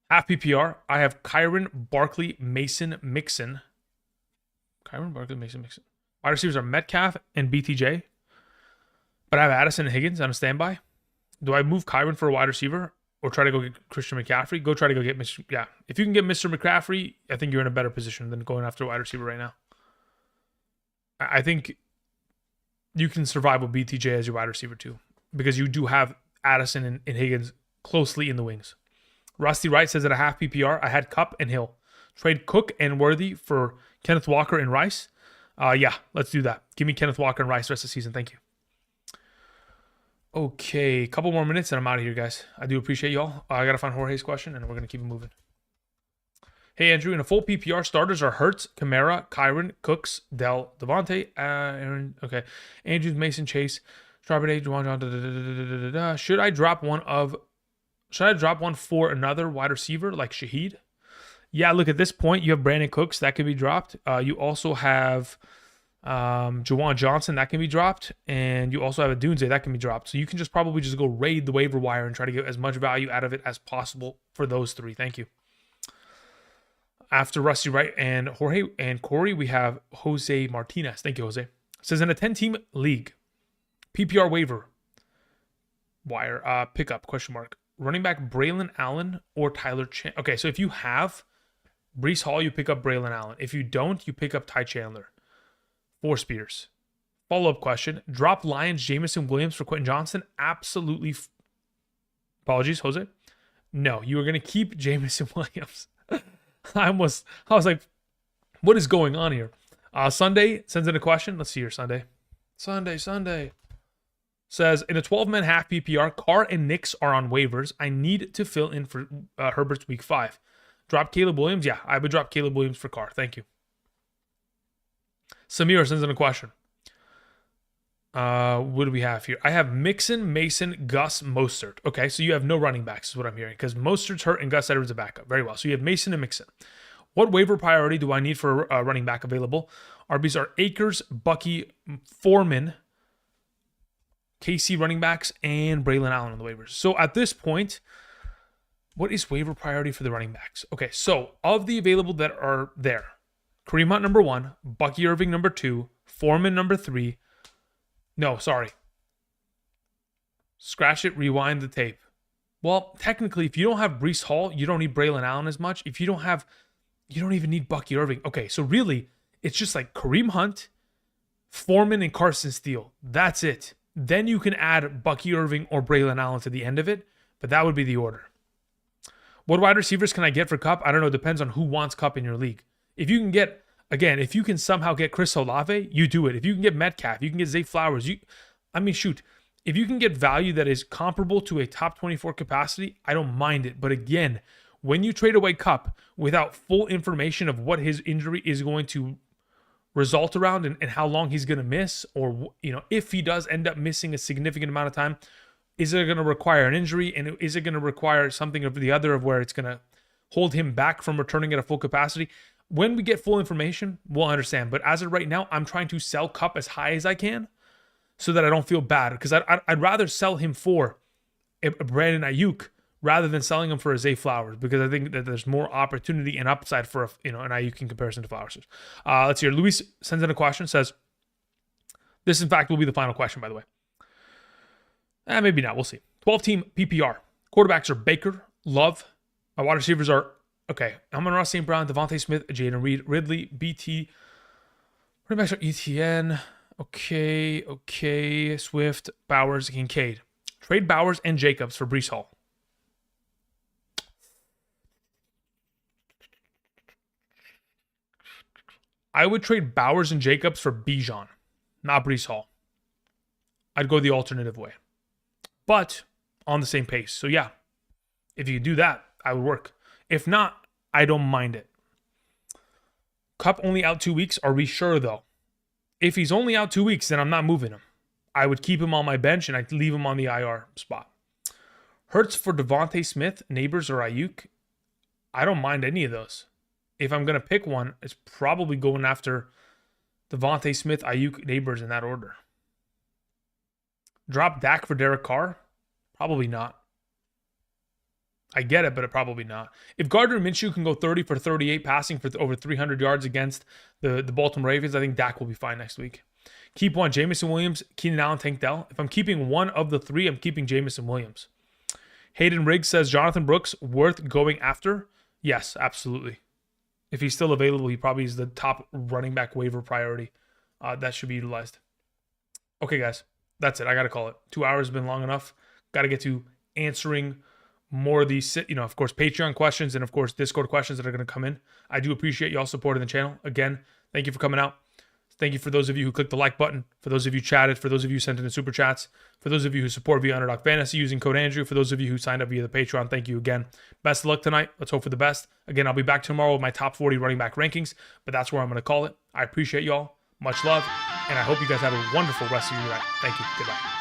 Half PPR. I have Kyron, Barkley, Mason, Mixon. Kyron, Barkley, Mason, Mixon. Wide receivers are Metcalf and BTJ. But I have Addison and Higgins on a standby. Do I move Kyron for a wide receiver or try to go get Christian McCaffrey? Go try to go get Mr. Yeah. If you can get Mr. McCaffrey, I think you're in a better position than going after a wide receiver right now. I think you can survive with BTJ as your wide receiver too, because you do have Addison and Higgins closely in the wings. Rusty Wright says at a half PPR, I had Kupp and Hill. Trade Cook and Worthy for Kenneth Walker and Rice. Yeah, let's do that. Give me Kenneth Walker and Rice rest of the season. Thank you. Okay, a couple more minutes and I'm out of here, guys. I do appreciate y'all. I got to find Jorge's question and we're going to keep it moving. Hey, Andrew, in a full PPR, starters are Hurts, Kamara, Kyron, Cooks, Dell, Devontae, Aaron, okay, Andrews, Mason, Chase, Charbonnet, Juwan John, Should I drop one for another wide receiver like Shaheed? Yeah, look, at this point, you have Brandon Cooks. That can be dropped. You also have Juwan Johnson. That can be dropped. And you also have a Dunze. That can be dropped. So you can probably just go raid the waiver wire and try to get as much value out of it as possible for those three. Thank you. After Rusty Wright and Jorge and Corey, we have Jose Martinez. Thank you, Jose. It says in a 10-team league, PPR waiver, Wire. Pickup, question mark. Running back Braylon Allen or Tyler Chandler. Okay, so if you have Breece Hall, you pick up Braylon Allen. If you don't, you pick up Ty Chandler. 4 Spears. Follow-up question. Drop Lions Jamison Williams for Quentin Johnston? Absolutely. Apologies, Jose. No, you are going to keep Jamison Williams. I was like, what is going on here? Sunday sends in a question. Let's see here, Sunday. Sunday. Says, in a 12-man half PPR, Carr and Nix are on waivers. I need to fill in for Herbert's week 5. Drop Caleb Williams? Yeah, I would drop Caleb Williams for Carr. Thank you. Samir sends in a question. What do we have here? I have Mixon, Mason, Gus, Mostert. Okay, so you have no running backs is what I'm hearing because Mostert's hurt and Gus Edwards a backup. Very well. So you have Mason and Mixon. What waiver priority do I need for a running back available? RBs are Akers, Bucky, Foreman, KC running backs, and Braylon Allen on the waivers. So at this point, what is waiver priority for the running backs? Okay, so of the available that are there, Kareem Hunt number 1, Bucky Irving number 2, Foreman number 3. No, sorry. Scratch it, rewind the tape. Well, technically, if you don't have Breece Hall, you don't need Braylon Allen as much. If you don't even need Bucky Irving. Okay, so really, it's just like Kareem Hunt, Foreman, and Carson Steele. That's it. Then you can add Bucky Irving or Braylon Allen to the end of it, but that would be the order. What wide receivers can I get for Kupp? I don't know. Depends on who wants Kupp in your league. If you can get, again, if you can somehow get Chris Olave, you do it. If you can get Metcalf, you can get Zay Flowers. If you can get value that is comparable to a top 24 capacity, I don't mind it. But again, when you trade away Kupp without full information of what his injury is going to result around and how long he's going to miss, or if he does end up missing a significant amount of time, is it going to require an injury, and is it going to require something of the other of where it's going to hold him back from returning at a full capacity? When we get full information, we'll understand. But as of right now, I'm trying to sell Kupp as high as I can so that I don't feel bad, because I'd rather sell him for a Brandon Ayuk rather than selling him for a Zay Flowers, because I think that there's more opportunity and upside for an Ayuk in comparison to Flowers. Let's hear. Luis sends in a question, says, this in fact will be the final question, by the way. Maybe not. We'll see. 12-team PPR. Quarterbacks are Baker, Love. My wide receivers are, Amon-Ra St. Brown, Devontae Smith, Jaden Reed, Ridley, BT. Running backs are ETN. Okay. Swift, Bowers, Kincaid. Trade Bowers and Jacobs for Breece Hall. I would trade Bowers and Jacobs for Bijan, not Breece Hall. I'd go the alternative way, but on the same pace. So yeah, if you do that, I would work. If not, I don't mind it. Kupp only out 2 weeks. Are we sure though? If he's only out 2 weeks, then I'm not moving him. I would keep him on my bench and I'd leave him on the IR spot. Hurts for Devontae Smith, Neighbors, or Ayuk. I don't mind any of those. If I'm going to pick one, it's probably going after Devontae Smith, Ayuk, Neighbors in that order. Drop Dak for Derek Carr? Probably not. I get it, but probably not. If Gardner Minshew can go 30 for 38 passing for over 300 yards against the Baltimore Ravens, I think Dak will be fine next week. Keep one, Jamison Williams, Keenan Allen, Tank Dell. If I'm keeping one of the 3, I'm keeping Jamison Williams. Hayden Riggs says, Jonathan Brooks, worth going after? Yes, absolutely. If he's still available, he probably is the top running back waiver priority. That should be utilized. Okay, guys. That's it. I got to call it. 2 hours has been long enough. Got to get to answering more of these, of course, Patreon questions and, of course, Discord questions that are going to come in. I do appreciate y'all supporting the channel. Again, thank you for coming out. Thank you for those of you who clicked the like button, for those of you who chatted, for those of you who sent in the super chats, for those of you who support via Underdog Fantasy using code Andrew, for those of you who signed up via the Patreon, thank you again. Best of luck tonight. Let's hope for the best. Again, I'll be back tomorrow with my top 40 running back rankings, but that's where I'm going to call it. I appreciate y'all. Much love, and I hope you guys have a wonderful rest of your night. Thank you. Goodbye.